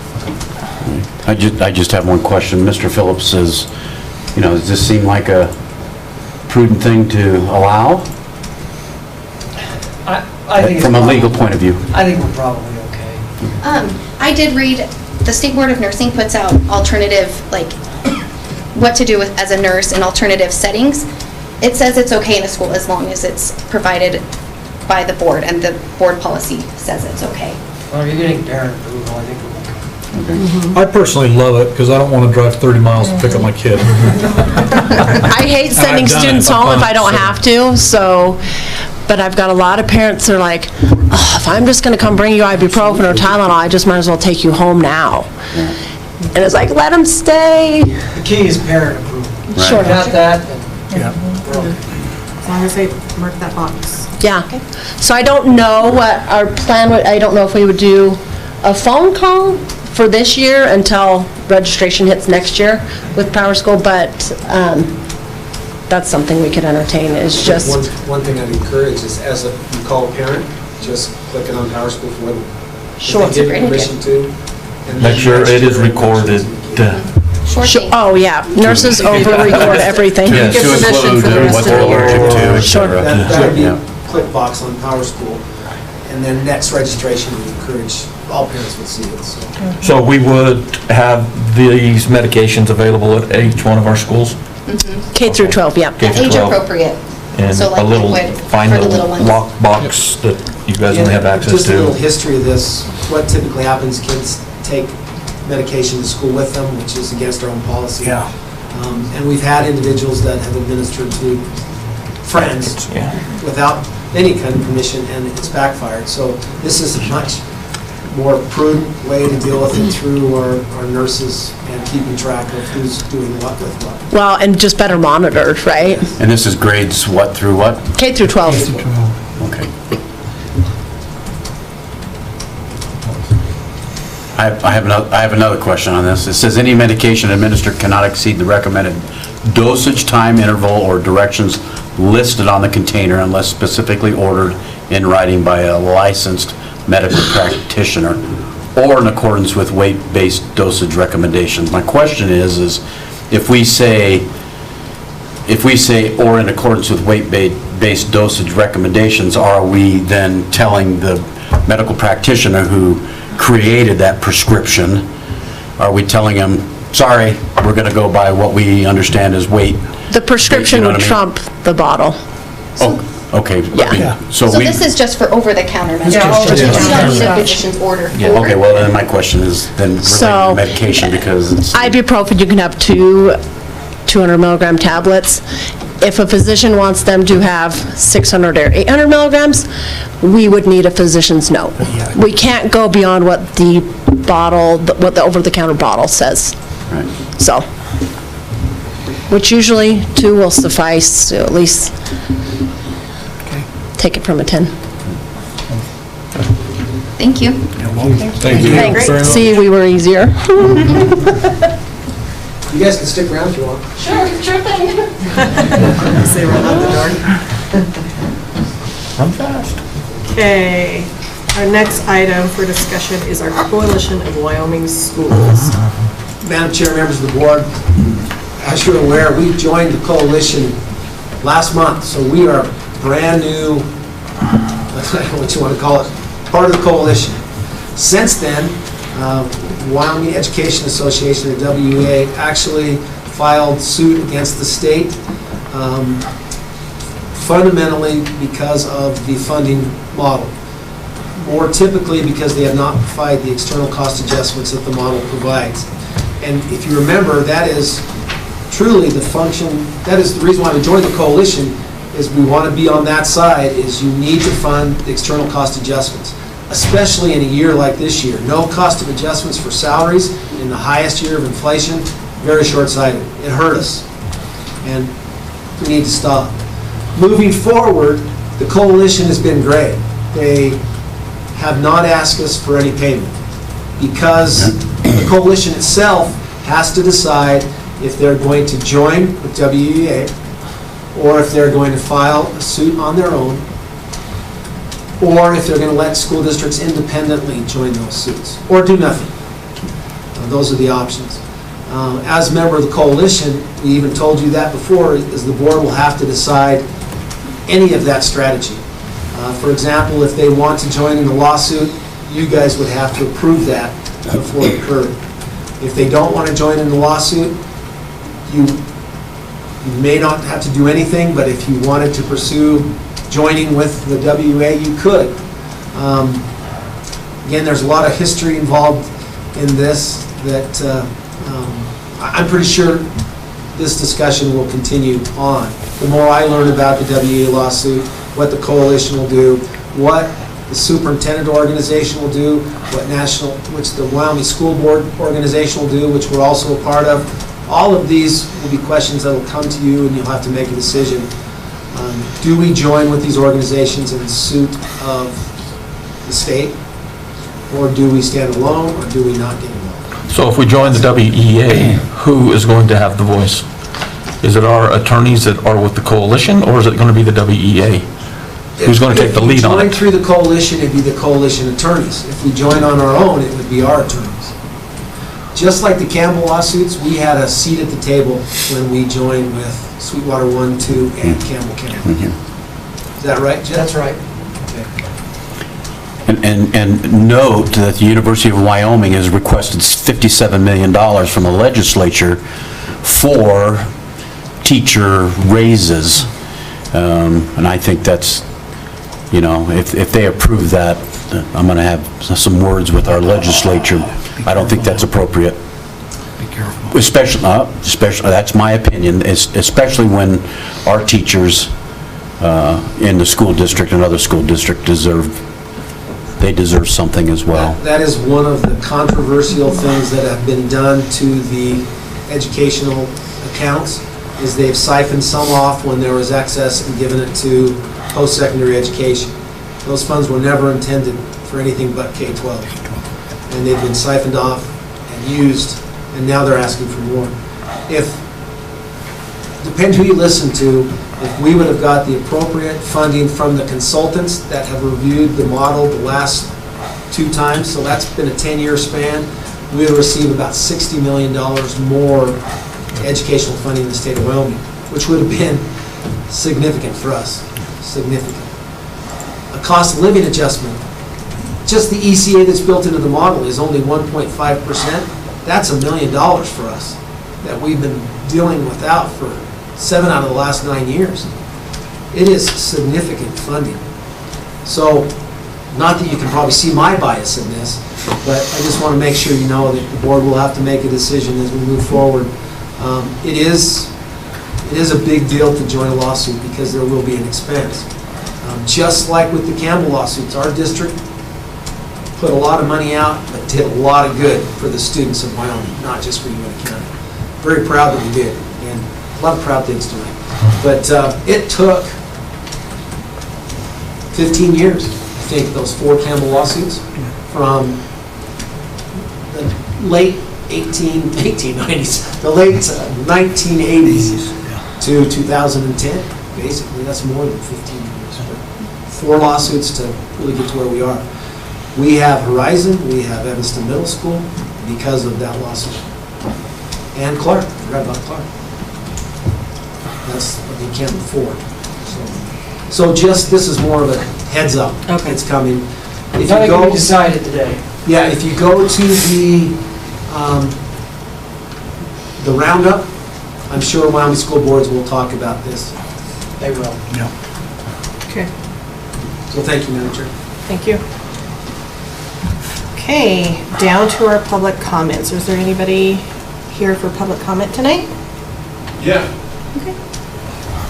I just have one question. Mr. Phillips says, you know, does this seem like a prudent thing to allow? I think it's From a legal probably- point of view? I think we're probably okay. I did read, the State Board of Nursing puts out alternative, like, what to do with, as a nurse in alternative settings. It says it's okay in a school as long as it's provided by the board, and the board policy says it's okay. Well, if you're getting parent approval, I think we're okay. I personally love it because I don't want to drive 30 miles to pick up my kid. I hate And sending I've done students it. I've home if done I it, don't so- have to, so, but I've got a lot of parents that are like, "Oh, if I'm just gonna come bring you ibuprofen or Tylenol, I just might as well take you home now." And it's like, let them stay. The key is parent approval. Sure. Got that, then we're okay. As long as they mark that box. Yeah. So I don't know what our plan would, I don't know if we would do a phone call for this year until registration hits next year with Power School, but that's something we could entertain, is just, One thing I'd encourage is, as you call a parent, just click it on Power School for them. Sure. If they give you permission to. and Make then sure next it is year- recorded. oh, yeah, nurses over-record everything. Yeah, to include what they're allergic to, et Sure. cetera. That would be Yeah. a click box on Power School. And then next registration, we encourage, all parents would see it, so. So we would have these medications available at each one of our schools? K through 12, yeah. K through Age 12. appropriate. And So a like little, liquid fine for the little little ones. lock box that you guys only have access Just a little to. history of this. What typically happens, kids take medication to school with them, which is against our own policy. Yeah. And we've had individuals that have administered to friends Yeah. without any kind of permission, and it's backfired. So this is a much more prudent way to deal with it through our nurses and keeping track of who's doing what with what. Well, and just better monitored, right? And this is grades what through what? K through 12. Okay. I have another question on this. It says any medication administered cannot exceed the recommended dosage, time interval, or directions listed on the container unless specifically ordered in writing by a licensed medical practitioner or in accordance with weight-based dosage recommendations. My question is if we say, or in accordance with weight-based dosage recommendations, are we then telling the medical practitioner who created that prescription, are we telling them, sorry, we're going to go by what we understand as weight? The prescription You know would what I mean? trump the bottle. Oh, okay. Yeah. So So we, this is just for over-the-counter medication. just We don't need a over-the-counter. physician's order for yeah, it. okay, well, then my question is then related So- to medication because it's, Ibuprofen, you can have 2 200 milligram tablets. if a physician wants them to have 600 or 800 milligrams, we would need a physician's note. We can't go beyond what the bottle, what the over-the-counter bottle says. Right. So, which usually 2 will suffice to at least take it from a 10. Thank you. Thank you. Thanks. See, we were easier. You guys can stick around if you want. Sure thing. Say run out the door. I'm fast. Okay, our next item for discussion is our Coalition of Wyoming Schools. Madam Chair, members of the board, as you're aware, we joined the coalition last month, so we are brand new, what you want to call it, part of the coalition. Since then, Wyoming Education Association, the WEA, actually filed suit against the state, fundamentally because of the funding model. More typically because they have not provided the external cost adjustments that the model provides. And if you remember, that is truly the function, that is the reason why we joined the coalition, is we want to be on that side, is you need to fund the external cost adjustments, especially in a year like this year. No cost of adjustments for salaries in the highest year of inflation, very short-sighted. It hurt us, and we need to stop. Moving forward, the coalition has been great. They have not asked us for any payment because the coalition itself has to decide if they're going to join with WEA or if they're going to file a suit on their own, or if they're going to let school districts independently join those suits, or do nothing. Those are the options. As a member of the coalition, we even told you that before, is the board will have to decide any of that strategy. For example, if they want to join in the lawsuit, you guys would have to approve that before it occurred. If they don't want to join in the lawsuit, you may not have to do anything, but if you wanted to pursue joining with the WA, you could. Again, there's a lot of history involved in this that I'm pretty sure this discussion will continue on. The more I learn about the WA lawsuit, what the coalition will do, what the superintendent organization will do, which the Wyoming School Board organization will do, which we're also a part of. All of these will be questions that will come to you and you'll have to make a decision. Do we join with these organizations in suit of the state? Or do we stand alone, or do we not get involved? So if we join the WEA, who is going to have the voice? Is it our attorneys that are with the coalition, or is it going to be the WEA? Who's going to take the lead on If we it? join through the coalition, it'd be the coalition attorneys. If we join on our own, it would be our attorneys. Just like the Campbell lawsuits, we had a seat at the table when we joined with Sweetwater 1, 2, and Campbell County. Is that right, Jeff? That's right. And note that the University of Wyoming has requested $57 million from the legislature for teacher raises. And I think that's, you know, if they approve that, I'm going to have some words with our legislature. I don't think that's appropriate. Be careful. Especially, that's my opinion, especially when our teachers in the school district and other school district deserve something as well. That is one of the controversial things that have been done to the educational accounts, is they've siphoned some off when there was excess and given it to post-secondary education. Those funds were never intended for anything but K-12. And they've been siphoned off and used, and now they're asking for more. Depends who you listen to, if we would have got the appropriate funding from the consultants that have reviewed the model the last 2 times, so that's been a 10-year span, we would receive about $60 million more educational funding in the state of Wyoming, which would have been significant for us, significant. A cost of living adjustment, just the ECA that's built into the model is only 1.5%. That's $1 million for us that we've been dealing without for 7 out of the last 9 years. It is significant funding. So, not that you can probably see my bias in this, but I just want to make sure you know that the board will have to make a decision as we move forward. It is it is a big deal to join a lawsuit because there will be an expense. Just like with the Campbell lawsuits, our district put a lot of money out, but did a lot of good for the students of Wyoming, not just for UNT County. Very proud that we did, and a lot of proud things tonight. But it took 15 years, I think, those 4 Campbell lawsuits, from the late 1890s, the late 1980s to 2010. Basically, that's more than 15 years. But 4 lawsuits to really get to where we are. We have Horizon, we have Evanston Middle School because of that lawsuit. And Clark, I forgot about Clark. That's what they can't afford. So just, this is more of a heads up. Okay. It's coming. If Nothing you go, can be decided today. Yeah, if you go to the roundup, I'm sure Wyoming school boards will talk about this. They will. Yeah. Okay. So thank you, Madam Chair. Thank you. Okay, down to our public comments. Is there anybody here for public comment tonight? Yeah. Okay.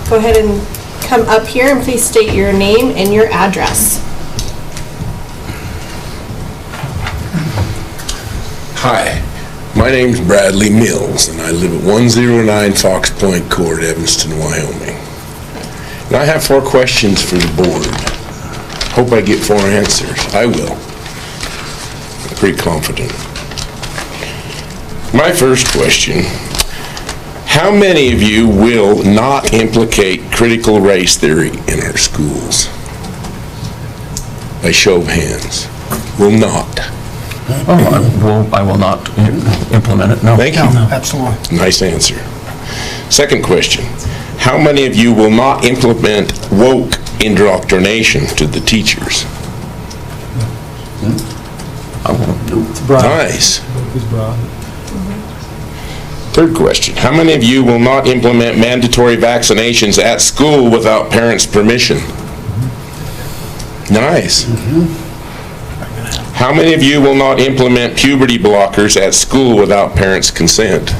Go ahead and come up here and please state your name and your address. Hi, my name's Bradley Mills, and I live at 109 Fox Point Court, Evanston, Wyoming. And I have 4 questions for the board. Hope I get 4 answers. I will. I'm pretty confident. My first question, how many of you will not implicate critical race theory in our schools? By show of hands. Will not. I will not implement it, no. Thank you. Absolutely. Nice answer. Second question. How many of you will not implement woke indoctrination to the teachers? I won't. Nice. Third question. How many of you will not implement mandatory vaccinations at school without parents' permission? Nice. How many of you will not implement puberty blockers at school without parents' consent?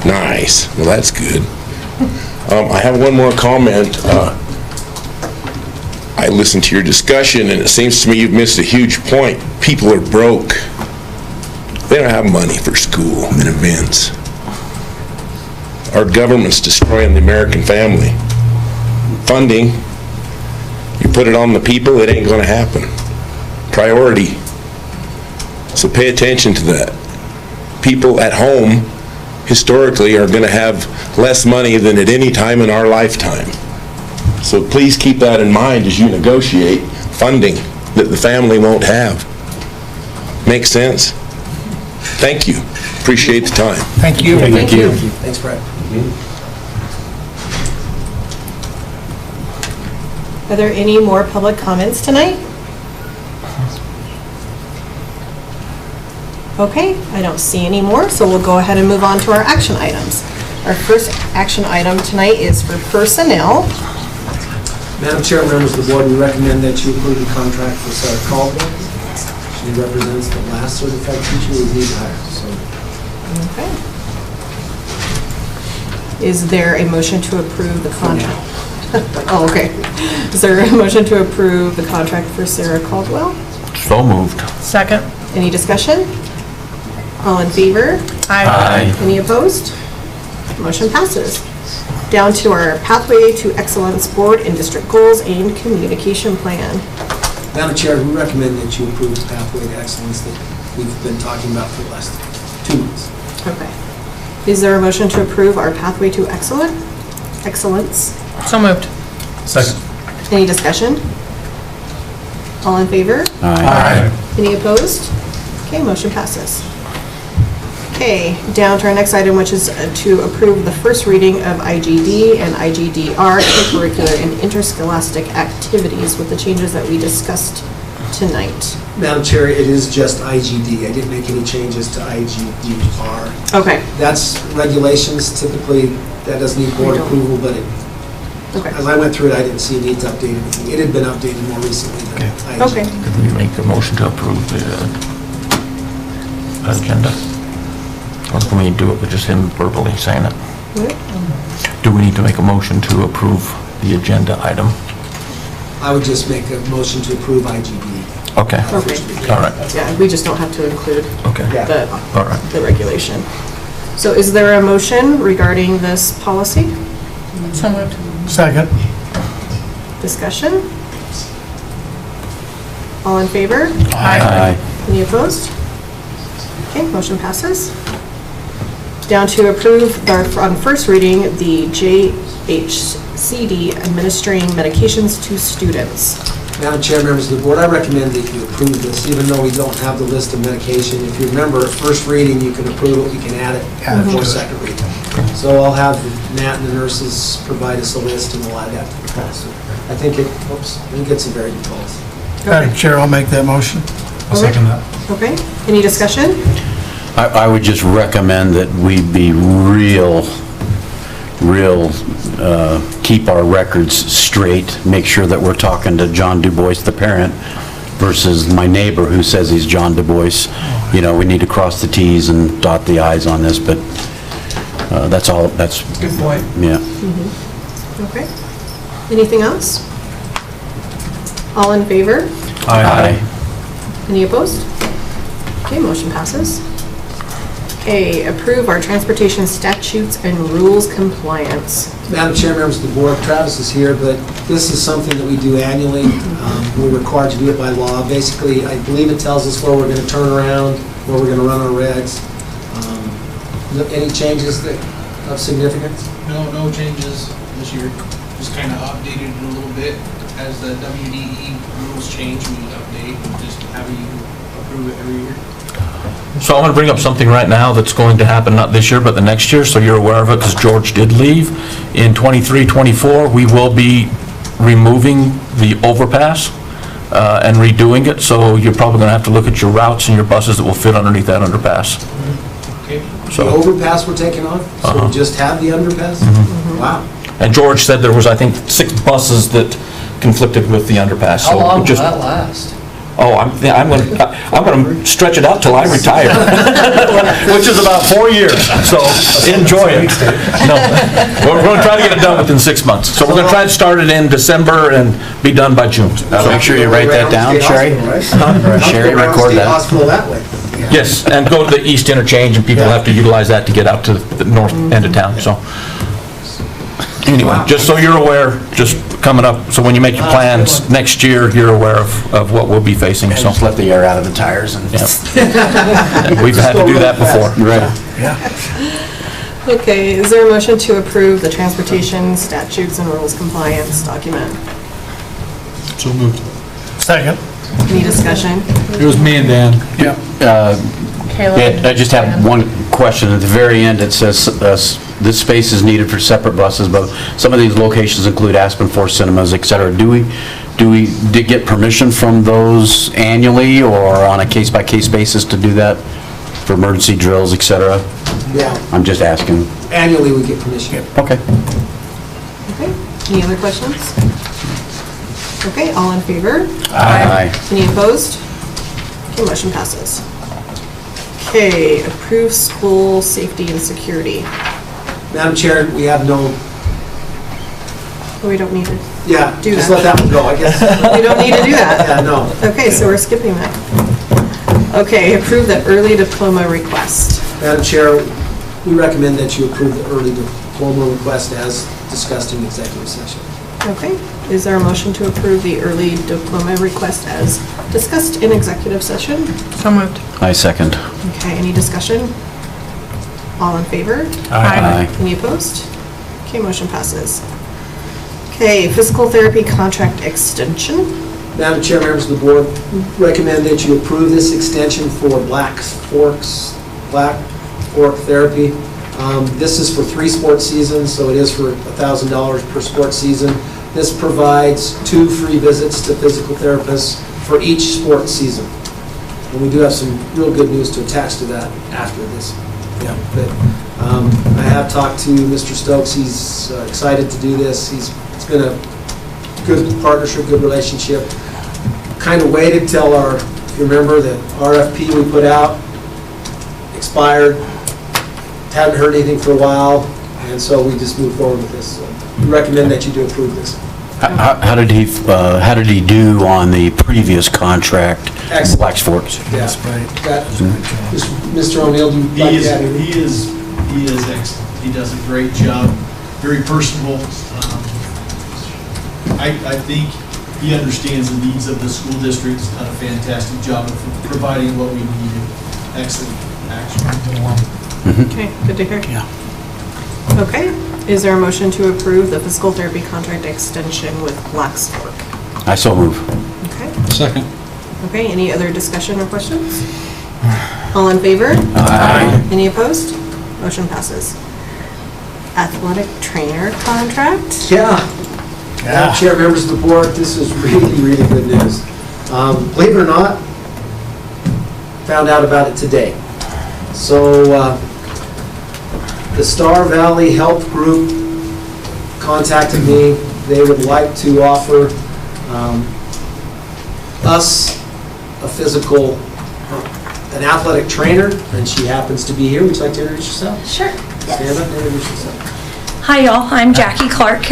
Nice. Well, that's good. I have one more comment. I listened to your discussion, and it seems to me you've missed a huge point. People are broke. They don't have money for school and events. Our government's destroying the American family. Funding, you put it on the people, it ain't going to happen. Priority. So pay attention to that. People at home, historically, are going to have less money than at any time in our lifetime. So please keep that in mind as you negotiate funding that the family won't have. Make sense? Thank you. Appreciate the time. Thank you. Thank you. Thanks, Brad. Are there any more public comments tonight? Okay, I don't see any more, so we'll go ahead and move on to our action items. Our first action item tonight is for personnel. Madam Chair, members of the board, we recommend that you approve the contract for Sarah Caldwell. She represents the last certified teacher we need to hire, so. Okay. Is there a motion to approve the contract? Oh, okay. Is there a motion to approve the contract for Sarah Caldwell? So moved. Second. Any discussion? All in favor? Aye. Any opposed? Motion passes. Down to our Pathway to Excellence Board and District Goals and Communication Plan. Madam Chair, we recommend that you approve the Pathway to Excellence that we've been talking about for the last 2 months. Okay. Is there a motion to approve our Pathway to Excellence? So moved. Second. Any discussion? All in favor? Aye. Any opposed? Okay, motion passes. Okay, down to our next item, which is to approve the first reading of IGD and IGDR, curricular and interscholastic activities with the changes that we discussed tonight. Madam Chair, it is just IGD. I didn't make any changes to IGDR. Okay. That's regulations. Typically, that doesn't need board approval, but as I went through it, I didn't see a need to update anything. It had been updated more recently than IGD. Okay. Could we make a motion to approve the agenda? Or can we do it with just him verbally saying it? Do we need to make a motion to approve the agenda item? I would just make a motion to approve IGB. Okay. Okay. All right. Yeah, we just don't have to include Okay. All right. the regulation. So is there a motion regarding this policy? So moved. Second. Discussion? All in favor? Aye. Any opposed? Okay, motion passes. Down to approve, on first reading, the JHCD administering medications to students. Madam Chair, members of the board, I recommend that you approve this, even though we don't have the list of medication. If you remember, at first reading, you can approve it, we can add it for second reading. So I'll have Matt and the nurses provide us a list, and we'll add that to the policy. I think it's a very good policy. Madam Chair, I'll make that motion. I'll second that. Okay, any discussion? I would just recommend that we be keep our records straight, make sure that we're talking to John Du Bois, the parent, versus my neighbor who says he's John Du Bois. You know, we need to cross the Ts and dot the Is on this, but that's all, that's... Good point. Yeah. Okay. Anything else? All in favor? Aye. Any opposed? Okay, motion passes. Okay, approve our transportation statutes and rules compliance. Madam Chair, members of the board, Travis is here, but this is something that we do annually. We're required to do it by law. Basically, I believe it tells us where we're going to turn around, where we're going to run our regs. Any changes of significance? No changes this year. Just kind of updated it a little bit. As the WDE rules change, we update and just have you approve it every year. So I'm going to bring up something right now that's going to happen not this year, but the next year, so you're aware of it, because George did leave. In 23-24, we will be removing the overpass and redoing it, so you're probably going to have to look at your routes and your buses that will fit underneath that underpass. Okay. The overpass we're taking off? So we just have the underpass? Wow. And George said there was, I think, 6 buses that conflicted with the underpass. How so long will just, that last? Oh, I'm going to stretch it out till I retire, which is about 4 years. So enjoy it. No, we're going to try to get it done within 6 months. So we're going to try to start it in December and be done by June. So make sure you write that down, Sherry. Sherry, record that. Hospital that way. Yes, and go to the east interchange, and people have to utilize that to get out to the north end of town. So anyway, just so you're aware, just coming up, so when you make your plans next year, you're aware of what we'll be facing, so. Just let the air out of the tires and... We've had to do that before. Right. Okay, is there a motion to approve the transportation statutes and rules compliance document? So moved. Second. Any discussion? It was me and Dan. Yep. I just have one question. At the very end, it says this space is needed for separate buses, but some of these locations include Aspen Force Cinemas, et cetera. Do we get permission from those annually or on a case-by-case basis to do that for emergency drills, et cetera? Yeah. I'm just asking. Annually, we get permission. Okay. Okay, any other questions? Okay, all in favor? Aye. Any opposed? Okay, motion passes. Okay, approve school safety and security. Madam Chair, we have no... Oh, we don't need to Yeah, do just that. let that one go, I guess. We don't need to do that? Yeah, no. Okay, so we're skipping that. Okay, approve the early diploma request. Madam Chair, we recommend that you approve the early diploma request as discussed in executive session. Okay, is there a motion to approve the early diploma request as discussed in executive session? So moved. I second. Okay, any discussion? All in favor? Aye. Any opposed? Okay, motion passes. Okay, physical therapy contract extension. Madam Chair, members of the board, recommend that you approve this extension for Black Fork Therapy. This is for 3 sports seasons, so it is for $1,000 per sports season. This provides 2 free visits to physical therapists for each sports season. And we do have some real good news to attach to that after this. Yeah, but I have talked to Mr. Stokes. He's excited to do this. It's been a good partnership, good relationship. Kind of waited till if you remember, the RFP we put out expired. Hadn't heard anything for a while, And so we just moved forward with this. So we recommend that you do approve this. How did he do on the previous contract? Excellent. Black Sports? Yeah. Mr. O'Neill, do you like that? He is excellent. He does a great job, very personable. I think he understands the needs of the school district. He's done a fantastic job of providing what we needed. Excellent, actually. Okay, good to hear. Yeah. Okay, is there a motion to approve the physical therapy contract extension with Black Stork? I so move. Okay. Second. Okay, any other discussion or questions? All in favor? Aye. Any opposed? Motion passes. Athletic trainer contract? Yeah. Madam Chair, members of the board, this is really, really good news. Believe it or not, found out about it today. So the Star Valley Health Group contacted me. They would like to offer us a physical, an athletic trainer, and she happens to be here. Would you like to introduce yourself? Sure. Stand up and introduce yourself. Hi, y'all. I'm Jackie Clark.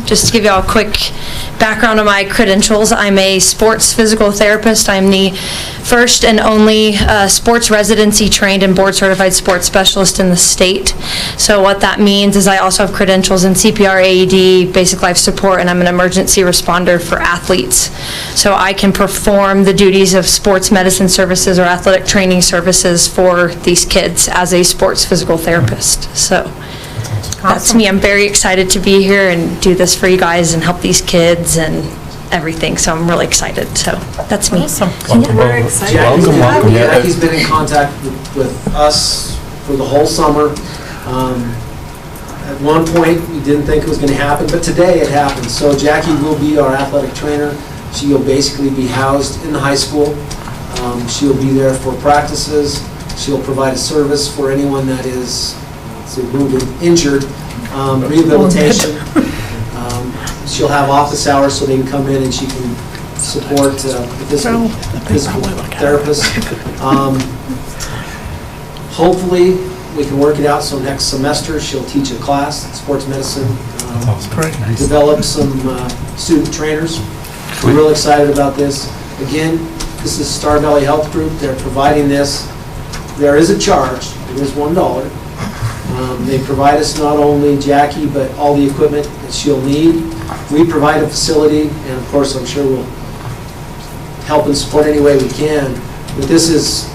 Just to give y'all a quick background on my credentials, I'm a sports physical therapist. I'm the first and only sports residency trained and board certified sports specialist in the state. So what that means is I also have credentials in CPR, AED, basic life support, and I'm an emergency responder for athletes. So I can perform the duties of sports medicine services or athletic training services for these kids as a sports physical therapist. So that's me. I'm very excited to be here and do this for you guys and help these kids and everything. So I'm really excited. So that's me. Awesome. We're excited. Jackie's been in contact with us for the whole summer. At one point, we didn't think it was going to happen, but today it happened. So Jackie will be our athletic trainer. She will basically be housed in the high school. She'll be there for practices. She'll provide a service for anyone that is wounded, injured, rehabilitation. She'll have office hours so they can come in and she can support the physical therapist. Hopefully, we can work it out so next semester she'll teach a class, sports medicine, develop some student trainers. We're real excited about this. Again, this is Star Valley Health Group. They're providing this. There is a charge. It is $1. They provide us not only Jackie, but all the equipment that she'll need. We provide a facility, and of course, I'm sure we'll help and support any way we can. But this is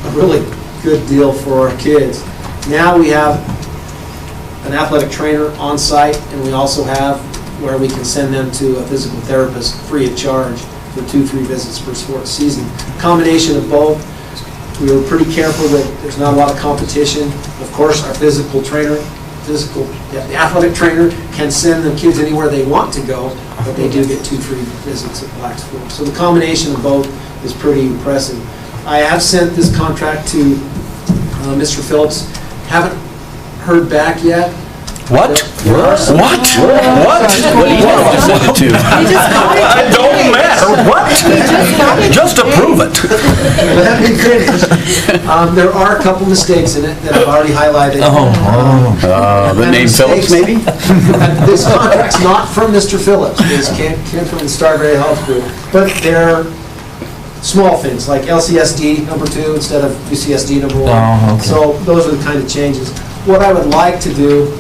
a really good deal for our kids. Now we have an athletic trainer on site, and we also have where we can send them to a physical therapist free of charge for 2-3 visits per sports season. Combination of both. We were pretty careful that there's not a lot of competition. Of course, our the athletic trainer can send the kids anywhere they want to go, but they do get 2 free visits at Black School. So the combination of both is pretty impressive. I have sent this contract to Mr. Phillips. Haven't heard back yet. What? What? What? What? It don't matter. What? Just approve it. Let me finish. There are a couple mistakes in it that I've already highlighted. The name Phillips, maybe? This contract's not from Mr. Phillips. This came from the Star Valley Health Group. But they're small things, like LCSD number 2 instead of UCSD number 1. Oh, okay. So those are the kind of changes. What I would like to do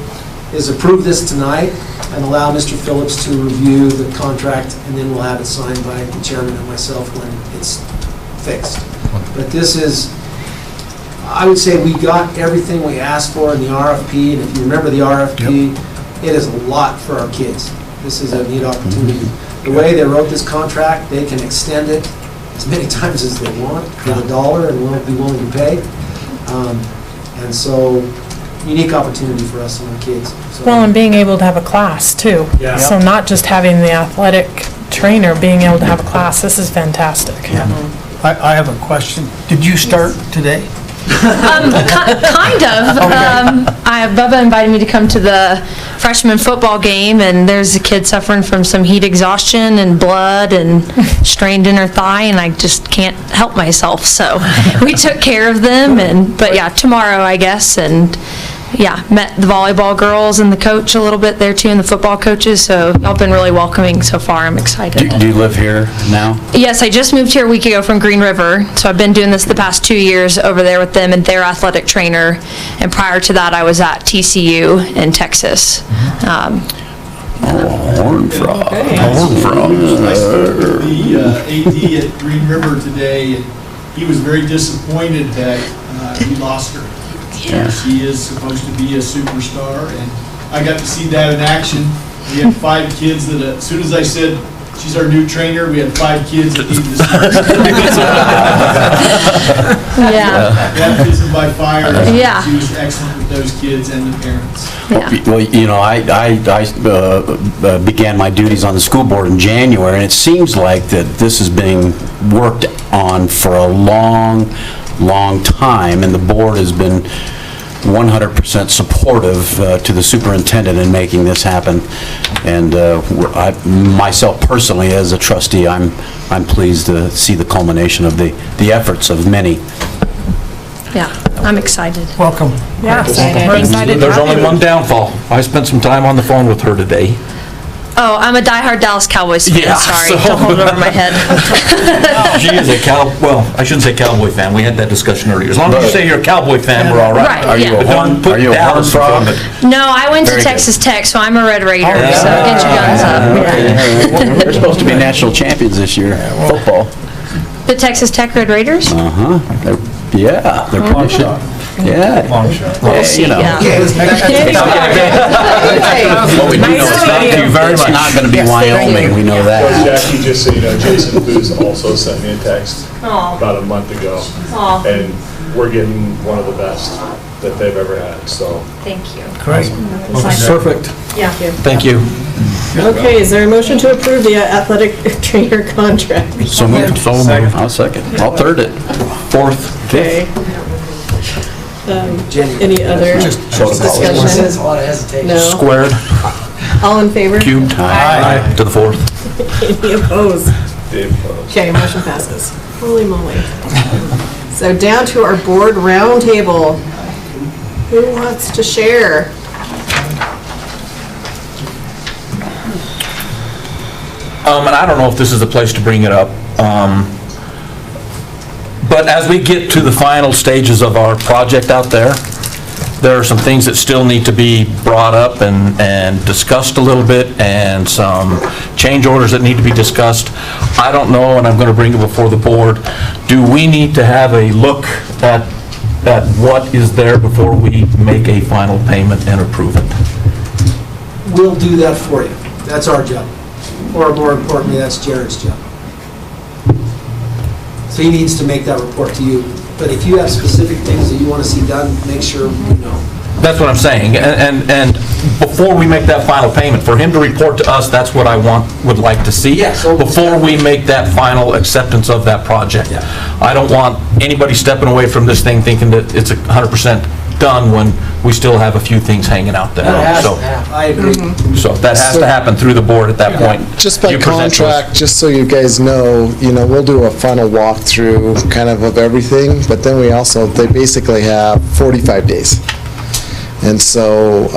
is approve this tonight and allow Mr. Phillips to review the contract, and then we'll have it signed by the chairman and myself when it's fixed. But this is, I would say we got everything we asked for in the RFP, and if you remember the RFP, it is a lot for our kids. This is a neat opportunity. The way they wrote this contract, they can extend it as many times as they want for $1 and we'll be willing to pay. And so, unique opportunity for us and our kids. So, Well, and being able to have a class too. Yeah. So not just having the athletic trainer, being able to have a class, this is fantastic. I have a question. Did you start today? Kind of. Bubba invited me to come to the freshman football game, and there's a kid suffering from some heat exhaustion and blood and strained inner thigh, and I just can't help myself. So we took care of them, but yeah, tomorrow, I guess, and met the volleyball girls and the coach a little bit there too, and the football coaches, so y'all been really welcoming so far. I'm excited. Do you live here now? Yes, I just moved here a week ago from Green River, so I've been doing this the past 2 years over there with them and their athletic trainer, and prior to that, I was at TCU in Texas. Horned Frog. Horned Frog. I spoke with the AD at Green River today, and he was very disappointed that we lost her. Yeah. She is supposed to be a superstar, and I got to see that in action. We had 5 kids that, as soon as I said, she's our new trainer, we had 5 kids that needed to start. Baptism by fire. Yeah. She was excellent with those kids and the parents. Well, you know, I began my duties on the school board in January, and it seems like that this is being worked on for a long time, and the board has been 100% supportive to the superintendent in making this happen. And myself personally, as a trustee, I'm pleased to see the culmination of the efforts of many. Yeah, I'm excited. Welcome. Yeah. We're excited. There's only one downfall. I spent some time on the phone with her today. Oh, I'm a diehard Dallas Cowboys fan, Yeah, sorry, so- don't hold it over my head. She is a well, I shouldn't say Cowboy fan. We had that discussion earlier. As long as you say you're a Cowboy fan, we're all right. Right, Are you yeah. But don't put Dallas in front of it. No, I went to Very good. Texas Tech, so I'm a Red Raider, so get your guns up. They're supposed to be national champions this year, football. The Texas Tech Red Raiders? Uh-huh. Yeah, they're pretty sure. Yeah. We'll see, you know. yeah. What we do know is Thank you very it's much. not going to be Wyoming, we know that. Jackie, just so you know, Jason Booz also sent me a text about a month ago. And we're getting one of the best that they've ever had, so. Thank you. Great. Perfect. Yeah. Thank you. Okay, is there a motion to approve the athletic trainer contract? So moved. So moved. I'll second. I'll third it. Fourth. Okay. Any other discussion? No. Squared. All in favor? Cubed. Aye. To the fourth. Any opposed? Okay, motion passes. Holy moly. So down to our board roundtable. Who wants to share? And I don't know if this is the place to bring it up, but as we get to the final stages of our project out there are some things that still need to be brought up and discussed a little bit, and some change orders that need to be discussed. I don't know, and I'm going to bring it before the board. Do we need to have a look at what is there before we make a final payment and approve it? We'll do that for you. That's our job. Or more importantly, that's Jared's job. So he needs to make that report to you. But if you have specific things that you want to see done, make sure we know. That's what I'm saying, and before we make that final payment, for him to report to us, that's what I would like to see. Yes. Before we make that final acceptance of that project. Yeah. I don't want anybody stepping away from this thing thinking that it's 100% done when we still have a few things hanging out there. That has So- to happen. I agree. So that has to happen through the board at that point. Just by You present to us. contract, just so you guys know, we'll do a final walkthrough kind of everything, but then they basically have 45 days. And so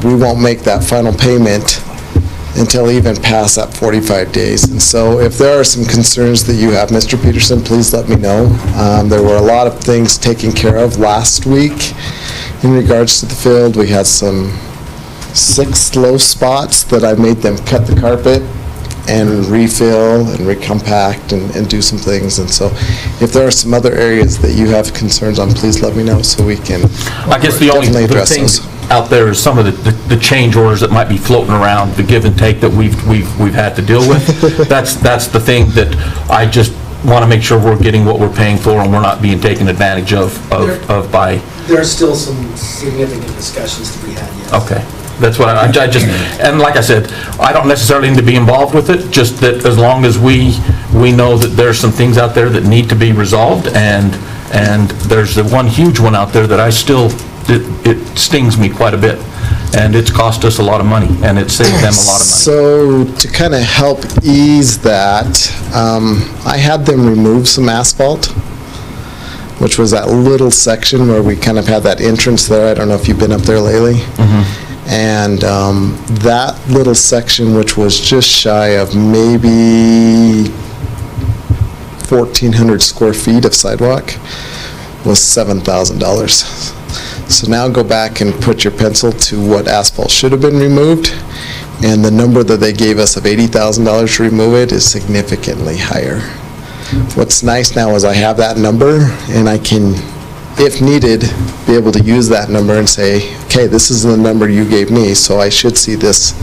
we won't make that final payment until even past that 45 days. And so if there are some concerns that you have, Mr. Peterson, please let me know. There were a lot of things taken care of last week in regards to the field. We had some 6 low spots that I made them cut the carpet and refill and recompact and do some things. And so if there are some other areas that you have concerns on, please let me know so we can I guess the only definitely the address things those. out there is some of the change orders that might be floating around, the give and take that we've had to deal with. That's the thing that I just want to make sure we're getting what we're paying for and we're not being taken advantage of by. There are still some significant discussions to be had, yes. Okay. That's what I just, and like I said, I don't necessarily need to be involved with it, just that as long as we know that there's some things out there that need to be resolved, and there's the one huge one out there that I still, it stings me quite a bit, and it's cost us a lot of money, and it saved them a lot of money. So to kind of help ease that, I had them remove some asphalt which was that little section where we kind of had that entrance there. I don't know if you've been up there lately. And that little section, which was just shy of maybe 1,400 square feet of sidewalk, was $7,000. So now go back and put your pencil to what asphalt should have been removed, and the number that they gave us of $80,000 to remove it is significantly higher. What's nice now is I have that number, and I can, if needed, be able to use that number and say, okay, this is the number you gave me, so I should see this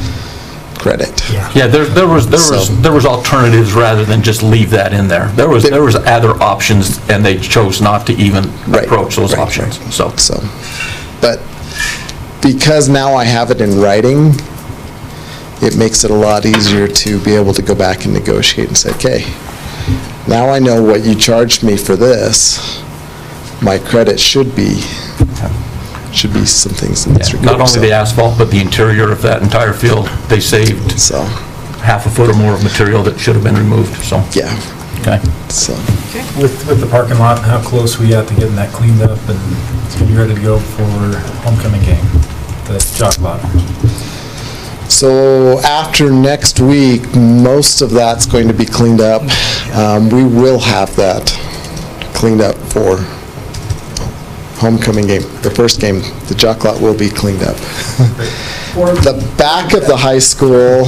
credit. Yeah, there was alternatives rather than just leave that in there. There was other options, and they chose not to even approach those options, so. But because now I have it in writing, it makes it a lot easier to be able to go back and negotiate and say, okay, now I know what you charged me for this. My credit should be some things in this regard. Not only the asphalt, but the interior of that entire field, they saved half a foot or more of material that should have been removed, so. Yeah. Okay. So. With the parking lot, how close we at to getting that cleaned up and it's gonna be ready to go for homecoming game, the jock lot? So after next week, most of that's going to be cleaned up. We will have that cleaned up for homecoming game, the first game. The jock lot will be cleaned up. The back of the high school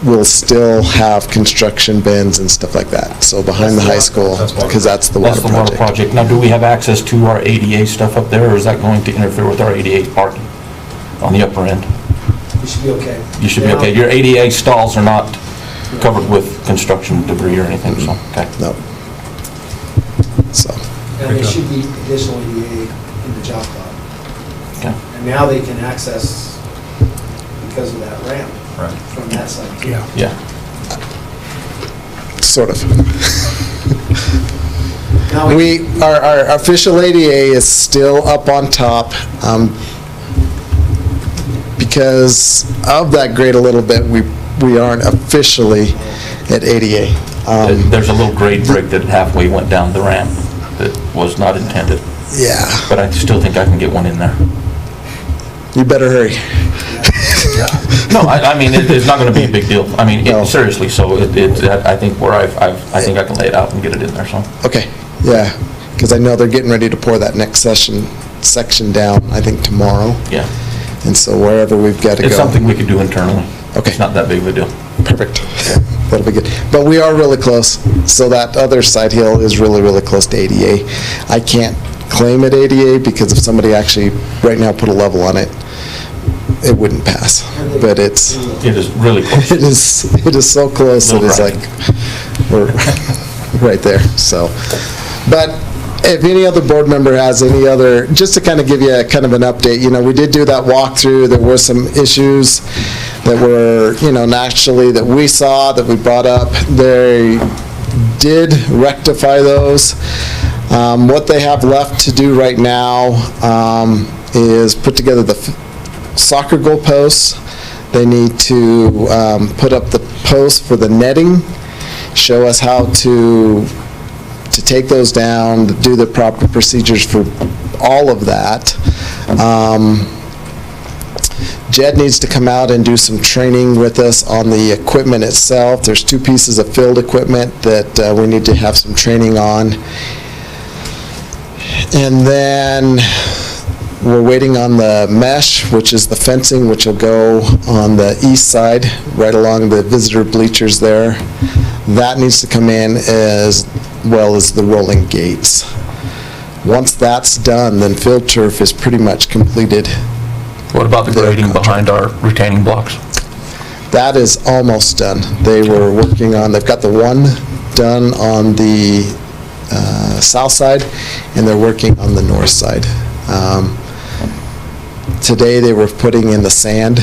will still have construction bins and stuff like that. So behind the high school, because that's the water project. Now, do we have access to our ADA stuff up there, or is that going to interfere with our ADA parking on the upper end? You should be okay. You should be okay. Your ADA stalls are not covered with construction debris or anything, so, okay. No. So. And there should be additional ADA in the jock lot. Okay. And now they can access because of that ramp from that side too. Yeah. Sort of. Our official ADA is still up on top. Because of that grade a little bit, we aren't officially at ADA. There's a little grade break that halfway went down the ramp that was not intended. Yeah. But I still think I can get one in there. You better hurry. No, I mean, it's not going to be a big deal. I mean, seriously, so I think I think I can lay it out and get it in there, so. Okay, yeah, because I know they're getting ready to pour that next section down, I think tomorrow. Yeah. And so wherever we've got to go. It's something we could do internally. Okay. It's not that big of a deal. Perfect. That'll be good. But we are really close. So that other side hill is really, really close to ADA. I can't claim it ADA because if somebody actually right now put a level on it, it wouldn't pass. But it is really close. It is so close. It is like we're right there. So, but if any other board member has any other, just to kind of give you a kind of an update, we did do that walkthrough. There were some issues that were, naturally that we saw, that we brought up. They did rectify those. What they have left to do right now is put together the soccer goal posts. They need to put up the posts for the netting, show us how to take those down, do the proper procedures for all of that. Jed needs to come out and do some training with us on the equipment itself. There's 2 pieces of field equipment that we need to have some training on. And then we're waiting on the mesh, which is the fencing, which will go on the east side, right along the visitor bleachers there. That needs to come in as well as the rolling gates. Once that's done, then field turf is pretty much completed. What about the grading behind our retaining blocks? That is almost done. They were working on, they've got the one done on the south side, and they're working on the north side. Today they were putting in the sand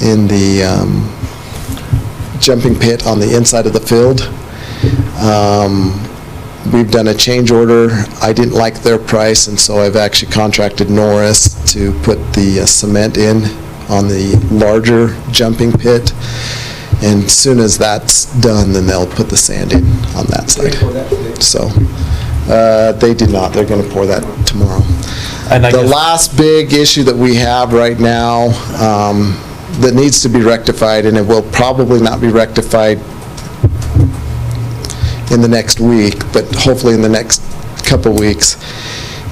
in the jumping pit on the inside of the field. We've done a change order. I didn't like their price, and so I've actually contracted Norris to put the cement in on the larger jumping pit. And as soon as that's done, then they'll put the sand in on that side. So, they did not. They're going to pour that tomorrow. And I The guess- last big issue that we have right now that needs to be rectified, and it will probably not be rectified in the next week, but hopefully in the next couple weeks,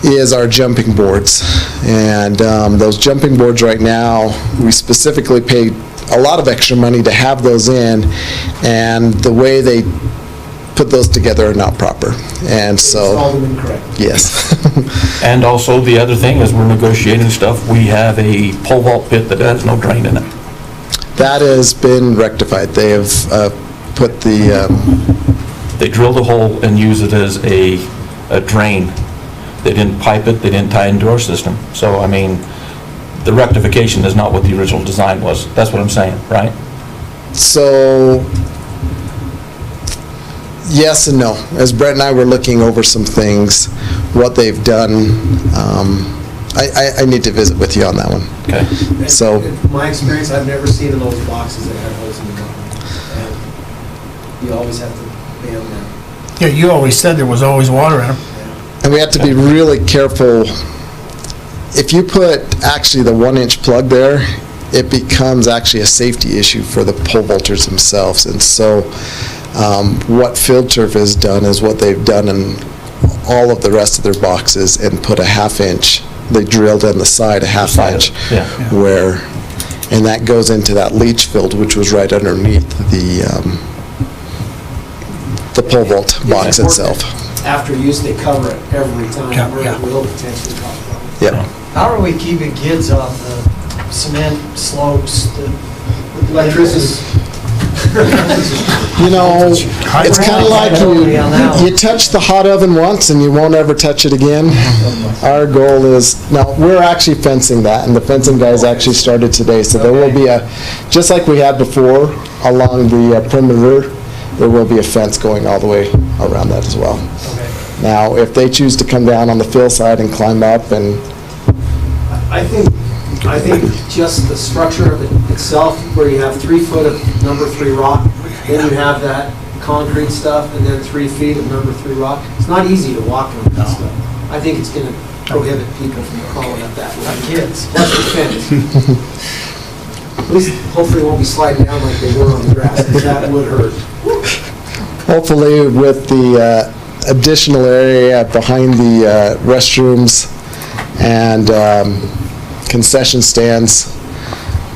is our jumping boards. And those jumping boards right now, we specifically paid a lot of extra money to have those in, and the way they put those together are not proper. And so... Installed them incorrect. Yes. And also, the other thing is we're negotiating stuff. We have a pole vault pit that has no drain in it. That has been rectified. They have put the... They drilled a hole and used it as a drain. They didn't pipe it, they didn't tie it into our system. So, I mean, the rectification is not what the original design was. That's what I'm saying, right? So, yes and no. As Brett and I were looking over some things, what they've done, I need to visit with you on that one. Okay. So, In my experience, I've never seen in those boxes that have holes in the bottom. And you always have to bail them out. Yeah, you always said there was always water in them. and we have to be really careful. If you put actually the 1-inch plug there, it becomes actually a safety issue for the pole vaulters themselves. And so what Field Turf has done is what they've done in all of the rest of their boxes and put a 1/2 inch. They drilled in the side a 1/2 inch where, and that goes into that leach field, which was right underneath the pole vault box itself. After use, they cover it every time, or it will potentially cause problems. Yeah. How are we keeping kids off the cement slopes, the Electricity. You know, it's kind of like you touch the hot oven once and you won't ever touch it again. Our goal is, now, we're actually fencing that, and the fencing guys actually started today, so there will be a, just like we had before along the perimeter, there will be a fence going all the way around that as well. Now, if they choose to come down on the field side and climb up and... I think just the structure of it itself, where you have 3 foot of number 3 rock, then you have that concrete stuff, and then 3 feet of number 3 rock. It's not easy to walk on that stuff. I think it's gonna prohibit people from crawling up that way. Kids. That's the fence. At least, hopefully, it won't be sliding down like they were on the grass, because that would hurt. Hopefully, with the additional area behind the restrooms and concession stands,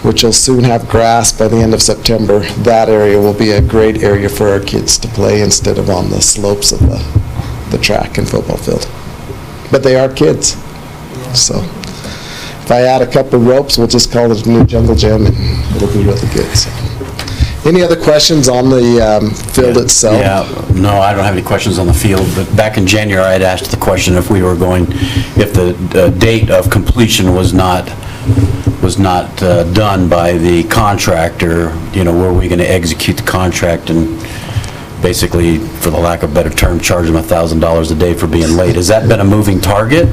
which will soon have grass by the end of September, that area will be a great area for our kids to play instead of on the slopes of the track and football field. But they are kids, so if I add a couple ropes, we'll just call it a new jungle gym, and it'll be really good. So. Any other questions on the field itself? Yeah, no, I don't have any questions on the field, but back in January, I'd asked the question if we were going, if the date of completion was not done by the contractor, you know, were we going to execute the contract and basically, for the lack of a better term, charge them $1,000 a day for being late? Has that been a moving target,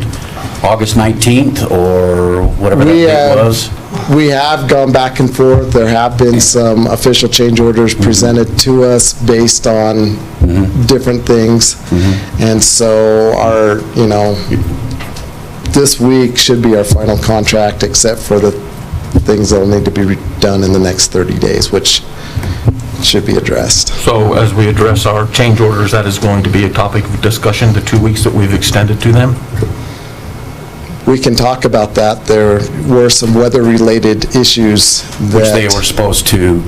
August 19th, or whatever that date was? We have gone back and forth. There have been some official change orders presented to us based on different things. And so our, you know, this week should be our final contract, except for the things that will need to be done in the next 30 days, which should be addressed. So as we address our change orders, that is going to be a topic of discussion, the 2 weeks that we've extended to them? We can talk about that. There were some weather-related issues that... Which they were supposed to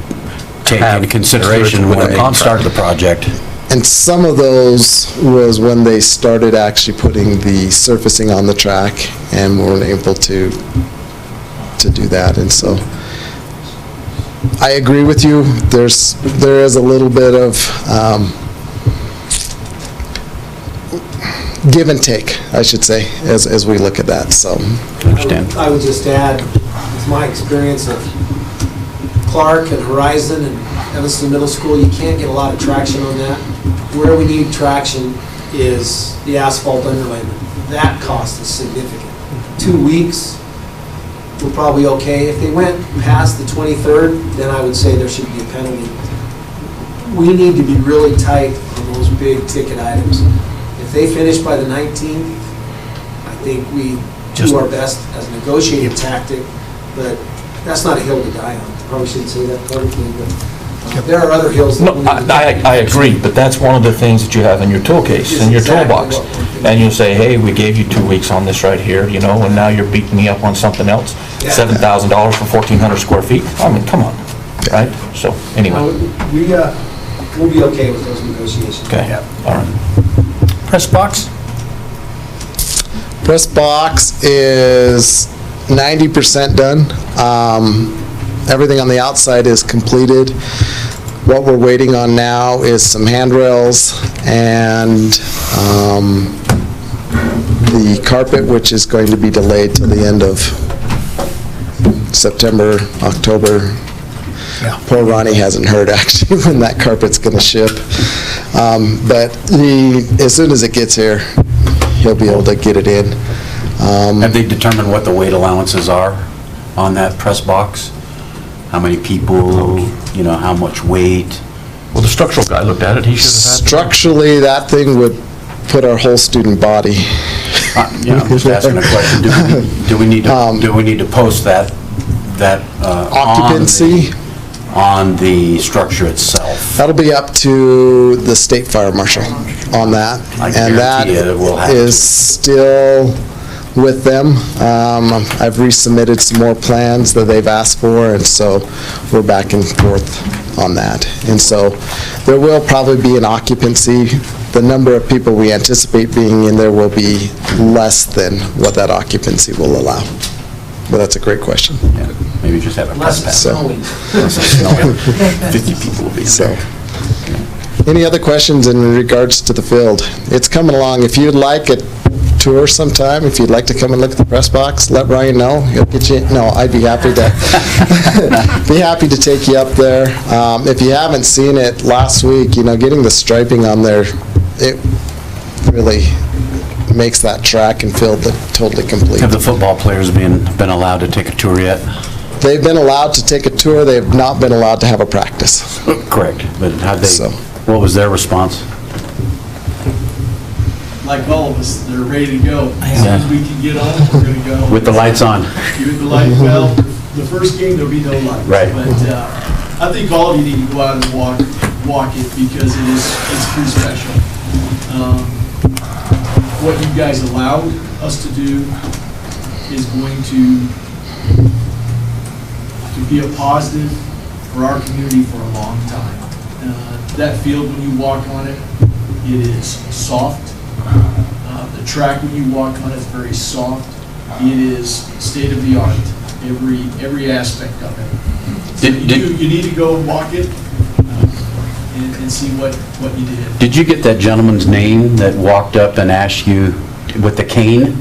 take into consideration when they started the project. And some of those was when they started actually putting the surfacing on the track and weren't able to do that. And so I agree with you. There is a little bit of give and take, I should say, as we look at that, so. I would just add, with my experience of Clark and Horizon and Evanston Middle School, you can't get a lot of traction on that. Where we need traction is the asphalt underlayment. That cost is significant. 2 weeks, we're probably okay. If they went past the 23rd, then I would say there should be a penalty. We need to be really tight on those big ticket items. If they finish by the 19th, I think we do our best as a negotiating tactic, but that's not a hill to die on. Probably shouldn't say that publicly, but there are other hills that we need to I agree, but that's one of the things that you have in your tool case, in your toolbox. And you say, hey, we gave you 2 weeks on this right here, you know, and now you're beating me up on something else. $7,000 for 1,400 square feet? I mean, come on, right? So, anyway. We'll be okay with those negotiations. Okay, all right. Press box? Press box is 90% done. Everything on the outside is completed. What we're waiting on now is some handrails and the carpet, which is going to be delayed till the end of September, October. Poor Ronnie hasn't heard actually when that carpet's going to ship. But as soon as it gets here, he'll be able to get it in. Have they determined what the weight allowances are on that press box? How many people, you know, how much weight? Well, the structural guy looked at it, he should have had. Structurally, that thing would put our whole student body. Yeah, I'm just asking a question. Do we need to post that occupancy on the structure itself? That'll be up to the state fire marshal on that. And that is still with them. I've resubmitted some more plans that they've asked for, and so we're back and forth on that. And so there will probably be an occupancy. The number of people we anticipate being in there will be less than what that occupancy will allow. But that's a great question. Yeah, maybe just have a press pass. So, 50 people will be so. Any other questions in regards to the field? It's coming along. If you'd like a tour sometime, if you'd like to come and look at the press box, let Ryan know. He'll get you. No, I'd be happy to take you up there. If you haven't seen it last week, you know, getting the striping on there, it really makes that track and field totally complete. Have the football players been allowed to take a tour yet? They've been allowed to take a tour. They have not been allowed to have a practice. Correct. But what was their response? Like all of us, they're ready to go. As soon as we can get on, we're going to go. With the lights on? With the light, well, the first game, there'll be no lights. Right. But I think all of you need to go out and walk it because it's pretty special. What you guys allowed us to do is going to be a positive for our community for a long time. That field, when you walk on it, it is soft. The track, when you walk on it, is very soft. It is state-of-the-art, every aspect of it. So you need to go walk it and see what you did. Did you get that gentleman's name that walked up and asked you with the cane?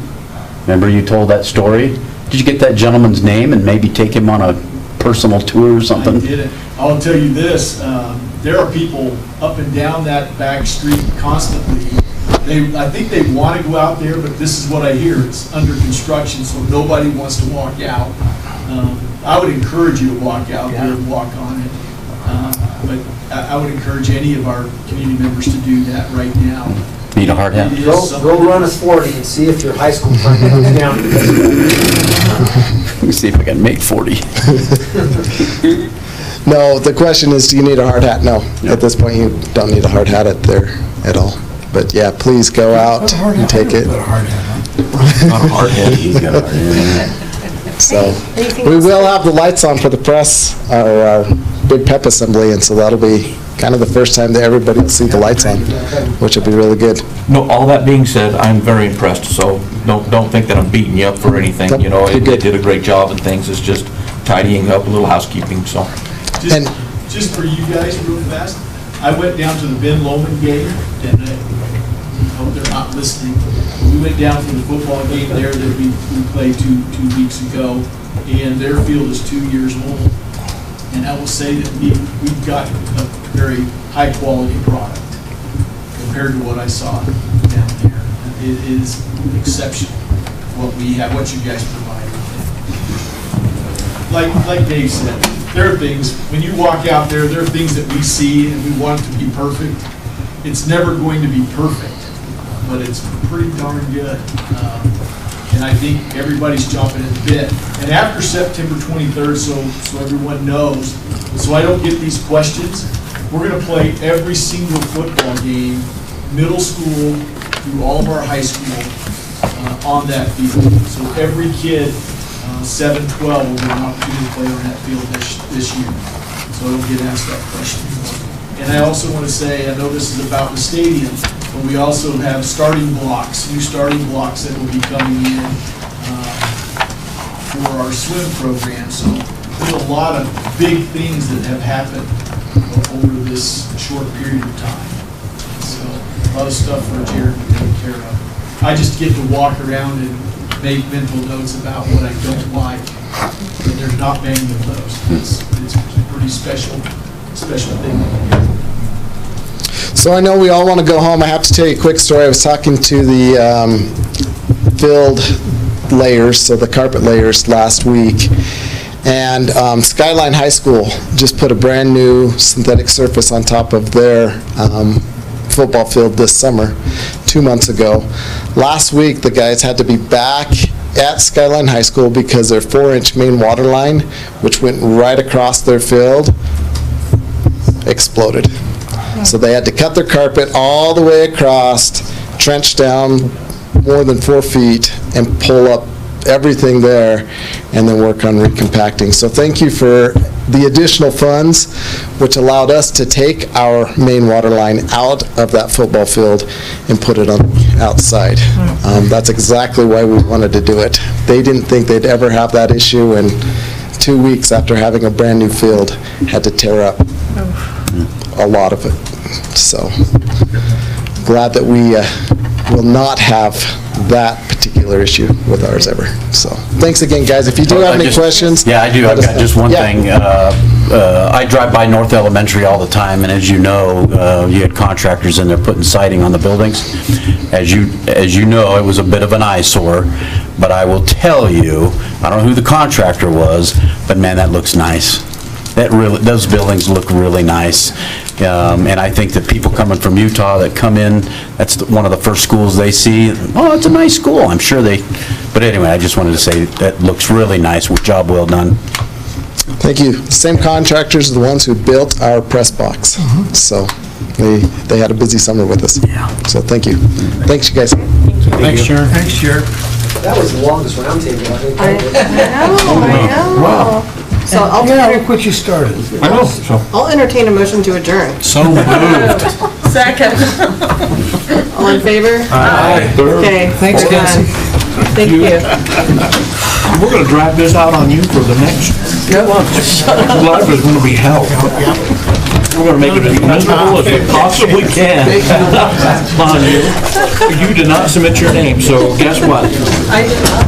Remember you told that story? Did you get that gentleman's name and maybe take him on a personal tour or something? I didn't. I'll tell you this, there are people up and down that back street constantly. I think they want to go out there, but this is what I hear. It's under construction, so nobody wants to walk out. I would encourage you to walk out there and walk on it. But I would encourage any of our community members to do that right now. Need a hard hat? Go run a 40 and see if your high school friend comes down. Let me see if I can make 40. No, the question is, do you need a hard hat? No. At this point, you don't need a hard hat there at all. But yeah, please go out and take it. Not a hard hat. He's got a hard hat. So we will have the lights on for the press, our big pep assembly, and so that'll be kind of the first time that everybody will see the lights on, which will be really good. No, all that being said, I'm very impressed, so don't think that I'm beating you up for anything, you know, they did a great job and things, it's just tidying up, a little housekeeping, so. Just for you guys real fast, I went down to the Ben Lowman game, and I hope they're not listening. We went down for the football game there that we played two weeks ago, and their field is 2 years old. And I will say that we've got a very high-quality product compared to what I saw down there. It is exceptional what we have, what you guys provide. like Dave said, there are things, when you walk out there are things that we see and we want it to be perfect. It's never going to be perfect, but it's pretty darn good. And I think everybody's jumping at the bit. And after September 23rd, so everyone knows, so I don't get these questions, we're going to play every single football game, middle school through all of our high school, on that field. So every kid, 7, 12, will get an opportunity to play on that field this year. So I don't get asked that question. And I also want to say, I know this is about the stadium, but we also have starting blocks, new starting blocks that will be coming in for our swim program. So there's a lot of big things that have happened over this short period of time. So a lot of stuff for Jared to take care of. I just get to walk around and make mental notes about what I don't like, but there's not many of those. It's a pretty special thing. So I know we all want to go home. I have to tell you a quick story. I was talking to the field layers, so the carpet layers, last week. And Skyline High School just put a brand new synthetic surface on top of their football field this summer, 2 months ago. Last week, the guys had to be back at Skyline High School because their 4-inch main water line, which went right across their field, exploded. So they had to cut their carpet all the way across, trench down more than 4 feet, and pull up everything there, and then work on recompacting. So thank you for the additional funds, which allowed us to take our main water line out of that football field and put it on the outside. That's exactly why we wanted to do it. They didn't think they'd ever have that issue, and 2 weeks after having a brand new field, had to tear up a lot of it. So glad that we will not have that particular issue with ours ever. So thanks again, guys. If you do have any questions. Yeah, I do. I've got just one thing. I drive by North Elementary all the time, and as you know, you had contractors in there putting siding on the buildings. As you know, it was a bit of an eyesore, but I will tell you, I don't know who the contractor was, but man, that looks nice. Those buildings look really nice. And I think that people coming from Utah that come in, that's one of the first schools they see. Oh, it's a nice school. I'm sure but anyway, I just wanted to say that looks really nice. Job well done. Thank you. Same contractors are the ones who built our press box. So they had a busy summer with us. Yeah. So thank you. Thanks, you guys. Thanks, Sharon. Thanks, Sharon. That was the longest roundtable, I think. I know. Wow. So I'll Look what you started. I know, so. I'll entertain a motion to adjourn. So moved. Second. All in favor? Aye. Okay. Thanks, we're done. Cassie. Thank you. We're gonna drag this out on you for the next lunch. Life is gonna be hell. We're gonna make it as miserable as we possibly can on you. You did not submit your name, so guess what? I did not.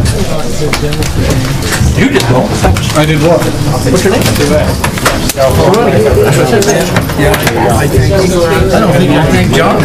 You did not. I did what? What's your name? I don't think John.